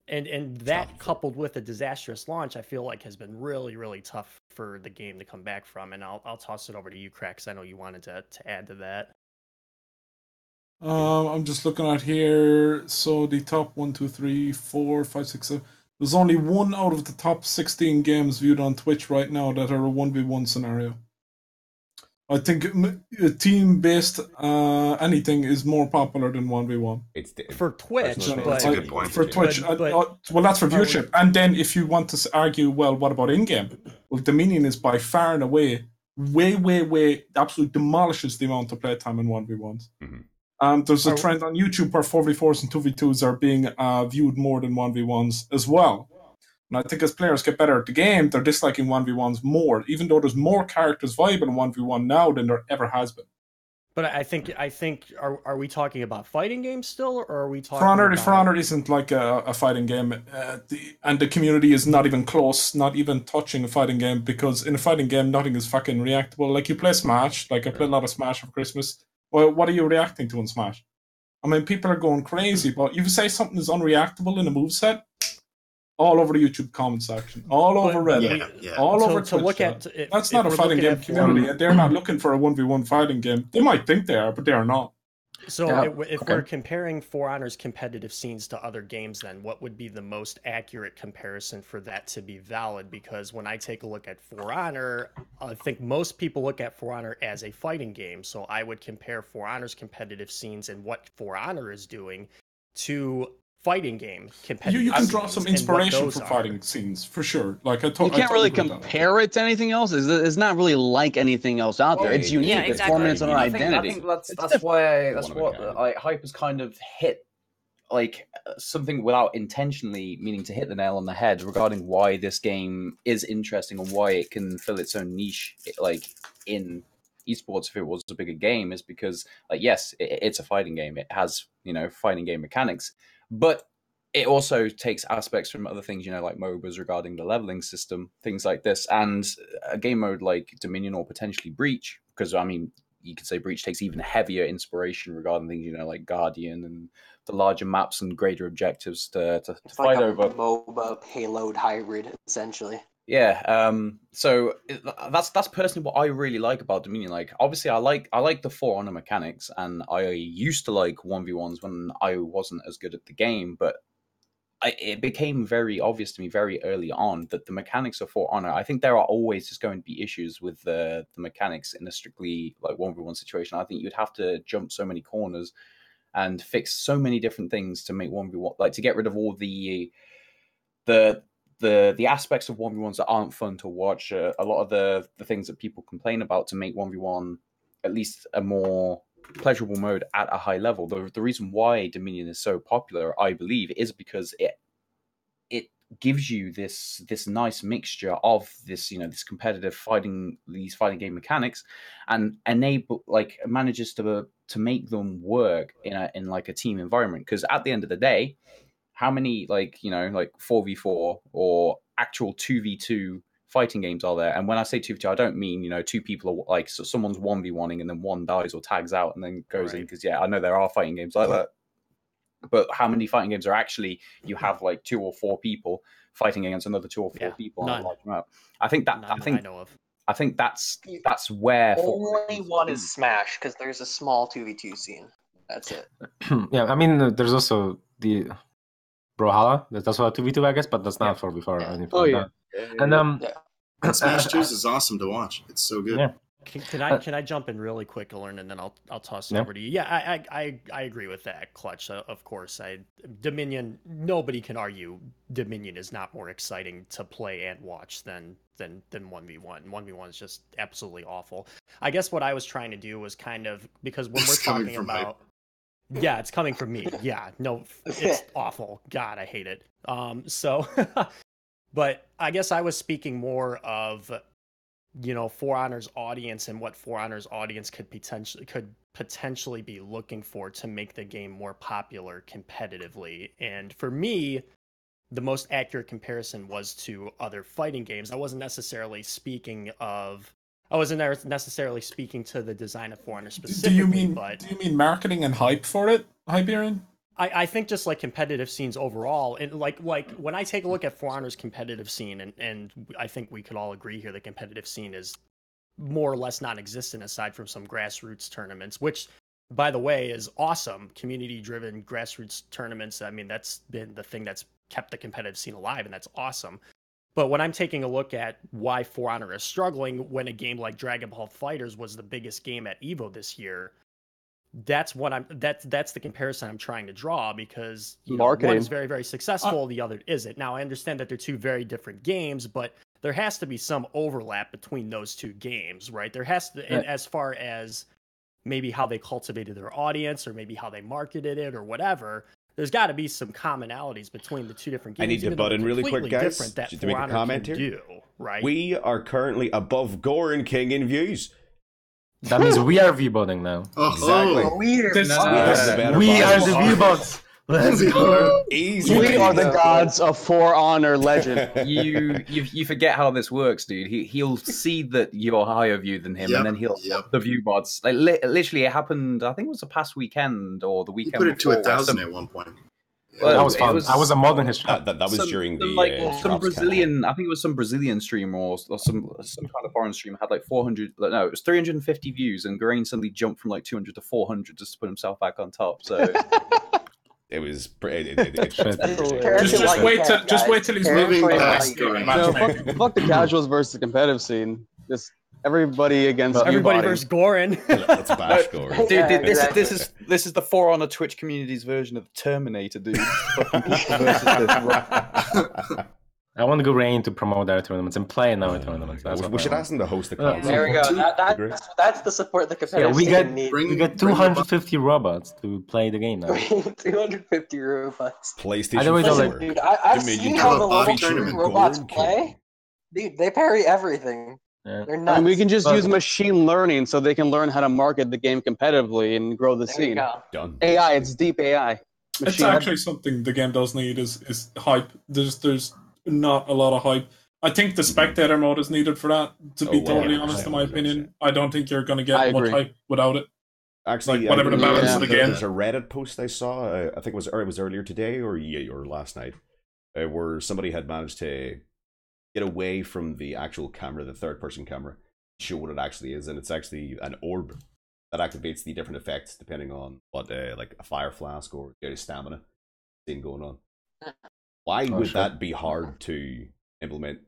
And that coupled with a disastrous launch, I feel like has been really, really tough for the game to come back from. And I'll toss it over to you, Crack, because I know you wanted to add to that. I'm just looking at here. So the top 1, 2, 3, 4, 5, 6, 7. There's only one out of the top 16 games viewed on Twitch right now that are a 1v1 scenario. I think a team-based anything is more popular than 1v1. It's for Twitch, that's a good point. For Twitch, well, that's for viewership. And then if you want to argue, well, what about in-game? Well, Dominion is by far and away, way, absolutely demolishes the amount of playtime in 1v1s. There's a trend on YouTube where 4v4s and 2v2s are being viewed more than 1v1s as well. And I think as players get better at the game, they're disliking 1v1s more, even though there's more characters viable in 1v1 now than there ever has been. But I think are we talking about fighting games still, or are we talking For Honor isn't like a fighting game, and the community is not even close, not even touching a fighting game, because in a fighting game, nothing is fucking reactable. Like, you play Smash, like I played a lot of Smash for Christmas. Well, what are you reacting to in Smash? I mean, people are going crazy, but if you say something is unreactable in a moveset, all over the YouTube comment section, all over Reddit, all over Twitch. That's not a fighting game community, and they're not looking for a 1v1 fighting game. They might think they are, but they are not. So if we're comparing For Honor's competitive scenes to other games, then what would be the most accurate comparison for that to be valid? Because when I take a look at For Honor, I think most people look at For Honor as a fighting game. So I would compare For Honor's competitive scenes and what For Honor is doing to fighting game competitive. You can draw some inspiration for fighting scenes for sure. Like you can't really compare it to anything else. It's not really like anything else out there. It's unique. Yeah, It's exactly. forming its own identity. I think that's why like hype has kind of hit like something without intentionally meaning to hit the nail on the head regarding why this game is interesting and why it can fill its own niche like in esports if it was a bigger game, is because like yes, it's a fighting game. It has fighting game mechanics, but it also takes aspects from other things, like MOBAs regarding the leveling system, things like this, and a game mode like Dominion or potentially Breach, because I mean, you could say Breach takes even heavier inspiration regarding things, like Guardian and the larger maps and greater objectives to fight like over. A MOBA payload hybrid, essentially. Yeah, so that's personally what I really like about Dominion. Like, obviously, I like the For Honor mechanics, and I used to like 1v1s when I wasn't as good at the game, but it became very obvious to me very early on that the mechanics of For Honor, I think there are always just going to be issues with the mechanics in a strictly like 1v1 situation. I think you'd have to jump so many corners and fix so many different things to make 1v1, like to get rid of all the aspects of 1v1s that aren't fun to watch, a lot of the things that people complain about, to make 1v1 at least a more pleasurable mode at a high level. The reason why Dominion is so popular, I believe, is because it gives you this nice mixture of this, this competitive these fighting game mechanics, and manages to make them work in like a team environment. Because at the end of the day, how many 4v4 or actual 2v2 fighting games are there? And when I say 2v2, I don't mean two people are so someone's 1v1ing and then one dies or tags out and then goes in, because I know there are fighting games like that. But how many fighting games are actually you have 2 or 4 people fighting against another 2 or 4 people on a large map? I think that's where only one is Smash, because there's a small 2v2 scene. That's it. Yeah, I mean, there's also the Brawlhalla. That's also a 2v2, I guess, but that's not 4v4 or anything like that. And and Smash 2 is awesome to watch. It's so good. Yeah. Can I jump in really quick, Lauren, and then I'll toss it over to you. Yeah, I agree with that, Clutch. Of course, Dominion. Nobody can argue Dominion is not more exciting to play and watch than 1v1. 1v1 is just absolutely awful. I guess what I was trying to do was kind of, because when we're talking about, yeah, it's coming from me. Yeah, no, it's awful. God, I hate it. But I guess I was speaking more of, For Honor's audience and what For Honor's audience could potentially be looking for to make the game more popular competitively. And for me, the most accurate comparison was to other fighting games. I wasn't necessarily speaking to the design of For Honor specifically. Do you mean marketing and hype for it, Hyperion? I think just competitive scenes overall, and like when I take a look at For Honor's competitive scene, and I think we could all agree here the competitive scene is more or less non-existent aside from some grassroots tournaments, which, by the way, is awesome. Community-driven grassroots tournaments. I mean, that's been the thing that's kept the competitive scene alive, and that's awesome. But when I'm taking a look at why For Honor is struggling when a game like Dragon Ball FighterZ was the biggest game at EVO this year, that's the comparison I'm trying to draw, because one is very, very successful, the other isn't. Now, I understand that they're two very different games, but there has to be some overlap between those two games, right? There has to, and as far as maybe how they cultivated their audience or maybe how they marketed it or whatever, there's got to be some commonalities between the two different games. I need to butt in really quick, guys, to make a comment here. Right? We are currently above Goran King in views. That means we are view-botting now. Exactly. We are the view-bots. Let's go. Easy. We are the gods of For Honor legend. You forget how this works, dude. He'll see that you're higher view than him, and then he'll up the view bots. Literally, it happened. I think it was the past weekend or the weekend. He put it to 1,000 at one point. Well, that was fun. I was a mod in his chat. That was during some Brazilian. I think it was some Brazilian streamer or some kind of foreign streamer had 400. No, it was 350 views, and Garain suddenly jumped from 200 to 400 just to put himself back on top. So it was. Just wait till he's moving past. Fuck the casuals versus the competitive scene. Just everybody against everybody versus Goran. Let's bash Goran. Dude, this is the For Honor Twitch community's version of Terminator, dude. I want to go Rain to promote our tournaments and play in our tournaments. We should ask them to host the console. There we go. That's the support the competitive scene needs. We get 250 robots to play the game now. 250 robots. PlayStation 4. Dude, I've seen how the level 2 robots play. Dude, they parry everything. Yeah. They're nuts. And we can just use machine learning so they can learn how to market the game competitively and grow the scene. Done. AI, it's deep AI. It's actually something the game does need is hype. There's not a lot of hype. I think the spectator mode is needed for that, to be totally honest, in my opinion. I don't think you're going to get much hype without it. Actually, whatever the balance of the game. There's a Reddit post I saw, I think it was earlier today or last night, where somebody had managed to get away from the actual camera, the third-person camera, show what it actually is, and it's actually an orb that activates the different effects depending on what, like a fire flask or stamina thing going on. Why would that be hard to implement?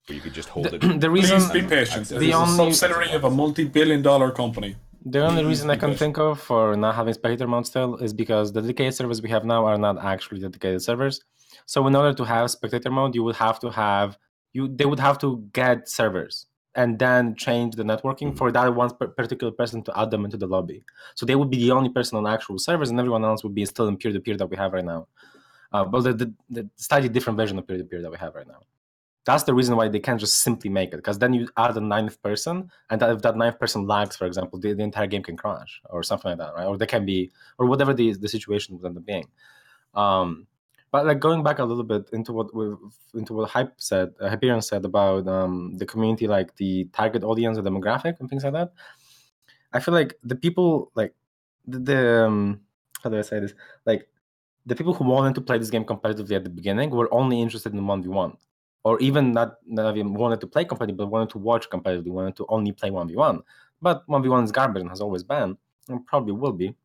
Where you could just hold it. The reason, be patient. It's a subsidiary of a multi-billion-dollar company. The only reason I can think of for not having spectator mode still is because the dedicated servers we have now are not actually dedicated servers. So in order to have spectator mode, you would have to have they would have to get servers and then change the networking for that one particular person to add them into the lobby. So they would be the only person on actual servers, and everyone else would be still in peer-to-peer that we have right now. But the slightly different version of peer-to-peer that we have right now. That's the reason why they can't just simply make it, because then you add a ninth person, and if that ninth person lags, for example, the entire game can crash or something like that, right? Or they can be, or whatever the situation would end up being. But like going back a little bit into what Hyperion said about the community, like the target audience, the demographic, and things like that. I feel like the people like the how do I say this? Like the people who wanted to play this game competitively at the beginning were only interested in 1v1. Or even not even wanted to play competitively, but wanted to watch competitively, wanted to only play 1v1. But 1v1 is garbage and has always been, and probably will be.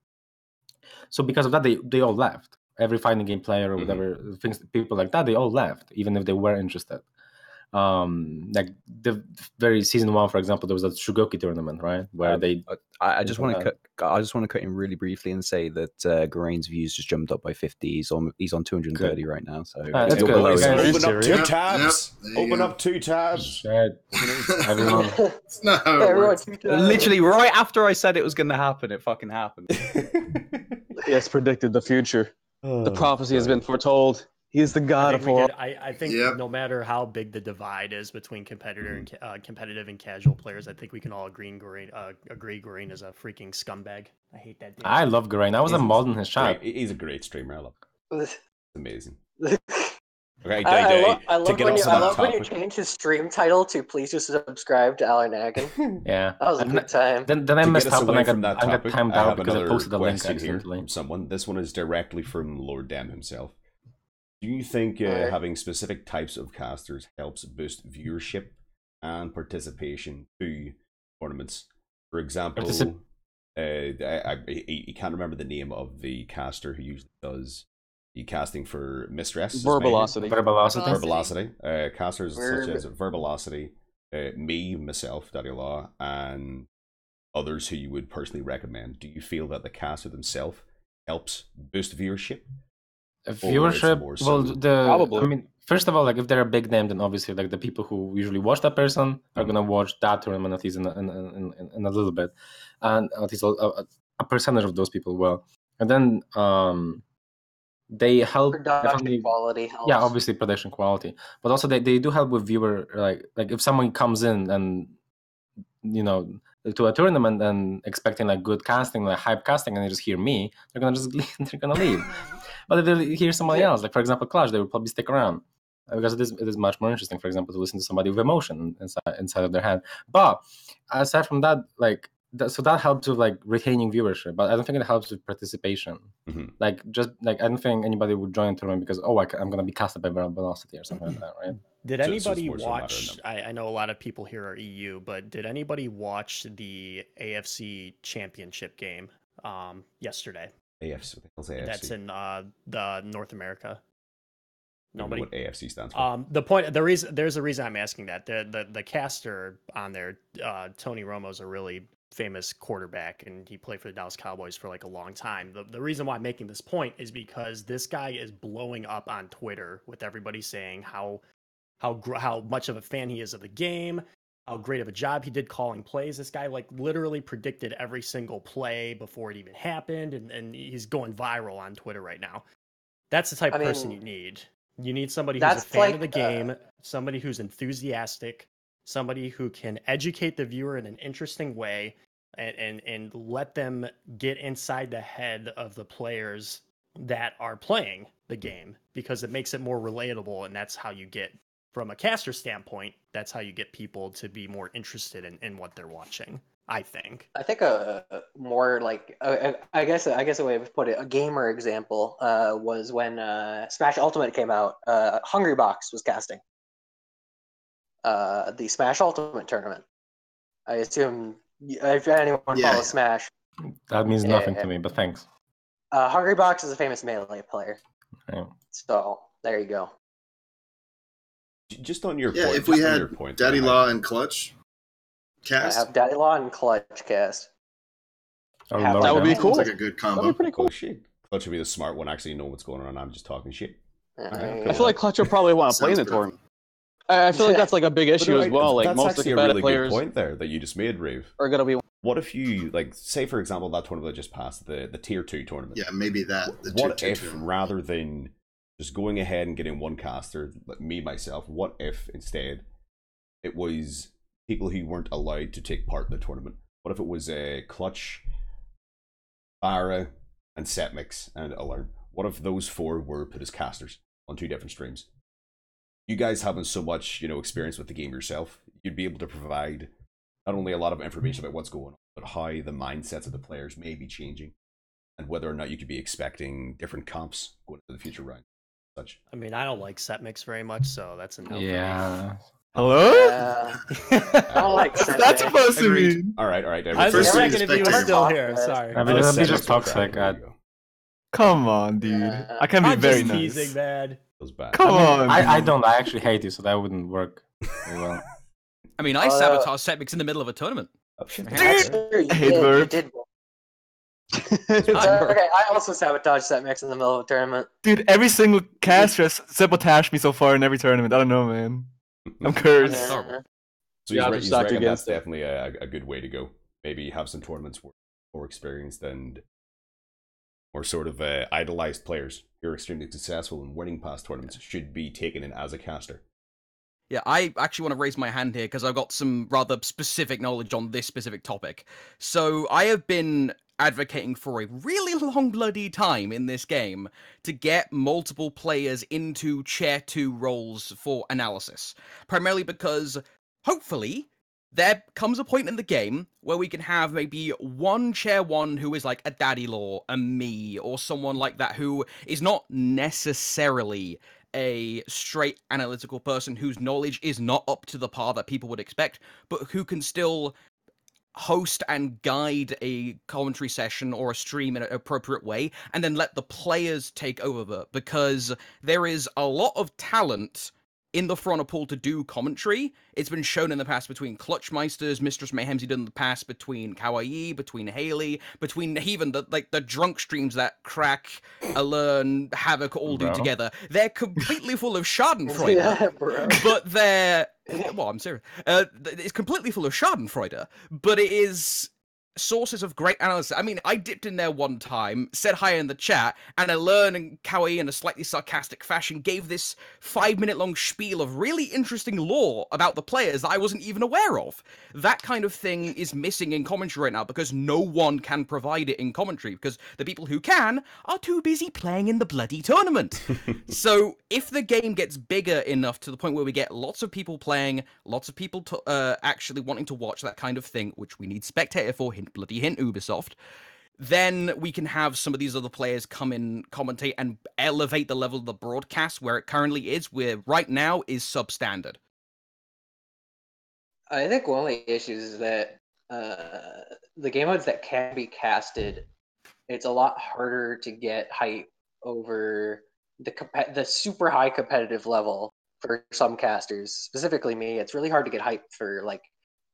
So because of that, they all left. Every fighting game player or whatever, people like that, they all left, even if they were interested. Like the very season 1, for example, there was a Shugoki tournament, right? Where I just want to cut in really briefly and say that Garain's views just jumped up by 50. He's on 230 right now. So that's good. Open up 2 tabs. Open up 2 tabs. Everyone. Literally right after I said it was going to happen, it fucking happened. He has predicted the future. The prophecy has been foretold. He is the god of war. I think no matter how big the divide is between competitive and casual players, I think we can all agree Garain is a freaking scumbag. I hate that dude. I love Garain. I was a mod in his chat. He's a great streamer. I love him. It's amazing. Okay, I love when you change his stream title to "Please just subscribe to Alan Hagen." Yeah, that was a good time. Then I messed up and I got timed out because I posted a link accidentally. From someone. This one is directly from Lord Dem himself. Do you think having specific types of casters helps boost viewership and participation to tournaments? For example, I can't remember the name of the caster who usually does the casting for Mistress. Verbosity. Casters such as Verbosity, myself, Daddy Law, and others who you would personally recommend. Do you feel that the caster themselves helps boost viewership? Viewership, probably. I mean, first of all, like if they're a big name, then obviously like the people who usually watch that person are gonna watch that tournament at least in a little bit, and at least a percentage of those people will. And then they help production quality helps. Yeah, obviously production quality, but also they do help with viewer like if someone comes in and to a tournament and expecting like good casting, like hype casting, and they just hear me, they're gonna leave. But if they hear somebody else, like for example Clash, they will probably stick around because it is much more interesting, for example, to listen to somebody with emotion inside of their head. But aside from that, so that helps with like retaining viewership, but I don't think it helps with participation. Like just like I don't think anybody would join a tournament because I'm gonna be casted by Velocity or something like that, right? Did anybody watch? I know a lot of people here are EU, but did anybody watch the AFC Championship game yesterday? AFC. That's in the North America. Nobody. What AFC stands for? There's a reason I'm asking that. The caster on there, Tony Romo's a really famous quarterback, and he played for the Dallas Cowboys for like a long time. The reason why I'm making this point is because this guy is blowing up on Twitter with everybody saying how much of a fan he is of the game, how great of a job he did calling plays. This guy like literally predicted every single play before it even happened, and he's going viral on Twitter right now. That's the type of person you need. You need somebody who's a fan of the game, somebody who's enthusiastic, somebody who can educate the viewer in an interesting way, and let them get inside the head of the players that are playing the game, because it makes it more relatable, and that's how you get, from a caster standpoint, that's how you get people to be more interested in what they're watching. I think a more like I guess a way to put it, a gamer example was when Smash Ultimate came out. Hungrybox was casting the Smash Ultimate tournament. I assume if anyone follows Smash, that means nothing to me, but thanks. Hungrybox is a famous Melee player, so there you go. Just on your point, if we had Daddy Law and Clutch cast, I have Daddy Law and Clutch cast. That would be cool. Sounds like a good combo. That'd be pretty cool. Oh shit! Clutch would be the smart one, actually know what's going on. I'm just talking shit. I feel like Clutch will probably want to play in the tournament. I feel like that's like a big issue as well. Like most of the competitive players. Good point there that you just made, Rave. Are gonna be. What if you say for example that tournament that just passed, the tier 2 tournament? Yeah, maybe that. What if rather than just going ahead and getting one caster, like me, myself, what if instead it was people who weren't allowed to take part in the tournament? What if it was a Clutch, Barra, and Setmix, and Alern? What if those four were put as casters on 2 different streams? You guys having so much, experience with the game yourself, you'd be able to provide not only a lot of information about what's going on, but how the mindsets of the players may be changing, and whether or not you could be expecting different comps going into the future round. Such. I mean, I don't like set mix very much, so that's a no. Yeah. Hello? I don't like set That's mix. supposed to mean. All right. I was First checking if you were spectator. still here. Sorry. I mean, that'd be just toxic. Come on, dude. I can be I'm very just nice. teasing, man. Feels bad. Come on. I don't. I actually hate you, so that wouldn't work very well. I mean, I sabotage set mix in the middle of a tournament. That's true. You Hate did. verb. You did. Okay, I also sabotage set mix in the middle of a tournament. Dude, every single caster has sabotaged me so far in every tournament. I don't know, man. I'm cursed. Yeah. So Yeah, he's I'm stuck reckon that's against it. definitely a good way to go. Maybe have some tournaments where more experienced and more sort of idolized players who are extremely successful in winning past tournaments should be taken in as a caster. Yeah, I actually want to raise my hand here because I've got some rather specific knowledge on this specific topic. So I have been advocating for a really long bloody time in this game to get multiple players into Chair 2 roles for analysis. Primarily because, hopefully, there comes a point in the game where we can have maybe one Chair 1 who is like a daddy law, a me, or someone like that who is not necessarily a straight analytical person whose knowledge is not up to the par that people would expect, but who can still host and guide a commentary session or a stream in an appropriate way, and then let the players take over, because there is a lot of talent in the front pool to do commentary. It's been shown in the past between Clutchmeisters, Mistress Mayhem's done in the past, between Kawaii, between Haley, between even the drunk streams that Crack, Alern, Havoc all do Bro. together. They're completely full of Schadenfreude, Yeah, bro. but they're... Well, I'm serious. It's completely full of Schadenfreude, but it is sources of great analysis. I mean, I dipped in there one time, said hi in the chat, and Alern and Kawaii in a slightly sarcastic fashion gave this 5-minute long spiel of really interesting lore about the players that I wasn't even aware of. That kind of thing is missing in commentary right now because no one can provide it in commentary because the people who can are too busy playing in the bloody tournament. So if the game gets bigger enough to the point where we get lots of people playing, lots of people actually wanting to watch that kind of thing, which we need spectator for, hint bloody hint Ubisoft, then we can have some of these other players come in, commentate, and elevate the level of the broadcast where it currently is, where right now is substandard. I think one of the issues is that the game modes that can be casted, it's a lot harder to get hype over the super high competitive level for some casters. Specifically me, it's really hard to get hype for like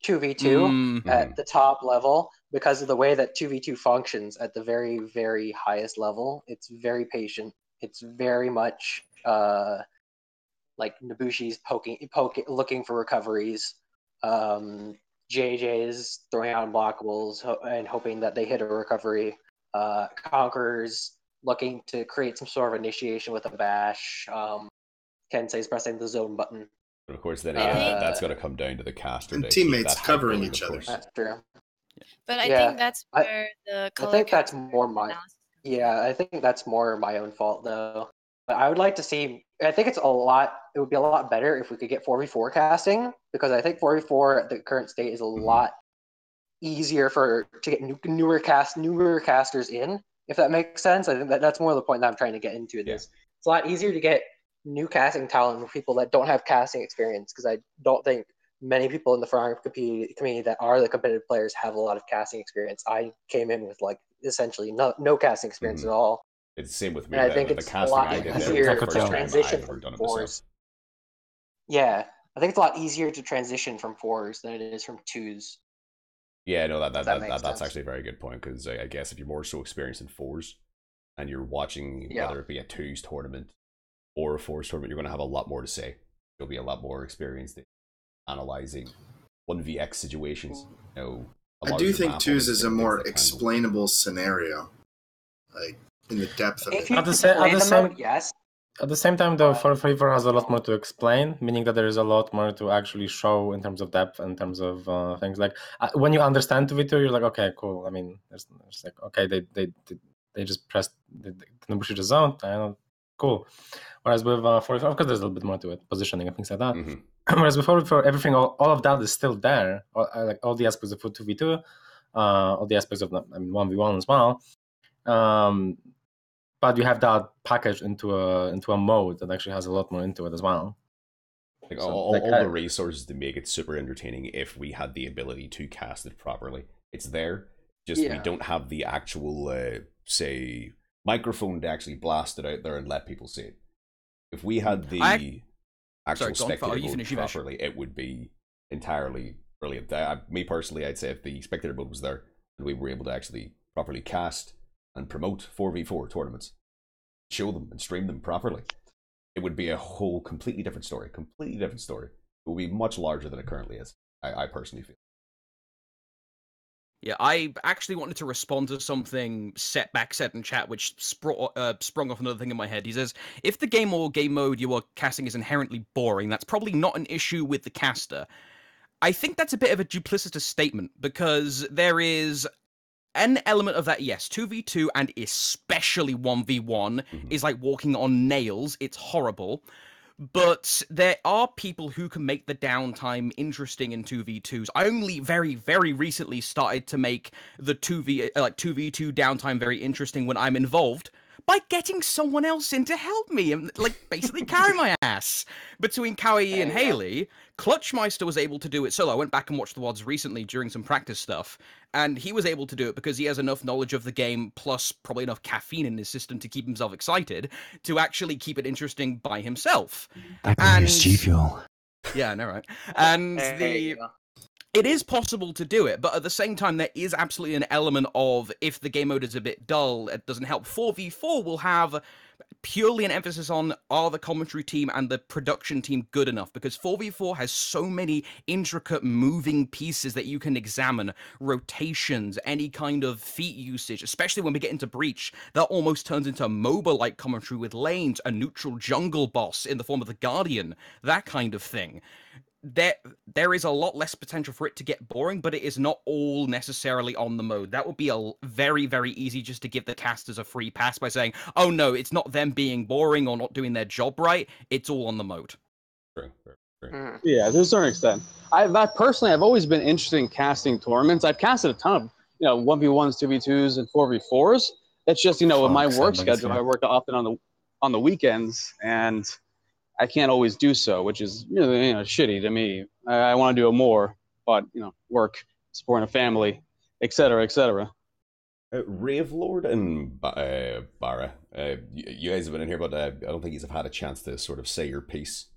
2v2 at the top level because of the way that 2v2 functions at the very, very highest level. It's very patient. It's very much like Nabushi's poking, looking for recoveries. JJ's throwing out unblockables and hoping that they hit a recovery. Conqueror's looking to create some sort of initiation with a bash. Kensei's pressing the zone button. But of course, then again, that's going to come down to the caster And to keep teammates that hype covering going, each of other. course. That's true. But I Yeah, think that's where the I color think that's codes more my analysis. I think that's more my own fault though. But I would like to see. I think it would be a lot better if we could get 4v4 casting, because I think 4v4 at the current state is a lot easier to get newer casters in. If that makes sense, I think that's more the point that I'm trying to get into. It's a lot easier to get new casting talent from people that don't have casting experience, because I don't think many people in the Ferrari community that are the competitive players have a lot of casting experience. I came in with like essentially no casting experience at all. It's the same with me. And I think the it's a casting lot I did easier there was the to first time transition I've ever from done it fours. myself. Yeah, I think it's a lot easier to transition from fours than it is from twos. Yeah, no, makes that's sense. actually a very good point, because I guess if you're more so experienced in fours and you're watching whether it be a twos tournament or a fours tournament, you're going to have a lot more to say. You'll be a lot more experienced in analyzing 1vx situations. I do think twos is a more explainable scenario, like in the depth of If it. you play the mode, yes. At the same time, though, 4v4 has a lot more to explain, meaning that there is a lot more to actually show in terms of depth, in terms of things like when you understand 2v2, you're like, okay, cool. I mean, it's like, okay, they just pressed the Nobushi just zone, cool. Whereas with 4v4, of course, there's a little bit more to it, positioning and things like that. Whereas with 4v4, everything, all of that is still there, like all the aspects of 2v2, all the aspects of 1v1 as well. But you have that packaged into a mode that actually has a lot more into it as well. Like all the resources to make it super entertaining if we had the ability to cast it properly. It's there, just we don't have the actual, say, microphone to actually blast it out there and let people see it. If we had the actual spectator mode properly, it would be entirely brilliant. Me personally, I'd say if the spectator mode was there and we were able to actually properly cast and promote 4v4 tournaments, show them and stream them properly, it would be a whole completely different story. It would be much larger than it currently is, I personally feel. Yeah, I actually wanted to respond to something Setback said in chat, which sprung off another thing in my head. He says, if the game or game mode you are casting is inherently boring, that's probably not an issue with the caster. I think that's a bit of a duplicitous statement, because there is an element of that, yes. 2v2 and especially 1v1 is like walking on nails. It's horrible. But there are people who can make the downtime interesting in 2v2s. I only very, very recently started to make the 2v2 downtime very interesting when I'm involved by getting someone else in to help me and basically carry my ass. Between Cowie and Haley, Clutchmeister was able to do it solo. I went back and watched the WODs recently during some practice stuff, and he was able to do it because he has enough knowledge of the game, plus probably enough caffeine in his system to keep himself excited, to actually keep it interesting by himself. I can use G Fuel. Yeah, I know, right? And it is possible to do it, but at the same time, there is absolutely an element of, if the game mode is a bit dull, it doesn't help. 4v4 will have purely an emphasis on, are the commentary team and the production team good enough? Because 4v4 has so many intricate moving pieces that you can examine, rotations, any kind of feat usage, especially when we get into Breach, that almost turns into MOBA-like commentary with lanes, a neutral jungle boss in the form of the Guardian, that kind of thing. There is a lot less potential for it to get boring, but it is not all necessarily on the mode. That would be a very, very easy just to give the casters a free pass by saying, oh no, it's not them being boring or not doing their job right, it's all on the mode. Yeah, to a certain extent. I've always been interested in casting tournaments. I've casted a ton of 1v1s, 2v2s, and 4v4s. It's just, with my work schedule, I work often on the weekends, and I can't always do so, which is shitty to me. I want to do it more, but work, supporting a family, etc., etc. Ravelord and Barra, you guys have been in here, but I don't think you've had a chance to sort of say your piece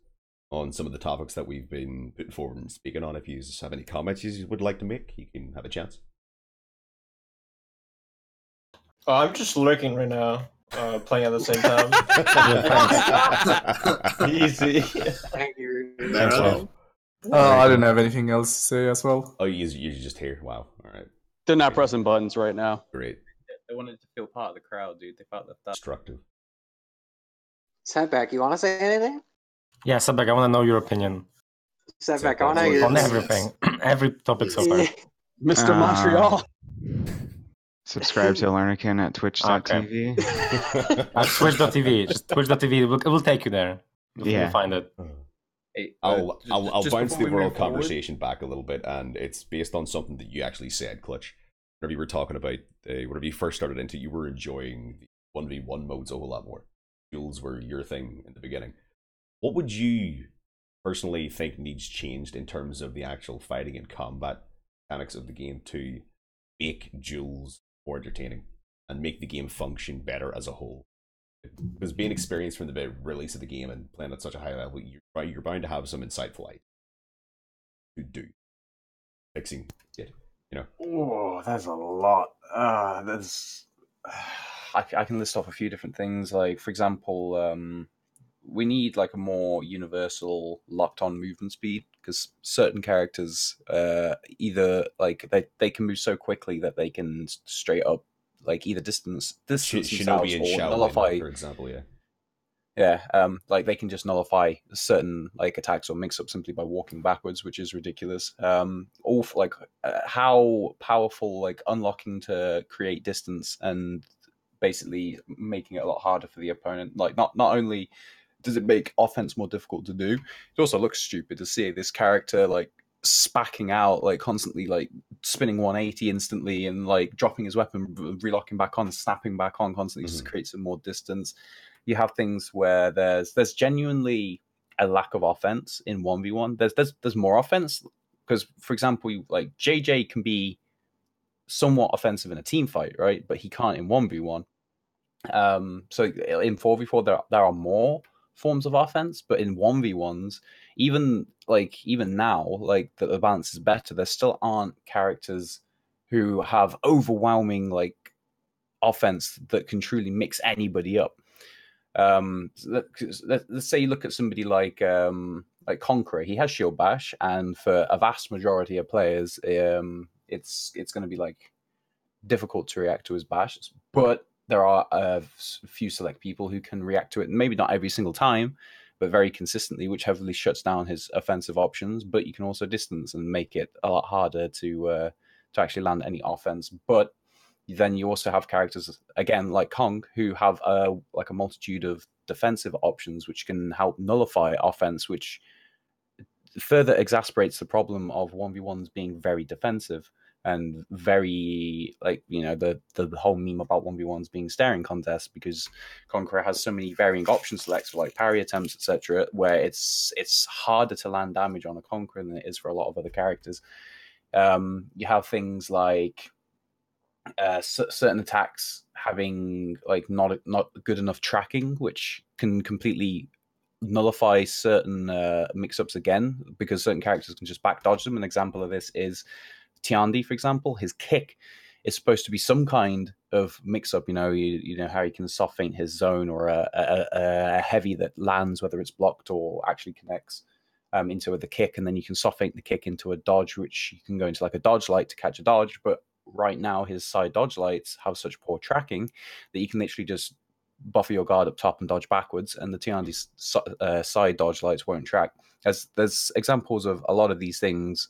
on some of the topics that we've been putting forward and speaking on. If you have any comments you would like to make, you can have a chance. I'm just lurking right now. Playing at the same time. Easy. Thank you. I don't have anything else to say as well. Oh, you're just here. Wow. All right. They're not pressing buttons right now. Great. They wanted to feel part of the crowd, dude. They felt that. Destructive. Setback, you want to say anything? Yeah, Setback, I want to know your opinion. Setback, I want to hear on everything. Every topic so far. Mr. Montreal. Subscribe to Lernican at twitch.tv. At twitch.tv. Just twitch.tv. It will take you there. You'll find it. I'll bounce the overall conversation back a little bit, and it's based on something that you actually said, Clutch. Whenever you were talking about, whenever you first started into, you were enjoying the 1v1 modes a whole lot more. Duels were your thing in the beginning. What would you personally think needs changed in terms of the actual fighting and combat mechanics of the game to make duels more entertaining and make the game function better as a whole? Because being experienced from the release of the game and playing at such a high level, you're bound to have some insightful ideas to do fixing it. Oh, that's a lot. I can list off a few different things. Like, for example, we need like a more universal locked-on movement speed, because certain characters either like they can move so quickly that they can straight up like either distance Shinobi and or Shaolin, nullify. for example, yeah. Yeah, like they can just nullify certain like attacks or mix up simply by walking backwards, which is ridiculous. How powerful like unlocking to create distance and basically making it a lot harder for the opponent. Like not only does it make offense more difficult to do, it also looks stupid to see this character like spacking out, like constantly like spinning 180 instantly and like dropping his weapon, relocking back on, snapping back on constantly, just creates some more distance. You have things where there's genuinely a lack of offense in 1v1. There's more offense because, for example, like JJ can be somewhat offensive in a team fight, right? But he can't in 1v1. So in 4v4 there are more forms of offense, but in 1v1s, even now, like the balance is better. There still aren't characters who have overwhelming like offense that can truly mix anybody up. Let's say you look at somebody like Conqueror. He has shield bash, and for a vast majority of players, it's going to be like difficult to react to his bash. But there are a few select people who can react to it, maybe not every single time, but very consistently, which heavily shuts down his offensive options. But you can also distance and make it a lot harder to actually land any offense. But then you also have characters again like Kong who have a multitude of defensive options which can help nullify offense, which further exasperates the problem of 1v1s being very defensive and very the whole meme about 1v1s being staring contests, because Conqueror has so many varying option selects for like parry attempts, etc., where it's harder to land damage on a Conqueror than it is for a lot of other characters. You have things like certain attacks having like not good enough tracking, which can completely nullify certain mix-ups again, because certain characters can just back dodge them. An example of this is Tiandi, for example. His kick is supposed to be some kind of mix-up. You know how he can soft feint his zone, or a heavy that lands, whether it's blocked or actually connects into the kick, and then you can soft feint the kick into a dodge, which you can go into like a dodge light to catch a dodge. But right now his side dodge lights have such poor tracking that you can literally just buffer your guard up top and dodge backwards, and the Tiandi's side dodge lights won't track. There's examples of a lot of these things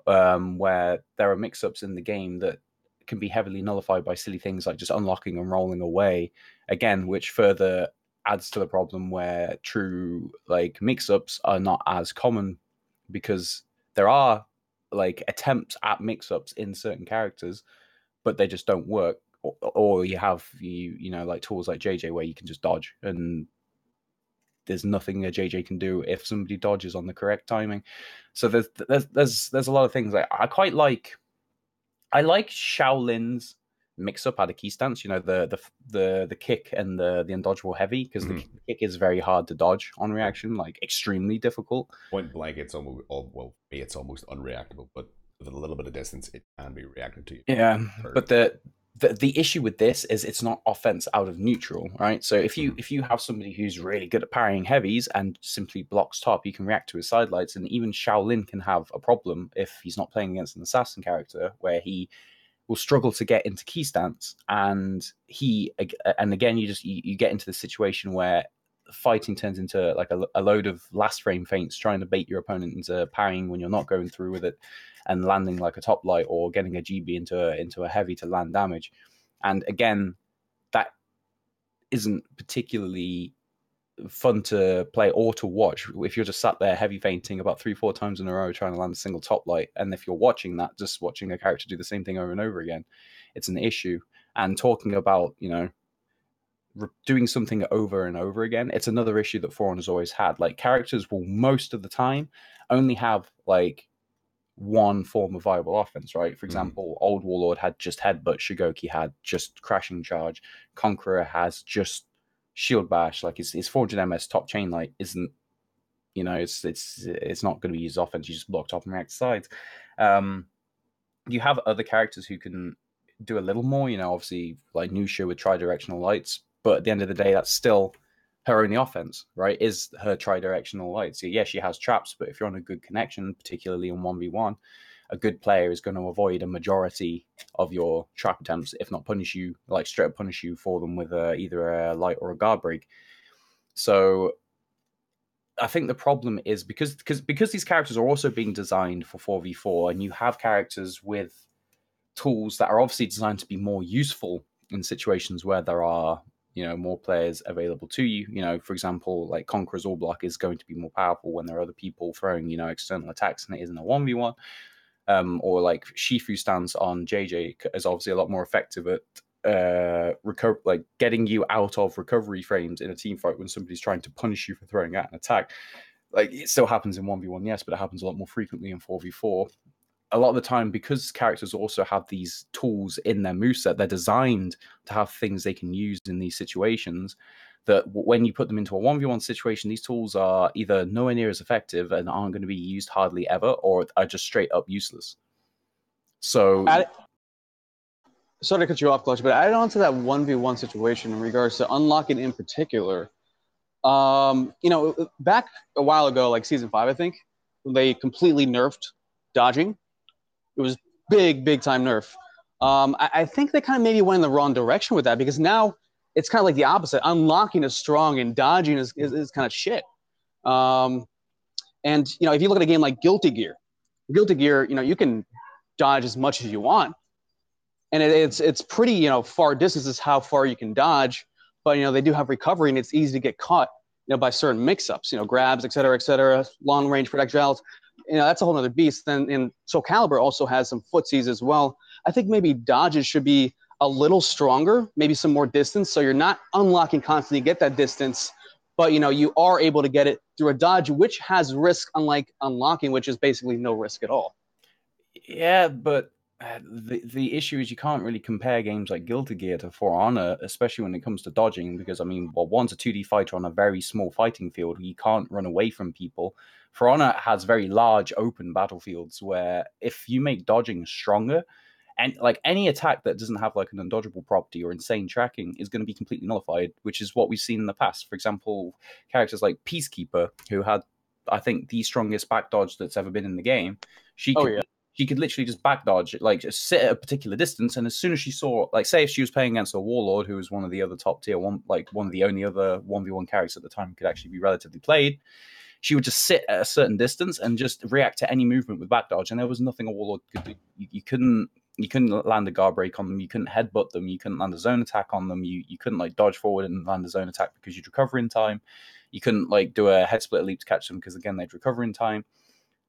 where there are mix-ups in the game that can be heavily nullified by silly things like just unlocking and rolling away, again, which further adds to the problem where true like mix-ups are not as common, because there are like attempts at mix-ups in certain characters, but they just don't work. Or you have like tools like JJ where you can just dodge, and there's nothing a JJ can do if somebody dodges on the correct timing. So there's a lot of things. I quite like. I like Shaolin's mix up at a key stance. The kick and the undodgeable heavy, because the kick is very hard to dodge on reaction, like extremely difficult. Point blank, it's almost unreactable, but with a little bit of distance, it can be reacted to. Yeah, but the issue with this is it's not offense out of neutral, right? So if you have somebody who's really good at parrying heavies and simply blocks top, you can react to his side lights. And even Shaolin can have a problem if he's not playing against an assassin character, where he will struggle to get into key stance, and again you get into the situation where fighting turns into like a load of last frame feints trying to bait your opponent into parrying when you're not going through with it, and landing like a top light or getting a GB into a heavy to land damage. And again, that isn't particularly fun to play or to watch if you're just sat there heavy fainting about 3-4 times in a row trying to land a single top light. And if you're watching that, just watching a character do the same thing over and over again, it's an issue. And talking about doing something over and over again, it's another issue that For Honor's always had. Like, characters will most of the time only have like one form of viable offense, right? For example, Old Warlord had just headbutt, Shigoki had just crashing charge, Conqueror has just shield bash. Like his 400 ms top chain light isn't, it's not going to be used offense. You just block top and react to sides. You have other characters who can do a little more, obviously like Nusha with tri-directional lights, but at the end of the day, that's still her only offense, right? Is her tri-directional lights. So yeah, she has traps, but if you're on a good connection, particularly in 1v1, a good player is going to avoid a majority of your trap attempts, if not punish you, like straight up punish you for them with either a light or a guard break. So I think the problem is because these characters are also being designed for 4v4, and you have characters with tools that are obviously designed to be more useful in situations where there are, more players available to you. For example, like Conqueror's All Block is going to be more powerful when there are other people throwing, external attacks than it is in a 1v1. Or like Shifu stance on JJ is obviously a lot more effective at getting you out of recovery frames in a team fight when somebody's trying to punish you for throwing out an attack. Like, it still happens in 1v1, yes, but it happens a lot more frequently in 4v4. A lot of the time, because characters also have these tools in their moveset, they're designed to have things they can use in these situations, that when you put them into a 1v1 situation, these tools are either nowhere near as effective and aren't going to be used hardly ever, or are just straight up useless. So... Sorry to cut you off, Clutch, but adding on to that 1v1 situation in regards to unlocking in particular, back a while ago, like Season 5, I think, they completely nerfed dodging. It was big time nerf. I think they kind of maybe went in the wrong direction with that, because now it's kind of like the opposite. Unlocking is strong and dodging is kind of shit. And, if you look at a game like Guilty Gear, you can dodge as much as you want. And it's pretty, far distances how far you can dodge, but they do have recovery, and it's easy to get caught, by certain mix-ups, grabs, et cetera, long range projectiles. That's a whole other beast. And Soul Calibur also has some footsies as well. I think maybe dodges should be a little stronger, maybe some more distance, so you're not unlocking constantly to get that distance, but you are able to get it through a dodge, which has risk, unlike unlocking, which is basically no risk at all. Yeah, but the issue is you can't really compare games like Guilty Gear to For Honor, especially when it comes to dodging, because one's a 2D fighter on a very small fighting field. You can't run away from people. For Honor has very large open battlefields where if you make dodging stronger, and like any attack that doesn't have like an undodgeable property or insane tracking is going to be completely nullified, which is what we've seen in the past. For example, characters like Peacekeeper, who had, I think, the strongest back dodge that's ever been in the game. She could literally just back dodge, like just sit at a particular distance, and as soon as she saw, like, say if she was playing against a Warlord, who was one of the other top tier one, like one of the only other 1v1 characters at the time who could actually be relatively played, she would just sit at a certain distance and just react to any movement with back dodge, and there was nothing a Warlord could do. You couldn't land a guard break on them, you couldn't headbutt them, you couldn't land a zone attack on them, you couldn't like dodge forward and land a zone attack because you'd recover in time, you couldn't like do a head split leap to catch them because again they'd recover in time.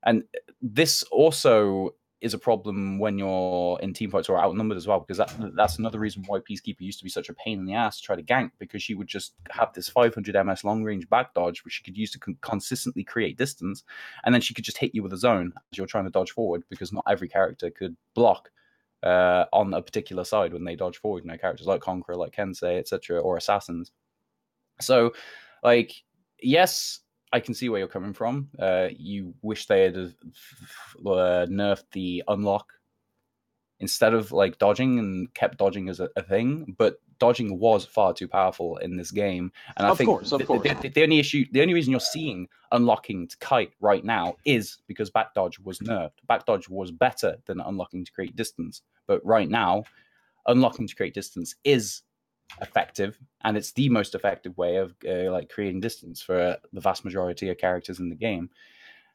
And this also is a problem when you're in teamfights or outnumbered as well, because that's another reason why Peacekeeper used to be such a pain in the ass to try to gank, because she would just have this 500 MS long range back dodge, which she could use to consistently create distance, and then she could just hit you with a zone as you're trying to dodge forward, because not every character could block on a particular side when they dodge forward. Characters like Conqueror, like Kensei, etc., or Assassins. So, like, yes, I can see where you're coming from. You wish they had nerfed the unlock instead of like dodging and kept dodging as a thing, but dodging was far too powerful in this game. And I think the only reason you're seeing unlocking to kite right now is because back dodge was nerfed. Back dodge was better than unlocking to create distance, but right now, unlocking to create distance is effective, and it's the most effective way of like creating distance for the vast majority of characters in the game.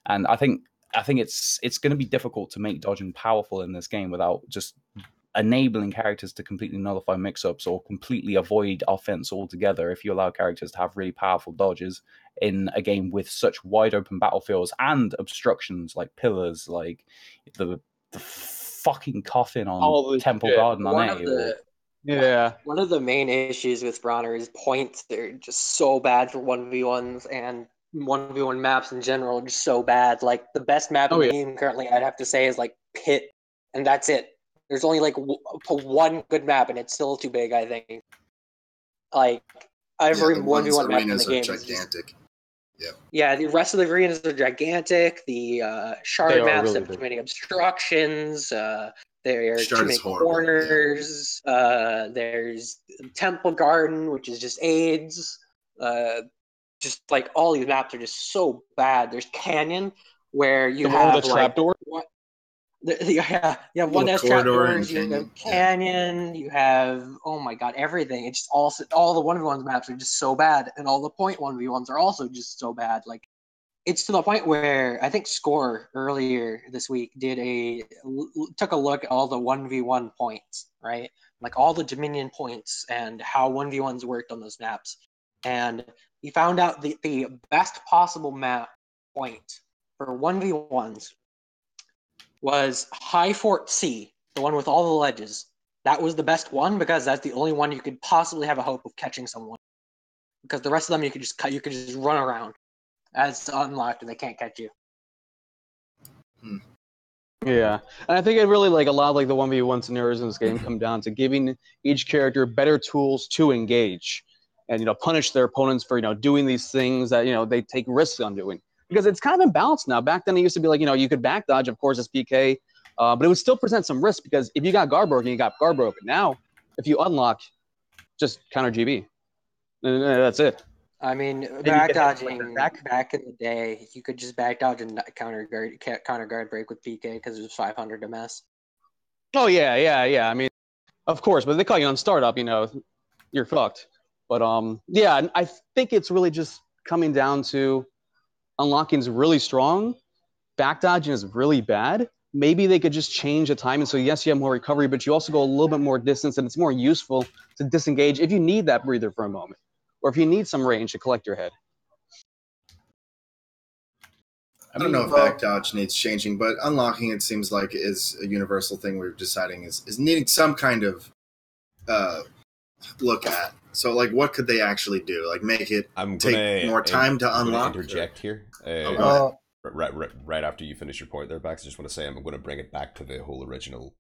And I think it's going to be difficult to make dodging powerful in this game without just enabling characters to completely nullify mix-ups or completely avoid offense altogether. If you allow characters to have really powerful dodges in a game with such wide open battlefields and obstructions like pillars, like the fucking coffin on Temple Garden on A. One of the main issues with For Honor is points. They're just so bad for 1v1s, and 1v1 maps in general are just so bad. Like, the best map in the game currently, I'd have to say, is like Pit, and that's it. There's only like one good map, and it's still too big, I think. Like, every 1v1 map in the game is gigantic. Yeah, the rest of the arenas are gigantic. The shard maps have too many obstructions. There are too many corners. There's Temple Garden, which is just AIDS. Just like all these maps are just so bad. There's Canyon, where you have the trapdoor. You have one Little S corridor trapdoors, and you have canyon, canyon, you have, oh my god, everything. It's just all the 1v1 maps are just so bad, and all the point 1v1s are also just so bad. Like, it's to the point where I think Score earlier this week took a look at all the 1v1 points, right? Like all the Dominion points and how 1v1s worked on those maps. And he found out the best possible map point for 1v1s was High Fort C, the one with all the ledges. That was the best one because that's the only one you could possibly have a hope of catching someone. Because the rest of them you could just run around as it's unlocked and they can't catch you. Yeah, and I think it really like a lot of like the 1v1 scenarios in this game come down to giving each character better tools to engage, and punish their opponents for doing these things that they take risks on doing. Because it's kind of imbalanced now. Back then it used to be like you could back dodge, of course, as PK, but it would still present some risk because if you got guard broken, you got guard broken. Now, if you unlock, just counter GB, and that's it. I mean, And back you get hit dodging with back. back in the day, you could just back dodge and counter guard break with PK because it was 500 to mess. Oh yeah. I mean, of course, but they call you on startup, you're fucked. But yeah, I think it's really just coming down to unlocking is really strong, back dodging is really bad. Maybe they could just change the timing. So yes, you have more recovery, but you also go a little bit more distance, and it's more useful to disengage if you need that breather for a moment, or if you need some range to collect your head. I don't know if back dodge needs changing, but unlocking it seems like is a universal thing we're deciding is needing some kind of look at. So, like, what could they actually do? Like, make it take more time to unlock? Interject here. Right after you finish your point there, Bax, I just want to say I'm going to bring it back to the whole original,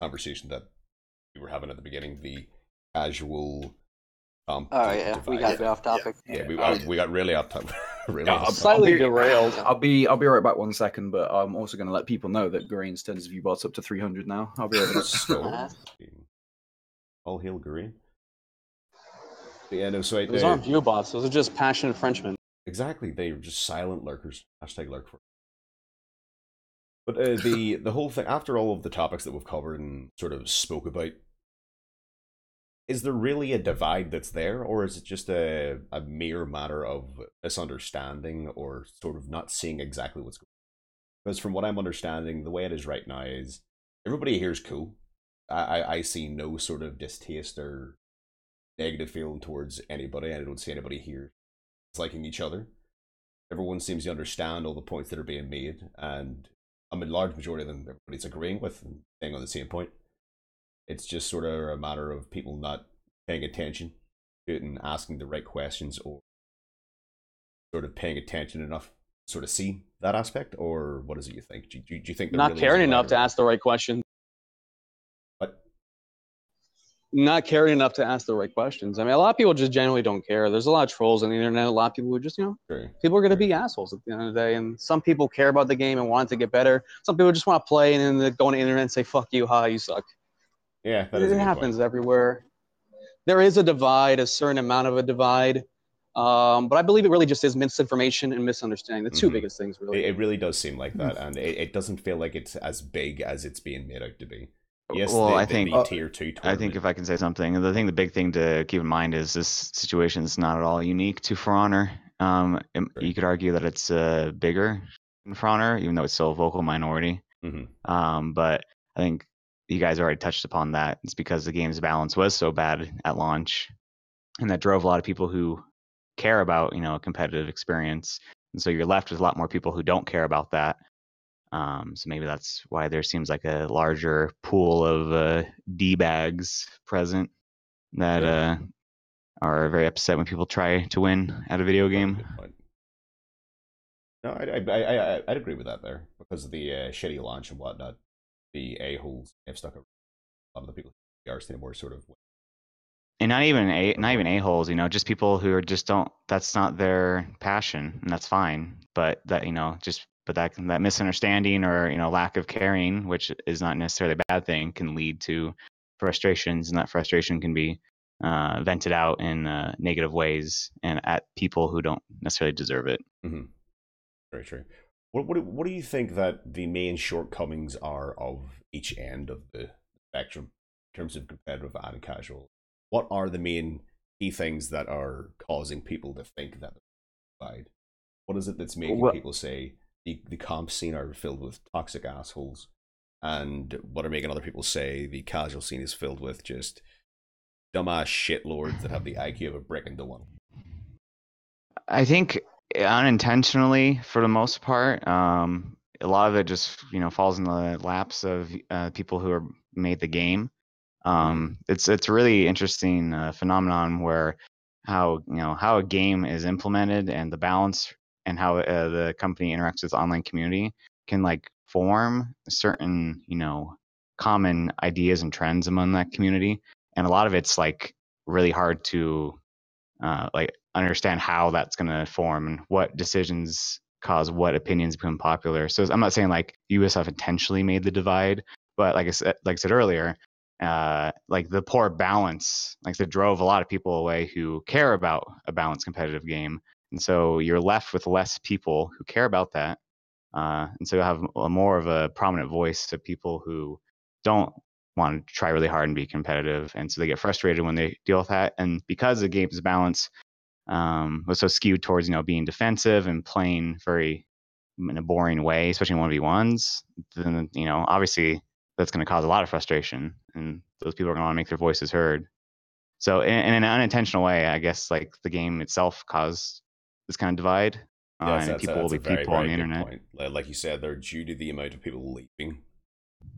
conversation that we were having at the beginning, the casual. Oh yeah, we got to get off topic. Yeah, we got really off topic. Slightly derailed. I'll be right back 1 second, but I'm also going to let people know that Green's turns view bots up to 300 now. I'll be right back. All hail Green. Yeah, no, so those aren't view bots; those are just passionate Frenchmen. Exactly, they're just silent lurkers. Hashtag lurk for. But the whole thing, after all of the topics that we've covered and sort of spoke about, is there really a divide that's there, or is it just a mere matter of misunderstanding or sort of not seeing exactly what's going on? Because from what I'm understanding, the way it is right now is everybody here is cool. I see no sort of distaste or negative feeling towards anybody. I don't see anybody here disliking each other. Everyone seems to understand all the points that are being made, and a large majority of them everybody's agreeing with and staying on the same point. It's just sort of a matter of people not paying attention to it and asking the right questions, or sort of paying attention enough to sort of see that aspect, or what is it you think? Do you think not really caring enough to ask the right questions? What? Not caring enough to ask the right questions. I mean, a lot of people just generally don't care. There's a lot of trolls on the internet. A lot of people who just, people are going to be assholes at the end of the day. And some people care about the game and want it to get better. Some people just want to play and then they go on the internet and say, "Fuck you, ha, you suck." Yeah, that is it happens everywhere. There is a divide, a certain amount of a divide. But I believe it really just is misinformation and misunderstanding. The two biggest things, really. It really does seem like that, and it doesn't feel like it's as big as it's being made out to be. Yes, well, I think tier 2 I think if I can say something, the big thing to keep in mind is this situation is not at all unique to For Honor. You could argue that it's bigger than For Honor, even though it's still a vocal minority. But I think you guys already touched upon that. It's because the game's balance was so bad at launch, and that drove a lot of people who care about a competitive experience, and so you're left with a lot more people who don't care about that. So maybe that's why there seems like a larger pool of D-bags present that are very upset when people try to win at a video game. No, I'd agree with that there, because of the shitty launch and whatnot. The a-holes have stuck a lot of the people who are more sort of. And not even a-holes, just people who are just don't. That's not their passion, and that's fine. But that that misunderstanding or lack of caring, which is not necessarily a bad thing, can lead to frustrations, and that frustration can be vented out in negative ways and at people who don't necessarily deserve it. Very true. What do you think that the main shortcomings are of each end of the spectrum in terms of competitive and casual? What are the main key things that are causing people to think that they're divide? What is it that's making people say the comp scene are filled with toxic assholes, and what are making other people say the casual scene is filled with just dumbass shitlords that have the IQ of a brick and don't want? I think unintentionally, for the most part, a lot of it just falls in the laps of people who are made the game. It's a really interesting phenomenon where how a game is implemented and the balance and how the company interacts with the online community can like form certain common ideas and trends among that community, and a lot of it's like really hard to like understand how that's going to form and what decisions cause what opinions become popular. So I'm not saying like USF intentionally made the divide, but like I said earlier, like the poor balance, like that drove a lot of people away who care about a balanced competitive game, and so you're left with less people who care about that, and so you have more of a prominent voice to people who don't want to try really hard and be competitive, and so they get frustrated when they deal with that. And because the game's balance was so skewed towards being defensive and playing very in a boring way, especially in 1v1s, then obviously that's going to cause a lot of frustration, and those people are going to want to make their voices heard. So in an unintentional way, I guess like the game itself caused this kind of divide, Yes, and people will be very, people on very the good internet. point. Like you said, they're due to the amount of people leaving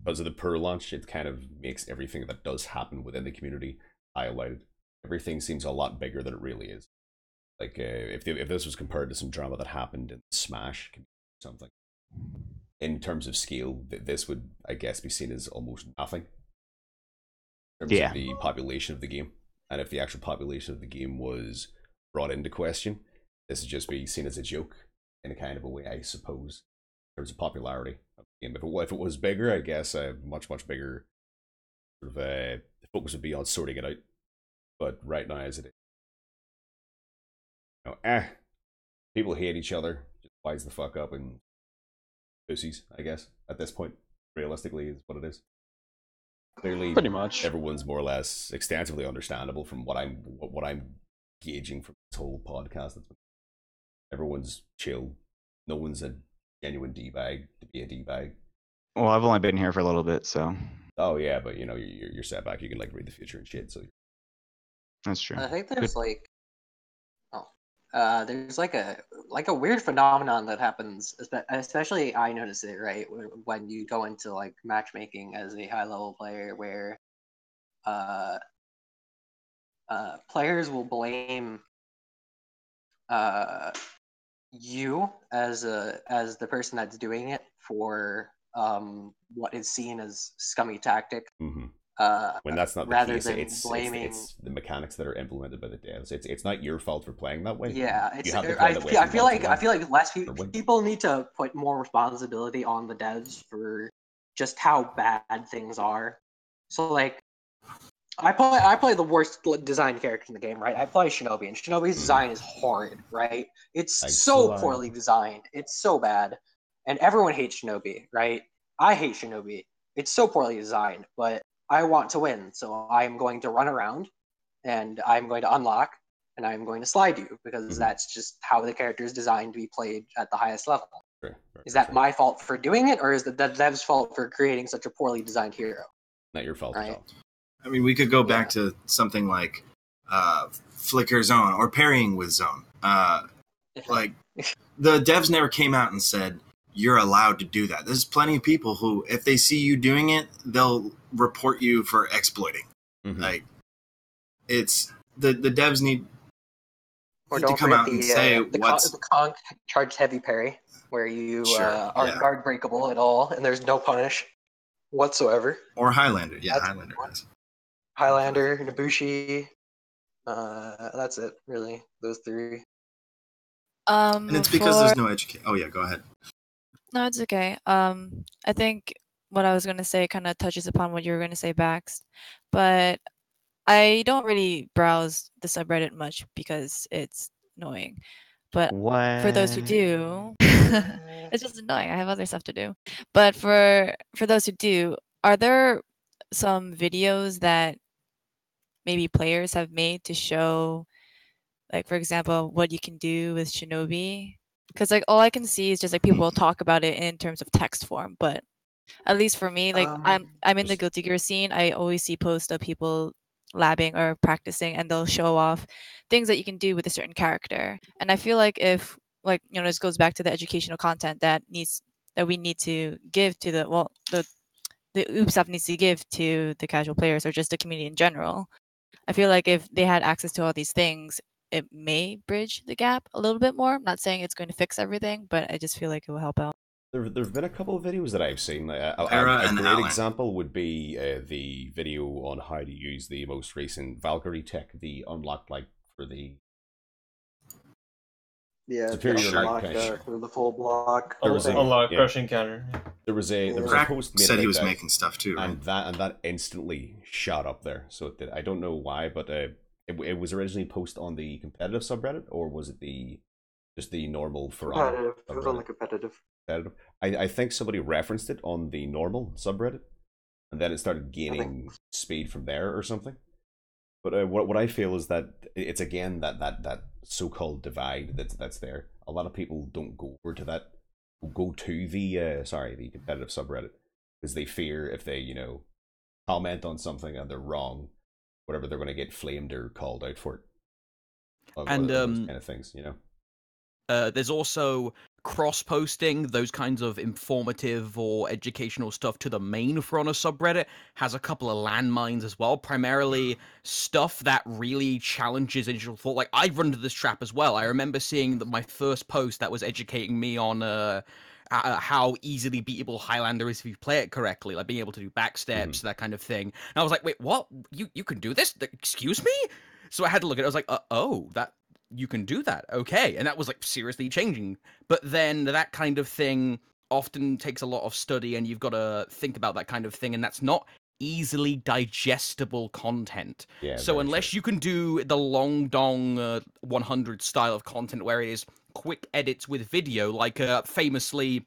because of the per launch. It kind of makes everything that does happen within the community highlighted. Everything seems a lot bigger than it really is. Like if this was compared to some drama that happened in Smash, something in terms of scale, this would, I guess, be seen as almost nothing in terms of the population of the game. And if the actual population of the game was brought into question, this would just be seen as a joke in a kind of a way, I suppose, in terms of popularity of the game. If it was bigger, I guess a much bigger sort of the focus would be on sorting it out. But right now, as it is, people hate each other. Just wise the fuck up and pussies, I guess, at this point. Realistically, is what it is. Clearly, pretty much everyone's more or less extensively understandable from what I'm gauging from this whole podcast. Everyone's chill. No one's a genuine d-bag to be a d-bag. Well, I've only been here for a little bit, so. Oh yeah, but you're set back. You can like read the future and shit. So that's true. I think there's there's like a weird phenomenon that happens, especially I notice it, right, when you go into like matchmaking as a high level player, where players will blame you as the person that's doing it for what is seen as scummy tactic. Mm-hmm. When that's not the case, it's the mechanics that are implemented by the devs. It's not your fault for playing that way. Yeah, I feel like less people need to put more responsibility on the devs for just how bad things are. So like, I play the worst designed character in the game, right? I play Shinobi, and Shinobi's design is horrid, right? It's so poorly designed. It's so bad, and everyone hates Shinobi, right? I hate Shinobi. It's so poorly designed, but I want to win, so I'm going to run around, and I'm going to unlock, and I'm going to slide you, because that's just how the character is designed to be played at the highest level. Is that my fault for doing it, or is it the dev's fault for creating such a poorly designed hero? Not your fault at all. I mean, we could go back to something like Flicker Zone or parrying with Zone. Like, the devs never came out and said, you're allowed to do that. There's plenty of people who, if they see you doing it, they'll report you for exploiting. Like, it's the devs need to come out and say what's the conk charge heavy parry, where you aren't guard breakable at all, and there's no punish whatsoever. Or Highlander, Highlander has. Highlander, Nobushi, that's it, really. Those three. And it's because there's no education. Oh yeah, go ahead. No, it's okay. I think what I was going to say kind of touches upon what you were going to say, Bax, but I don't really browse the subreddit much because it's annoying. But for those who do, It's just annoying. I have other stuff to do. But for those who do, are there some videos that maybe players have made to show, like, for example, what you can do with Shinobi? Because like all I can see is just like people talk about it in terms of text form, but at least for me, like I'm in the Guilty Gear scene. I always see posts of people labbing or practicing, and they'll show off things that you can do with a certain character. And I feel like if, like, you know, this goes back to the educational content that we need to give to the Ubisoft needs to give to the casual players or just the community in general. I feel like if they had access to all these things, it may bridge the gap a little bit more. I'm not saying it's going to fix everything, but I just feel like it will help out. There've been a couple of videos that I've seen. A great example would be the video on how to use the most recent Valkyrie tech, the unlocked light for the superior light connection. For the full block. Unlock crushing counter. There was a post made said he about was that, making stuff too, right? and that instantly shot up there. So it did. I don't know why, but it was originally posted on the competitive subreddit, or was it just the normal for competitive? It was on the competitive. I think somebody referenced it on the normal subreddit, and then it started gaining speed from there or something. But what I feel is that it's again that so-called divide that's there. A lot of people don't go over to that, go to the the competitive subreddit, because they fear if they comment on something and they're wrong, whatever, they're going to get flamed or called out for it. And those kind of things, there's also cross-posting those kinds of informative or educational stuff to the main For Honor subreddit. Has a couple of landmines as well, primarily stuff that really challenges initial thought. Like, I run into this trap as well. I remember seeing my first post that was educating me on how easily beatable Highlander is if you play it correctly, like being able to do backsteps, that kind of thing. And I was like, wait, what? You can do this? Excuse me? So I had to look at it. I was like, oh, that you can do that, okay. And that was like seriously changing. But then that kind of thing often takes a lot of study, and you've got to think about that kind of thing, and that's not easily digestible content. Yeah, so unless you can do the long dong 100 style of content where it is quick edits with video, like famously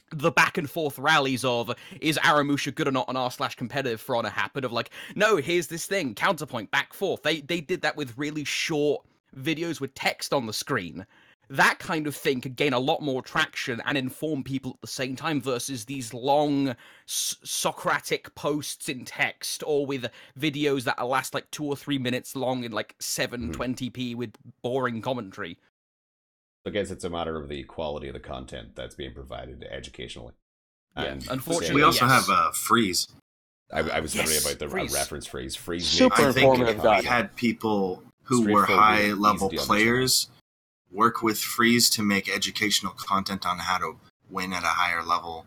the back and forth rallies of is Aramusha good or not on r/competitive For Honor happen, of like, no, here's this thing, counterpoint, back forth. They did that with really short videos with text on the screen. That kind of thing could gain a lot more traction and inform people at the same time versus these long Socratic posts in text, or with videos that last like 2 or 3 minutes long in like 720p with boring commentary. I guess it's a matter of the quality of the content that's being provided educationally. And unfortunately, we also have freeze. I was wondering about the reference freeze. Freeze super informative. We had people who were high-level players work with freeze to make educational content on how to win at a higher level.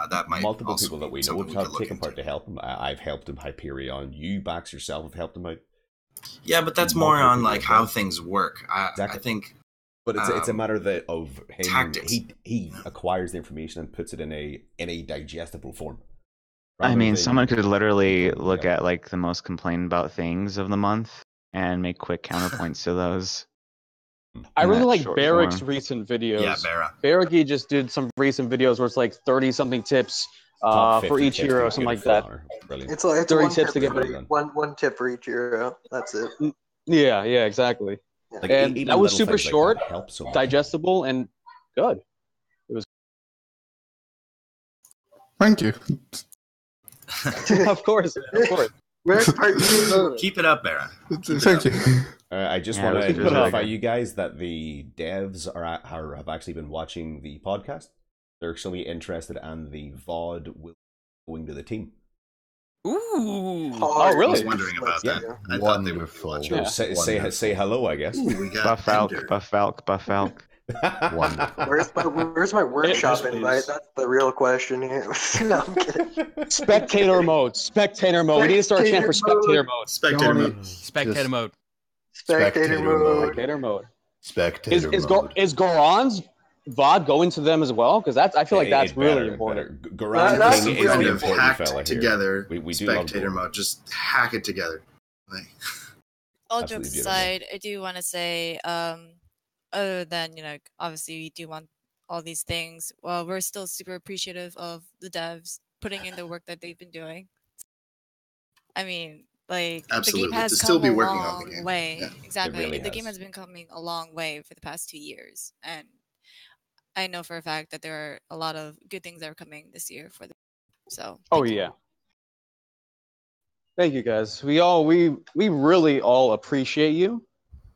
That might multiple people that we know have taken part to help him. I've helped him, Hyperion. You, Bax, yourself have helped him out. Yeah, but that's more on like how things work. Exactly. I think. But it's a matter of him. Tactics. He acquires the information and puts it in a digestible form. I mean, someone could literally look at like the most complained about things of the month and make quick counterpoints to those. I really like short Barrick's form. recent videos. Yeah, Barra. Barrick, he just did some recent videos where it's like 30-something tips for each hero, something like that. It's like 30 one tips to tip get for one tip for each hero. That's it. Yeah, exactly. Like, and even that was little super things like short, that help so much. digestible, and good. It was. Thank you. Of course. Keep it up, Baron. Thank you. I just want to notify you guys that the devs have actually been watching the podcast. They're extremely interested, and the VOD will be going to the team. Ooh! Oh, really? I was wondering about that. I thought they would be watching. So say hello, I guess. Ooh, we got Buffalk. Wonderful. Where's my workshop invite? That's the real question here. No, I'm kidding. Spectator mode. We need to start a chant for spectator mode. Spectator mode. Spectator mode. Spectator mode. Spectator mode. Spectator mode. Is Goran's VOD going to them as well? Because I feel like that's really important. Goran That's King is an really important hacked fella here. together. We do love Spectator Goran. mode. Just hack it together. Like, All Absolutely jokes aside, I do want to say, other than, obviously we do want all these things. Well, we're still super appreciative of the devs putting in the work that they've been doing. I mean, like Absolutely. the game has To still come be a working on the long game. way. Yeah. Exactly. really The game has. has been coming a long way for the past 2 years, and I know for a fact that there are a lot of good things that are coming this year for the. So. Oh yeah. Thank you guys. We really all appreciate you.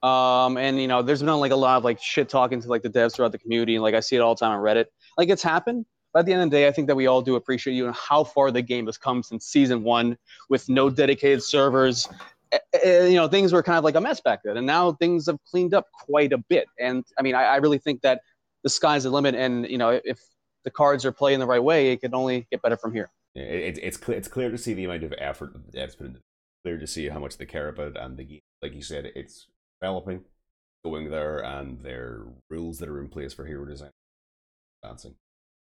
And you know, there's been like a lot of like shit talking to like the devs throughout the community, and like I see it all the time on Reddit. Like it's happened. But at the end of the day, I think that we all do appreciate you and how far the game has come since season 1 with no dedicated servers. You know, things were kind of like a mess back then, and now things have cleaned up quite a bit. And I mean, I really think that the sky's the limit, and you know, if the cards are playing the right way, it can only get better from here. Yeah, it's clear to see the amount of effort that the devs put into it. Clear to see how much they care about, and the game, like you said, it's developing, going there, and their rules that are in place for hero design advancing.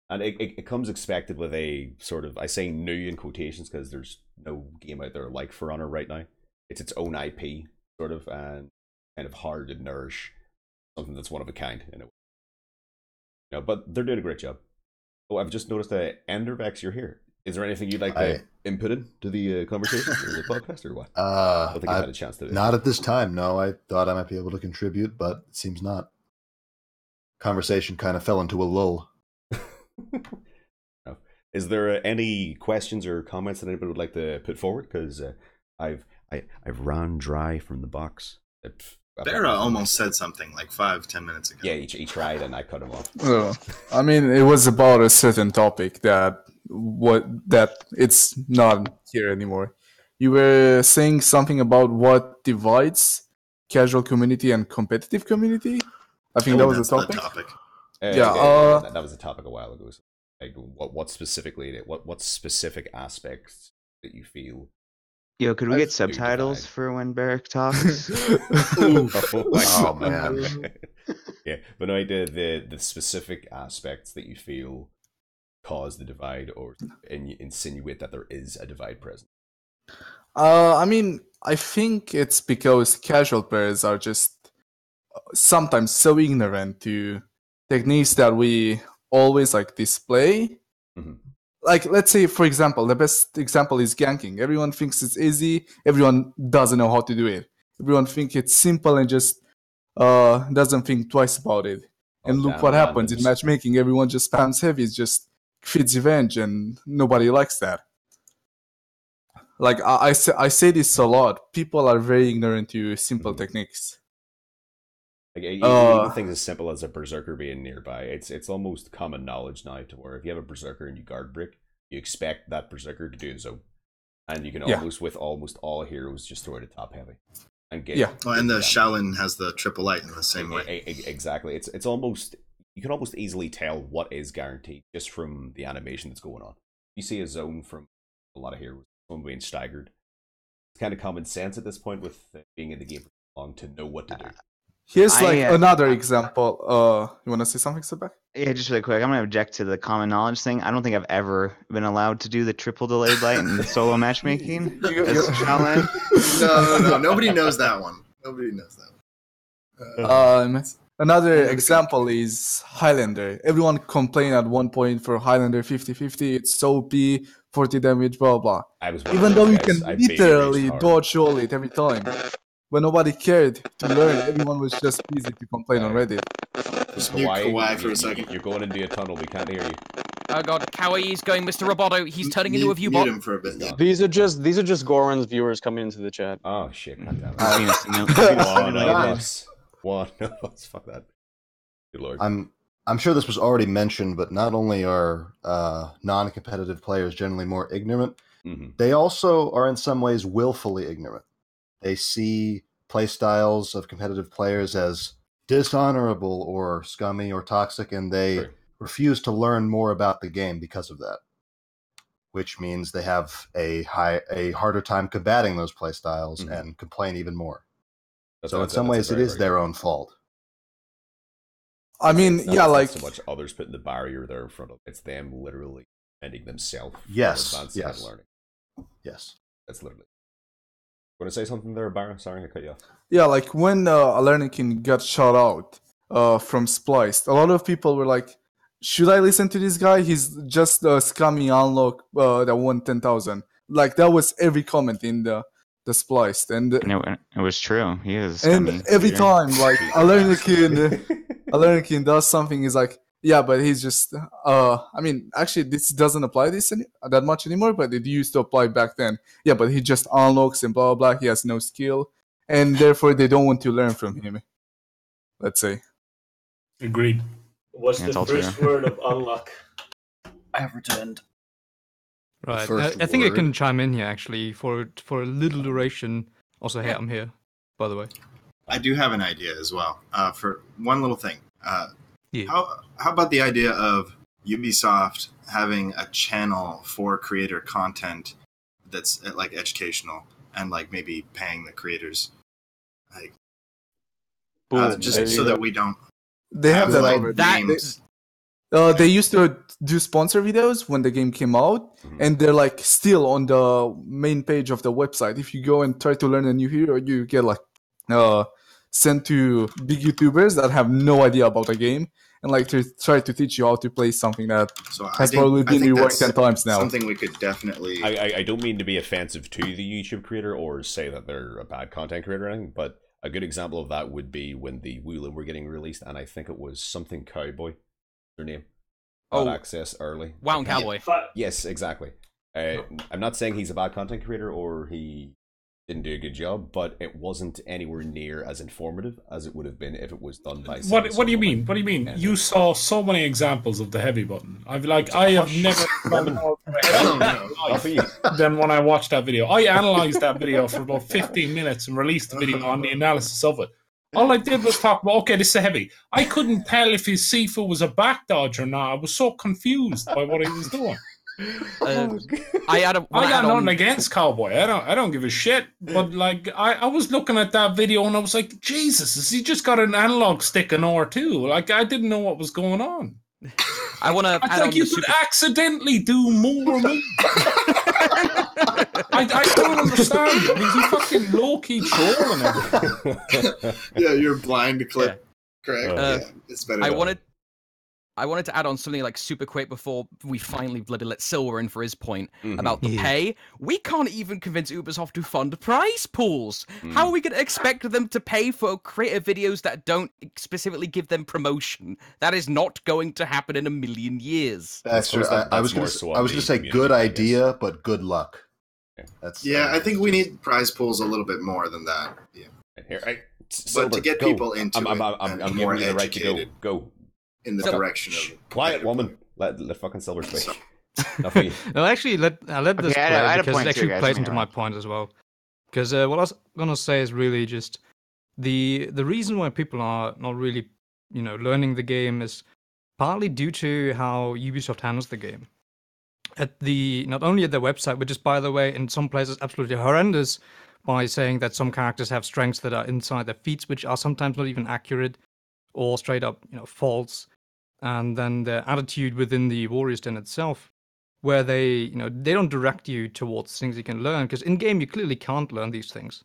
And it comes expected with a sort of, I say new in quotations because there's no game out there like For Honor right now. It's its own IP, sort of, and kind of hard to nourish something that's one of a kind in a way. You know, but they're doing a great job. Oh, I've just noticed that Endervex, you're here. Is there anything you'd like to input into the conversation or the podcast or what? I don't think I've had a chance to. Not at this time, no. I thought I might be able to contribute, but it seems not. Conversation kind of fell into a lull. No. Is there any questions or comments that anybody would like to put forward? Because I've run dry from the box. Vera almost said something like 5-10 minutes ago. Yeah, he tried and I cut him off. I mean, it was about a certain topic that it's not here anymore. You were saying something about what divides casual community and competitive community. I think that was the topic. That was a topic a while ago. So, like, what specifically? What specific aspects that you feel? Yo, could we get subtitles for when Barrick talks? Oh man. Yeah, but no, the specific aspects that you feel cause the divide or insinuate that there is a divide present. I mean, I think it's because casual players are just sometimes so ignorant to techniques that we always like display. Mm-hmm. Like, let's say, for example, the best example is ganking. Everyone thinks it's easy. Everyone doesn't know how to do it. Everyone thinks it's simple and just doesn't think twice about it. And look what happens in matchmaking. Everyone just spams heavies, just feeds revenge, and nobody likes that. Like, I say this a lot. People are very ignorant to simple techniques. Like, even things as simple as a berserker being nearby, it's almost common knowledge now to where if you have a berserker and you guard brick, you expect that berserker to do the zone, and you can almost with almost all heroes just throw it at top heavy and get and the Shaolin has the triple light in the same way. Exactly. It's almost, you can almost easily tell what is guaranteed just from the animation that's going on. You see a zone from a lot of heroes, someone being staggered. It's kind of common sense at this point with being in the game for so long to know what to do. Here's another example. You want to say something, Sebek? Yeah, just really quick. I'm going to object to the common knowledge thing. I don't think I've ever been allowed to do the triple delayed light in solo matchmaking. No. Nobody knows that one. Nobody knows that one. Another example is Highlander. Everyone complained at one point for Highlander 50-50. It's so OP, 40 damage, blah, blah. Even though you can literally dodge all it every time. But nobody cared to learn. Everyone was just busy to complain on Reddit. Just mute Kawaii for a second. You're going into a tunnel. We can't hear you. Oh god, Kawaii's going Mr. Roboto. He's turning into a view bot. Mute him for a bit. These are just Goran's viewers coming into the chat. Oh shit! God damn it. One of us. Fuck that. Good lord. I'm sure this was already mentioned, but not only are non-competitive players generally more ignorant, they also are in some ways willfully ignorant. They see playstyles of competitive players as dishonorable or scummy or toxic, and they refuse to learn more about the game because of that. Which means they have a harder time combating those playstyles and complain even more. So in some ways, it is their own fault. I mean, it's not so much others putting the barrier there in front of. It's them literally ending themselves. Advancing and learning. Yes. That's literally. Want to say something there, Barra? Sorry, I cut you off. Yeah, like when a learning king got shot out from Spliced, a lot of people were like, should I listen to this guy? He's just a scummy unlock that won 10,000. Like that was every comment in the spliced, and it was true. He is. And scummy every leader. time, like Alernikin does something, is like, yeah, but he's just. I mean, actually, this doesn't apply that much anymore, but it used to apply back then. Yeah, but he just unlocks and blah blah blah. He has no skill, and therefore they don't want to learn from him. Let's say. Agreed. What's That's the all first true. word of unlock? I have returned. Right. First I think I word. can chime in here actually for a little duration. Also, hey, I'm here, by the way. I do have an idea as well. For one little thing. Yeah. How about the idea of Ubisoft having a channel for creator content that's like educational and like maybe paying the creators, like Boom, just there so you that go. we don't. They have that like already. games. They used to do sponsor videos when the game came out, and they're like still on the main page of the website. If you go and try to learn a new hero, you get like sent to big YouTubers that have no idea about the game, and like to try to teach you how to play something that has probably been reworked 10 times now. Something we could definitely. I don't mean to be offensive to the YouTube creator or say that they're a bad content creator or anything, but a good example of that would be when the Woola were getting released, and I think it was something Cowboy, their name. Got access early. Wow, Cowboy. Yes, exactly. I'm not saying he's a bad content creator or he didn't do a good job, but it wasn't anywhere near as informative as it would have been if it was done by. What do you mean? What do you mean? You saw so many examples of the heavy button. I have never than when I watched that video. I analyzed that video for about 15 minutes and released the video on the analysis of it. All I did was talk about, okay, this is a heavy. I couldn't tell if his Sifu was a back dodge or not. I was so confused by what he was doing. I got nothing against Cowboy. I don't give a shit. But like, I was looking at that video and I was like, Jesus, has he just got an analog stick in R2? Like, I didn't know what was going on. I want to. I think you could accidentally do more moves. I don't understand. I mean, he's fucking low-key trolling everything. Yeah, you're blind to clip. Correct. Yeah, it's better. I wanted to add on something like super quick before we finally bloody let Silver in for his point about the pay. We can't even convince Ubisoft to fund prize pools. How are we going to expect them to pay for creative videos that don't specifically give them promotion? That is not going to happen in a million years. That's true. I was going to say good idea, but good luck. Yeah, I think we need prize pools a little bit more than that. Yeah. But to get people into it, I'm more giving you the right to educated. Go. In the direction of quiet woman. Let fucking Silver speak. No, actually, let this Okay, I had a because point it actually too, guys. plays Let me into my run. point as well. Because what I was gonna say is really just the reason why people are not really learning the game is partly due to how Ubisoft handles the game. Not only at their website, which is, by the way, in some places absolutely horrendous, by saying that some characters have strengths that are inside their feats, which are sometimes not even accurate or straight up false. And then the attitude within the Warriors Den itself, where they don't direct you towards things you can learn, because in game you clearly can't learn these things,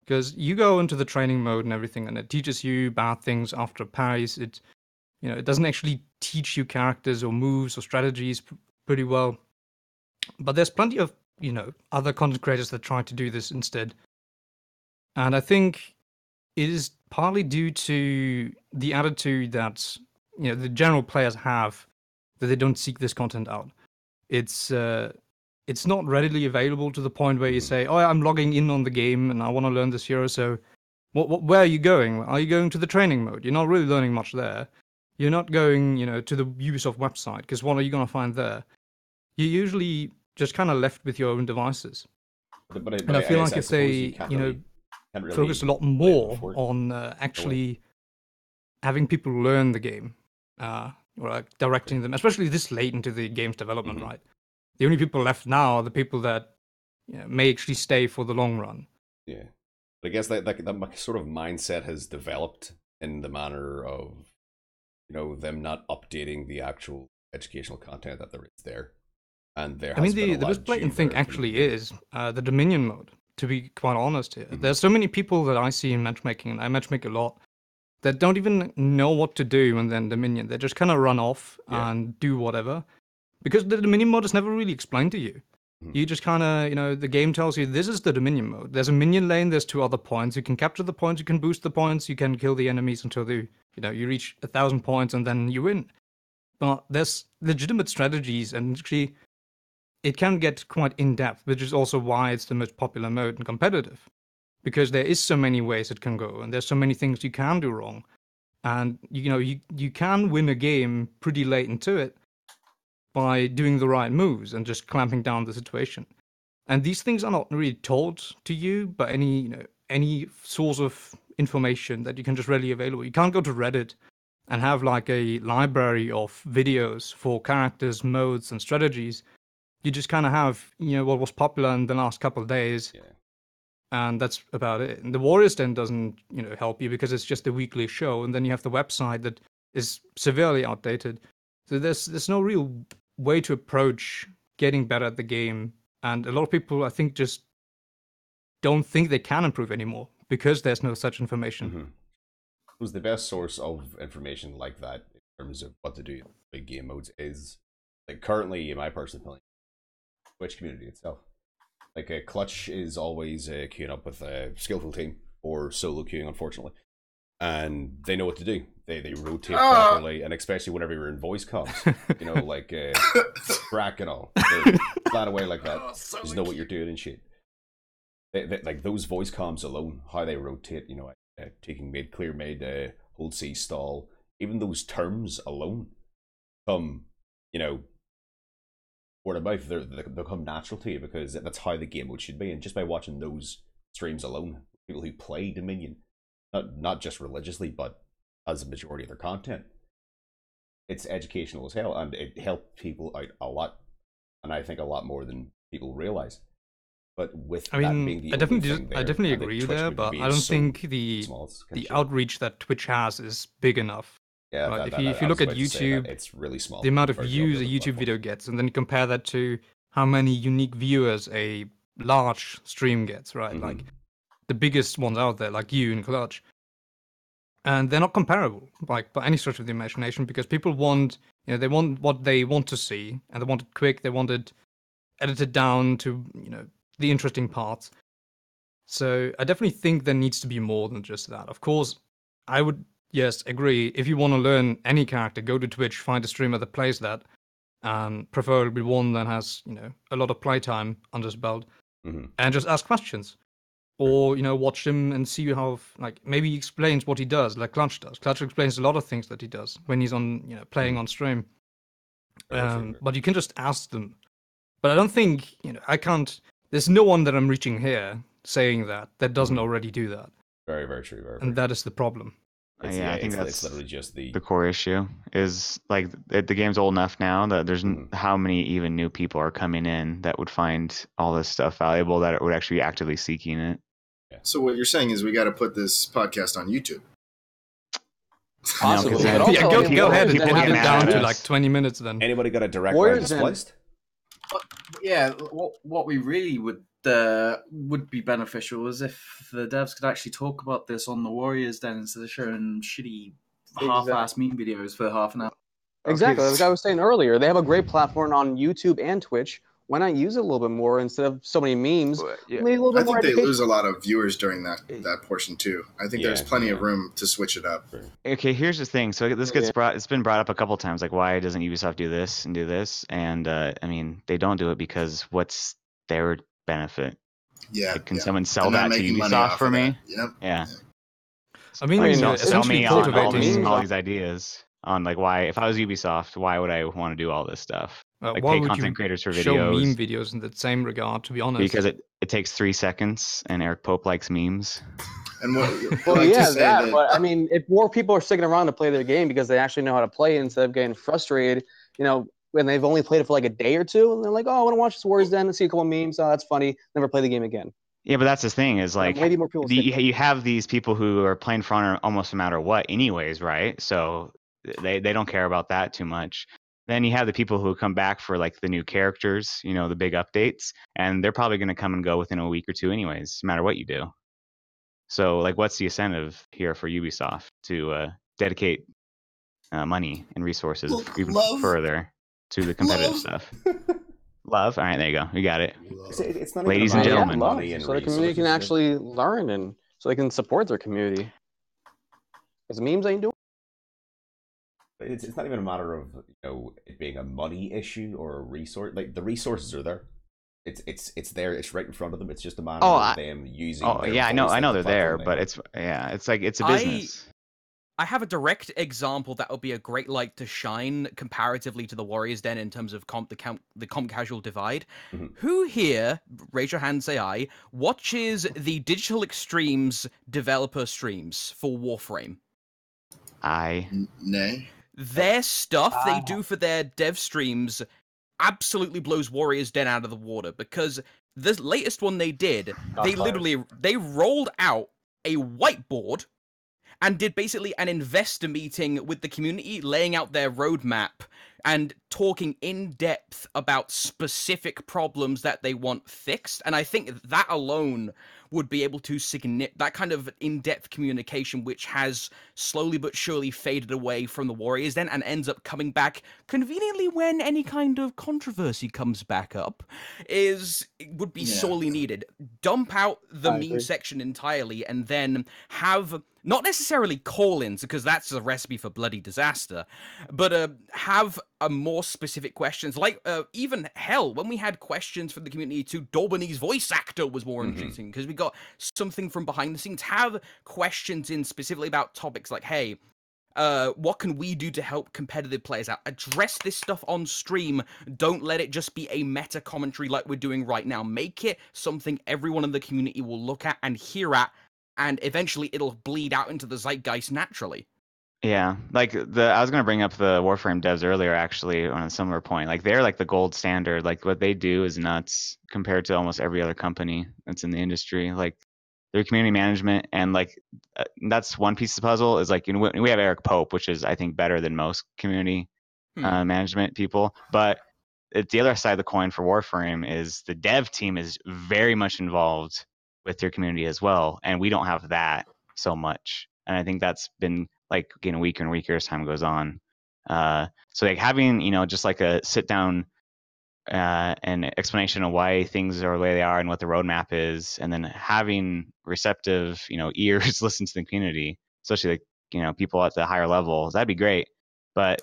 because you go into the training mode and everything, and it teaches you bad things after parries. It doesn't actually teach you characters or moves or strategies pretty well. But there's plenty of other content creators that try to do this instead, and I think it is partly due to the attitude that the general players have, that they don't seek this content out. It's not readily available to the point where you say, oh, I'm logging in on the game and I want to learn this hero, so where are you going? Are you going to the training mode? You're not really learning much there. You're not going to the Ubisoft website, because what are you going to find there? You're usually just kind of left with your own devices. And I feel like if they focus a lot more on actually having people learn the game, or like directing them, especially this late into the game's development, right? The only people left now are the people that may actually stay for the long run. Yeah, but I guess that sort of mindset has developed in the manner of them not updating the actual educational content that there is there, and there. I mean, the most blatant thing actually is the Dominion mode. To be quite honest here, there's so many people that I see in matchmaking, and I matchmake a lot, that don't even know what to do when they're in Dominion. They just kind of run off and do whatever. Because the Dominion mode is never really explained to you. You just kind of, the game tells you this is the Dominion mode. There's a minion lane, there's 2 other points. You can capture the points, you can boost the points, you can kill the enemies until you reach 1,000 points and then you win. But there's legitimate strategies, and actually it can get quite in-depth, which is also why it's the most popular mode and competitive. Because there is so many ways it can go, and there's so many things you can do wrong. And, you can win a game pretty late into it by doing the right moves and just clamping down the situation. And these things are not really taught to you by any source of information that you can just readily available. You can't go to Reddit and have like a library of videos for characters, modes, and strategies. You just kind of have, what was popular in the last couple of days. And that's about it. And the Warriors Den doesn't, help you because it's just a weekly show. And then you have the website that is severely outdated. So there's no real way to approach getting better at the game. And a lot of people, I think, just don't think they can improve anymore because there's no such information. Who's the best source of information like that in terms of what to do in big game modes is, like, currently, in my personal opinion, Twitch community itself. Like, Clutch is always queuing up with a skillful team, or solo queuing, unfortunately. And they know what to do. They rotate properly, and especially whenever you're in voice comms, like crack and all. They flat away like that. Just know what you're doing and shit. They, like those voice comms alone, how they rotate, taking mid, clear mid, hold C, stall, even those terms alone come, word of mouth, they come natural to you because that's how the game mode should be. And just by watching those streams alone, people who play Dominion, not just religiously, but as a majority of their content, it's educational as hell, and it helped people out a lot, and I think a lot more than people realize. But with that being the I definitely, only thing there, I definitely and the agree Twitch there, community but being I don't so think the small, it's kinda shit. outreach that Twitch has is big enough. Yeah, right? that- If I you was look at about to say that YouTube, it's really small the amount of compared to views a other YouTube video gets, and then you compare that to how many unique viewers a large stream gets, right? Like the biggest ones out there, like you and Clutch. And they're not comparable, like by any stretch of the imagination, because people want, they want what they want to see, and they want it quick. They want it edited down to, the interesting parts. So I definitely think there needs to be more than just that. Of course, I would, yes, agree. If you want to learn any character, go to Twitch, find a streamer that plays that, and preferably one that has, a lot of playtime under his belt, and just ask questions. Or, watch him and see how, like, maybe he explains what he does, like Clutch does. Clutch explains a lot of things that he does when he's on, playing on stream. But you can just ask them. But I don't think, I can't, there's no one that I'm reaching here saying that doesn't already do that. Very, very true. Very, And that is the problem. I think that's it's literally just the core issue. Is like the game's old enough now that there's how many even new people are coming in that would find all this stuff valuable that it would actually be actively seeking it. So what you're saying is we got to put this podcast on YouTube. Possibly. Go ahead and edit it down to like 20 minutes then. Anybody got a direct line spliced? Yeah, what we really would be beneficial is if the devs could actually talk about this on the Warriors Den instead of showing shitty half-ass meme videos for half an hour. Exactly, like I was saying earlier, they have a great platform on YouTube and Twitch. Why not use it a little bit more instead of so many memes? Maybe a little bit I more think they education. lose a lot of viewers during that portion too. I think there's plenty of room to switch it up. Okay, here's the thing. So this gets brought. It's been brought up a couple times. Like, why doesn't Ubisoft do this and do this? And I mean, they don't do it because what's their benefit? Yeah. Like, can someone sell They're not that to making money Ubisoft off for of me? that. Yep. Yeah. I mean, Like, sell essentially me on cultivating all these ideas on like why, if I was Ubisoft, why would I want to do all this stuff? Like why pay would content you creators for show videos. meme videos in the same regard, to be honest? Because it takes 3 seconds, and Eric Pope likes memes. And what? Well, yeah, that. But I mean, if more people are sticking around to play their game because they actually know how to play it instead of getting frustrated, when they've only played it for like a day or two, and they're like, "Oh, I want to watch this Warriors Den and see a couple memes. Oh, that's funny." Never play the game again. Yeah, but that's the thing is like maybe more people you have these people who are playing for Honor almost no matter what, anyways, right? So they don't care about that too much. Then you have the people who come back for like the new characters, the big updates, and they're probably going to come and go within a week or two, anyways, no matter what you do. So, like, what's the incentive here for Ubisoft to dedicate money and resources even further to the competitive stuff? Love. All right, there you go. We got it. It's not Ladies even and a matter of gentlemen. money and So the community can resources. actually learn and so they can support their community. Because memes ain't doing. It's not even a matter of it being a money issue or a resource. Like, the resources are there. It's there. It's right in front of them. It's just a matter of them using. Oh their yeah, I voice know like the they're there, platform but it's like it's a business. I have a direct example that would be a great light to shine comparatively to the Warriors Den in terms of the comp casual divide. Who here, raise your hand, say I, watches the Digital Extremes developer streams for Warframe? Nay. Their stuff they do for their dev streams absolutely blows Warriors Den out of the water, because the latest one they did, they rolled out a whiteboard and did basically an investor meeting with the community, laying out their roadmap and talking in depth about specific problems that they want fixed. And I think that alone would be able to that kind of in-depth communication, which has slowly but surely faded away from the Warriors Den and ends up coming back conveniently when any kind of controversy comes back up, would be sorely needed. Dump out the meme section entirely and then have not necessarily call-ins, because that's a recipe for bloody disaster, but have a more specific questions. Like, even hell, when we had questions from the community to Dolbany's voice actor was more interesting, because we got something from behind the scenes. Have questions in specifically about topics like, hey, what can we do to help competitive players out? Address this stuff on stream. Don't let it just be a meta commentary like we're doing right now. Make it something everyone in the community will look at and hear at, and eventually it'll bleed out into the zeitgeist naturally. Yeah, like I was gonna bring up the Warframe devs earlier, actually, on a similar point. Like, they're like the gold standard. Like, what they do is nuts compared to almost every other company that's in the industry. Like, their community management, and like that's one piece of the puzzle. Is like, we have Eric Pope, which is, I think, better than most community management people. But the other side of the coin for Warframe is the dev team is very much involved with their community as well, and we don't have that so much. And I think that's been like getting weaker and weaker as time goes on. So like having just like a sit down and explanation of why things are the way they are and what the roadmap is, and then having receptive ears listen to the community, especially like people at the higher level, that'd be great. But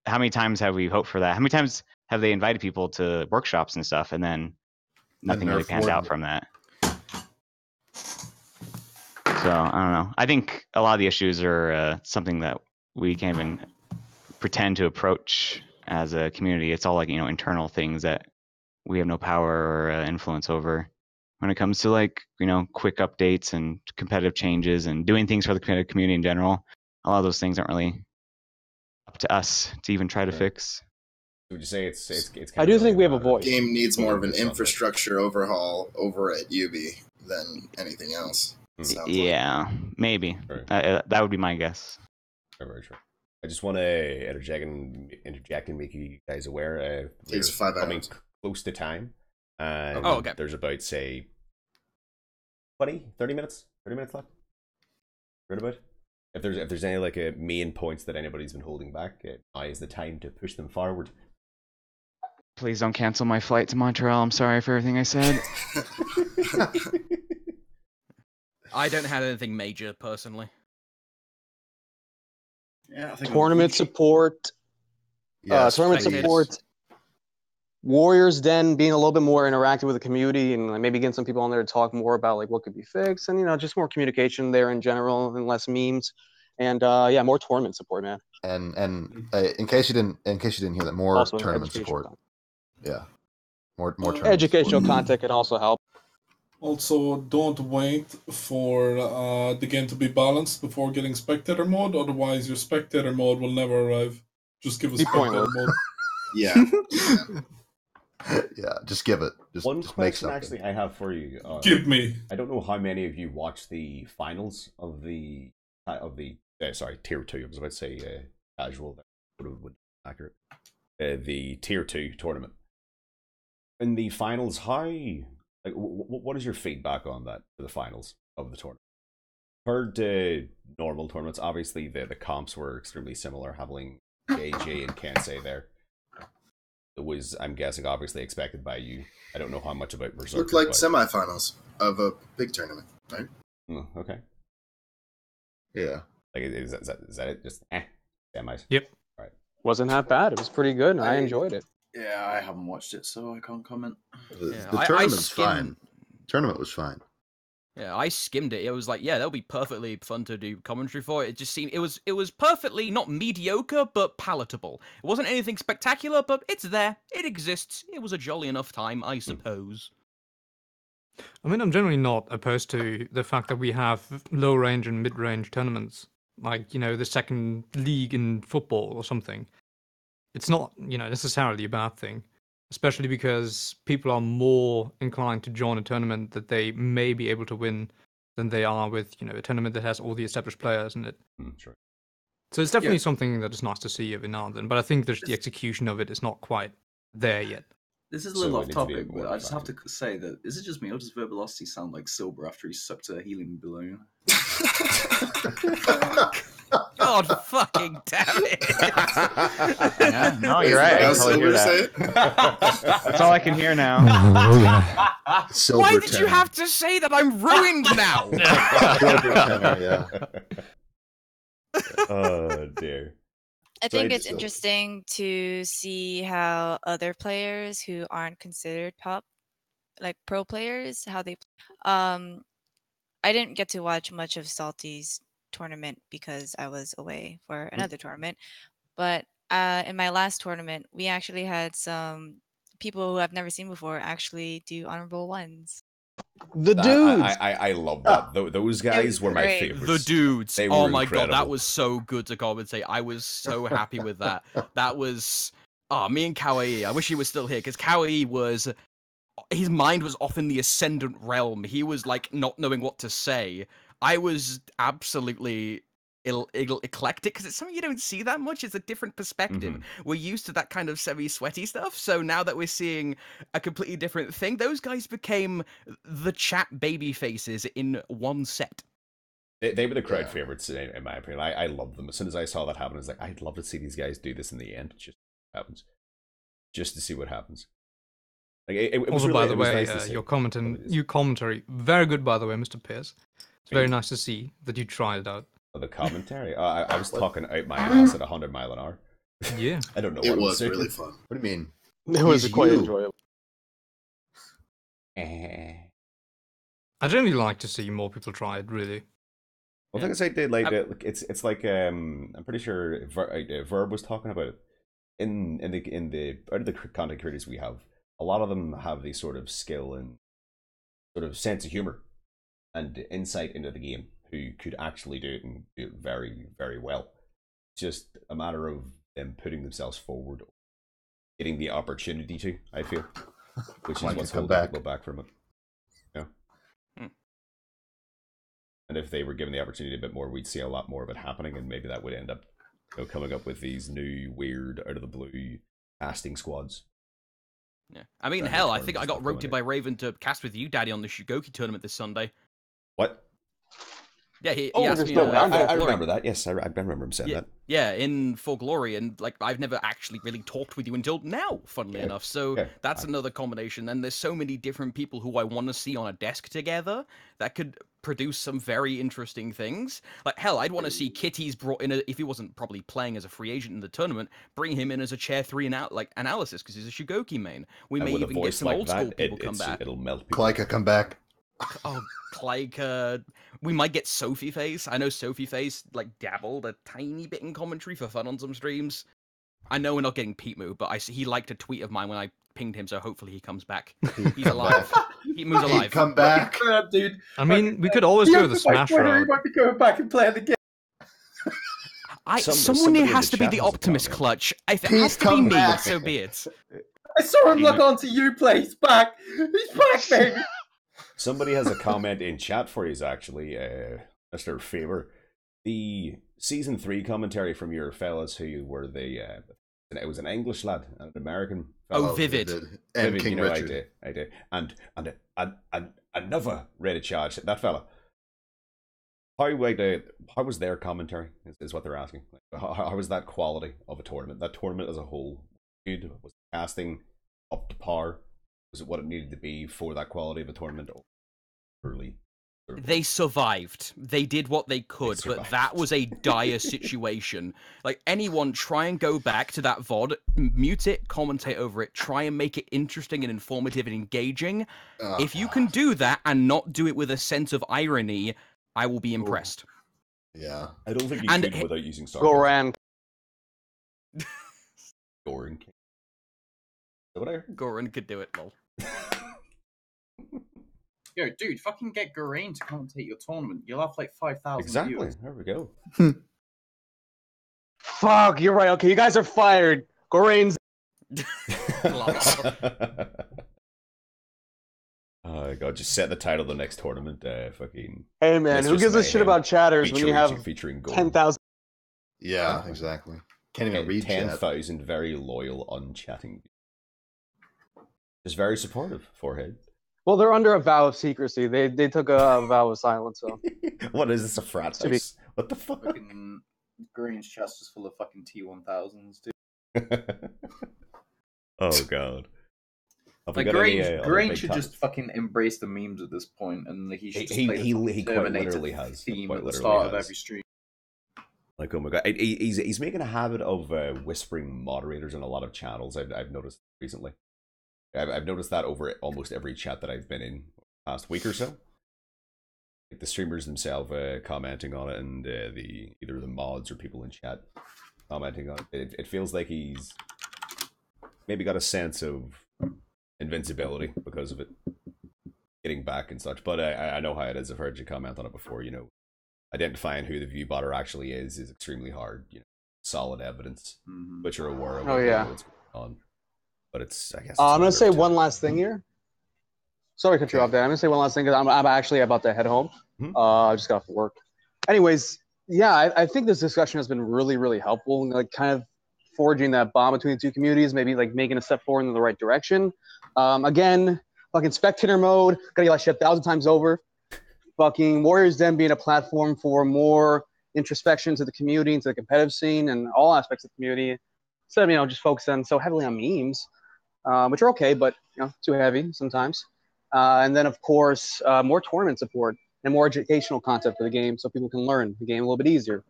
how many times have we hoped for that? How many times have they invited people to workshops and stuff, and then nothing really panned out from that? So I don't know. I think a lot of the issues are something that we can't even pretend to approach as a community. It's all like internal things that we have no power or influence over. When it comes to like quick updates and competitive changes and doing things for the competitive community in general, a lot of those things aren't really up to us to even try to fix. Would you say it's kind I do think we have a voice. The game needs more of an infrastructure overhaul over at Ubi than anything else. Yeah, maybe. That would be my guess. Very true. I just want to interject and make you guys aware. Takes 5 coming hours. Close to time. And okay. There's about, say, 30 minutes left. Right about. If there's any like main points that anybody's been holding back, now is the time to push them forward. Please don't cancel my flight to Montreal. I'm sorry for everything I said. I don't have anything major personally. Yeah, I think Tournament support. Tournament support. Warriors Den being a little bit more interactive with the community, and maybe getting some people on there to talk more about like what could be fixed, and just more communication there in general and less memes, and more tournament support, man. And in case you didn't hear that, more Also tournament support. Yeah, more tournament educational support. content can also help. Also, don't wait for the game to be balanced before getting spectator mode. Otherwise, your spectator mode will never arrive. Just give us spectator mode. Yeah. Yeah, just give it. Just One make question something. actually I have for you. Give me. I don't know how many of you watched the finals of the tier 2. I was about to say casual. That would accurate. The tier 2 tournament. In the finals, what is your feedback on that for the finals of the tournament? Heard normal tournaments. Obviously, the comps were extremely similar, having AJ and Kensei there. It was, I'm guessing, obviously expected by you. I don't know how much about Berserker. Looked like semifinals of a big tournament, right? Okay. Yeah. Like, is that it? Just semis? Yep. Right. Wasn't that bad. It was pretty good. I enjoyed it. Yeah, I haven't watched it, so I can't comment. The tournament's fine. Tournament was fine. Yeah, I skimmed it. It was like, yeah, that'll be perfectly fun to do commentary for. It just seemed it was perfectly not mediocre, but palatable. It wasn't anything spectacular, but it's there. It exists. It was a jolly enough time, I suppose. I mean, I'm generally not opposed to the fact that we have low range and mid range tournaments, like the second league in football or something. It's not necessarily a bad thing. Especially because people are more inclined to join a tournament that they may be able to win than they are with, a tournament that has all the established players in it. Sure. So it's definitely something that is nice to see every now and then, but I think the execution of it is not quite there yet. This is a little off topic, but I just have to say that, is it just me, or does Verbalocity sound like Silver after he sucked a helium balloon? God fucking damn it! Yeah, no, you're right. I can totally hear that. That's all I can hear now. Why did you have to say that? I'm ruined now. Oh dear. I think it's interesting to see how other players who aren't considered pro players, how they. I didn't get to watch much of Salty's tournament because I was away for another tournament, but in my last tournament, we actually had some people who I've never seen before actually do honorable ones. The dudes. I love that. Those guys were my favorites. The dudes. They were Oh my incredible. god, that was so good to commentate. I was so happy with that. That was me and Kawaii. I wish he was still here because Kawaii was. His mind was off in the ascendant realm. He was like not knowing what to say. I was absolutely eclectic because it's something you don't see that much. It's a different perspective. We're used to that kind of semi-sweaty stuff. So now that we're seeing a completely different thing, those guys became the chat baby faces in one set. They were the crowd favorites in my opinion. I loved them. As soon as I saw that happen, I was like, I'd love to see these guys do this in the end. Just happens, just to see what happens. Like it was also, really, by the way, nice your commentary, very good, by the way, Mr. Pierce. It's very nice to see that you tried it out. Oh, the commentary? I was talking out my ass at 100 miles an hour. Yeah. I don't know. It was really fun. What do you mean? It was quite enjoyable. I generally like to see more people try it. Really. Well, I think I did like it's like I'm pretty sure Verb was talking about it in the out of the content creators we have. A lot of them have the sort of skill and sort of sense of humor and insight into the game who could actually do it and do it very, very well. It's just a matter of them putting themselves forward, getting the opportunity to, I feel, which is what's holding people back from it. Yeah. And if they were given the opportunity a bit more, we'd see a lot more of it happening, and maybe that would end up coming up with these new, weird, out of the blue casting squads. Yeah, I mean, hell, I think I got roped by Raven to cast with you, Daddy, on the Shugoki tournament this Sunday. What? Yeah, he asked me. I remember that. Yes, I remember him saying that. Yeah, in Full Glory, and like I've never actually really talked with you until now, funnily enough. So that's another combination. And there's so many different people who I want to see on a desk together that could produce some very interesting things. Like hell, I'd want to see Kitty's brought in if he wasn't probably playing as a free agent in the tournament, bring him in as a chair 3 analysis because he's a Shugoki main. We may even get some old school people come back. It'll melt. Kleika come back. Oh, Kleika. We might get Sophie Face. I know Sophie Face like dabbled a tiny bit in commentary for fun on some streams. I know we're not getting Pete Moo, but he liked a tweet of mine when I pinged him, so hopefully he comes back. He's alive. Pete Moo's alive. Come back, dude. I mean, we could always go the Smash route. He might be going back and playing the game. Someone here has to be the Optimus clutch. If it has to be me, so be it. I saw him look onto you play. He's back. He's back, baby. Somebody has a comment in chat for you, actually, Mr. Faber. The season 3 commentary from your fellas who were it was an English lad, an American fellow. Oh, Vivid. And King Richard. I did. And another Reddit charge, that fella. how was their commentary? Is what they're asking. Like, how was that quality of a tournament? That tournament as a whole, good? Was the casting up to par? Was it what it needed to be for that quality of a tournament? Early. They survived. They did what they could, but that was a dire situation. Like, anyone, try and go back to that VOD, mute it, commentate over it, try and make it interesting and informative and engaging. If you can do that and not do it with a sense of irony, I will be impressed. Yeah. I don't think you And could without using sarcasm. Goran. Goran. Whatever. Goran could do it, lol. Yo, dude, fucking get Gorain to commentate your tournament. You'll have like 5,000 Exactly. viewers. There we go. Fuck, you're right. Okay, you guys are fired. Gorain's. Oh god, just set the title of the next tournament. Fucking. Hey man, who gives a shit about chatters when you have featuring 10,000? Yeah, exactly. Can't even read 10,000 very loyal unchatting. Just very supportive. Forehead. Well, they're under a vow of secrecy. They took a vow of silence. So. What is this, a frat house? What the fuck? Fucking Green's chest is full of fucking T1000s, dude. Oh god. Like Green should just fucking embrace the memes at this point, and he should just play the quite literally has theme quite at the literally start of has. every stream. Like, oh my god, he's making a habit of whispering moderators in a lot of channels. I've noticed recently. I've noticed that over almost every chat that I've been in the past week or so. Like the streamers themselves commenting on it, and either the mods or people in chat commenting on it. It feels like he's maybe got a sense of invincibility because of it, getting back and such. But I know how it is. I've heard you comment on it before. You know, identifying who the view botter actually is extremely hard. You know, solid evidence, but you're aware of what's going on. But it's, I guess. I'm gonna say one last thing here. Sorry to cut you off there. I'm gonna say one last thing because I'm actually about to head home. I just got off work. Anyways, yeah, I think this discussion has been really, really helpful. Like, kind of forging that bond between the two communities, maybe like making a step forward in the right direction. Again, fucking spectator mode, gotta get that shit 1,000 times over. Fucking Warriors Den being a platform for more introspection to the community, into the competitive scene, and all aspects of the community. Instead of, just focusing so heavily on memes, which are okay, but too heavy sometimes. And then, of course, more tournament support and more educational content for the game, so people can learn the game a little bit easier.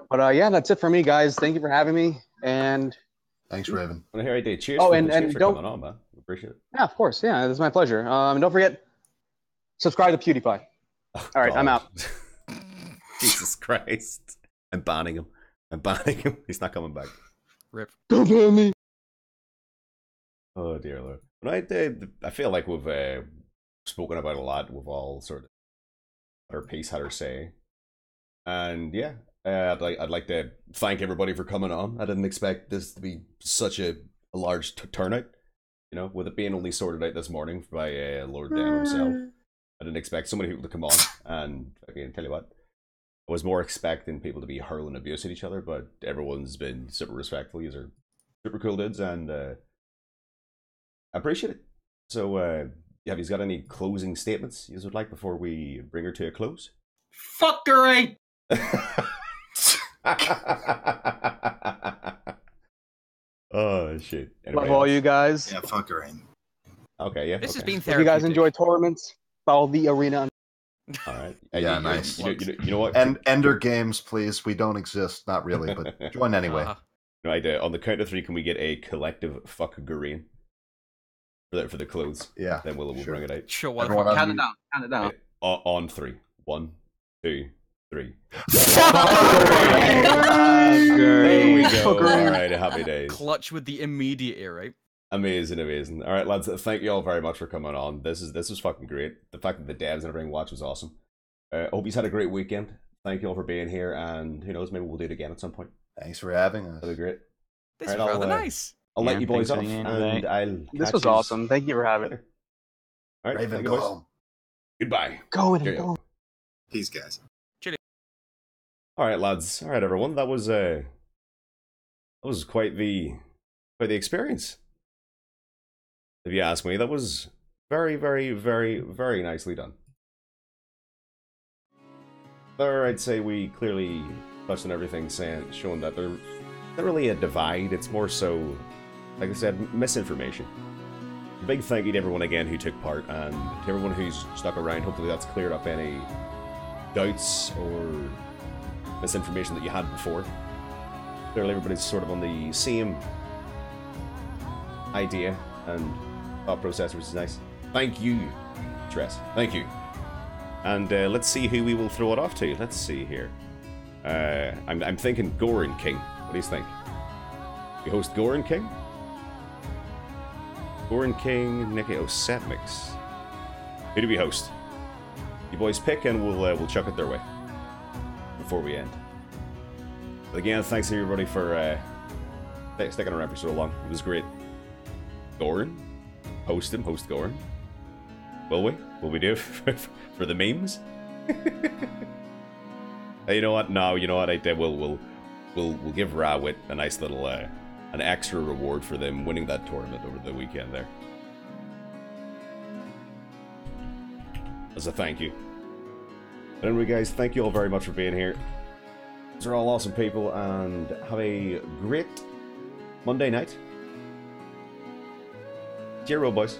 But yeah, that's it for me, guys. Thank you for having me. And thanks, Raven. Well, here I did. Cheers. Oh, cheers and for don't. Coming on, man. Appreciate it. Yeah, of course. Yeah, it's my pleasure. And don't forget, subscribe to PewDiePie. All right, I'm out. Jesus Christ! I'm banning him. He's not coming back. Rip. Don't ban me. Oh dear Lord. But I feel like we've spoken about a lot. We've all sort of had our piece, had our say, and yeah, I'd like to thank everybody for coming on. I didn't expect this to be such a large turnout. With it being only sorted out this morning by Lord Dem himself, I didn't expect so many people to come on. And again, tell you what, I was more expecting people to be hurling abuse at each other, but everyone's been super respectful. These are super cool dudes, and I appreciate it. So, have you got any closing statements you would like before we bring her to a close? Fuckery! Oh shit! Love all you guys. Yeah, fuckery. Okay, yeah. This has okay. been If therapeutic. you guys enjoy tournaments, follow the arena. All right. Yeah, nice. You know what? And Ender Games, please. We don't exist. Not really, but join anyway. Right, on the count of 3, can we get a collective fuck green for the clothes? Yeah. Then we'll bring it out. Sure. Everyone Count it down. Count it down. Right, on 3. 1, 2, 3. There we go. All right, happy days. Clutch with the immediate ear, right? Amazing. All right, lads. Thank you all very much for coming on. This was fucking great. The fact that the devs and everything watched was awesome. Hope you've had a great weekend. Thank you all for being here, and who knows, maybe we'll do it again at some point. Thanks for having us. That'd be great. This was rather nice. I'll let you boys thanks off, for the and invite. I'll. This catch was yous awesome. Thank you for having me. later. All right, Raven, thank you, go boys. home. Goodbye. Going Cheerio. and going. Peace, guys. All right, lads. All right, everyone. That was quite the experience. If you ask me, that was very, very, very, very nicely done. there, I'd say we clearly touched on everything, showing that there's not really a divide. It's more so, like I said, misinformation. A big thank you to everyone again who took part, and to everyone who's stuck around. Hopefully that's cleared up any doubts or misinformation that you had before. Clearly everybody's sort of on the same idea and thought process, which is nice. Thank you, Tress. Thank you. And let's see who we will throw it off to. Let's see here. I'm thinking Goran King. What do you think? You host Goran King? Goran King, Nicky Setmix. Who do we host? You boys pick, and we'll chuck it their way before we end. But again, thanks everybody for sticking around for so long. It was great. Goran, host Goran. Will we? Will we do it for the memes? Hey, you know what? No, you know what? We'll give Rawit a nice little an extra reward for them winning that tournament over the weekend there. As a thank you. But anyway, guys, thank you all very much for being here. These are all awesome people, and have a great Monday night. Cheerio, boys.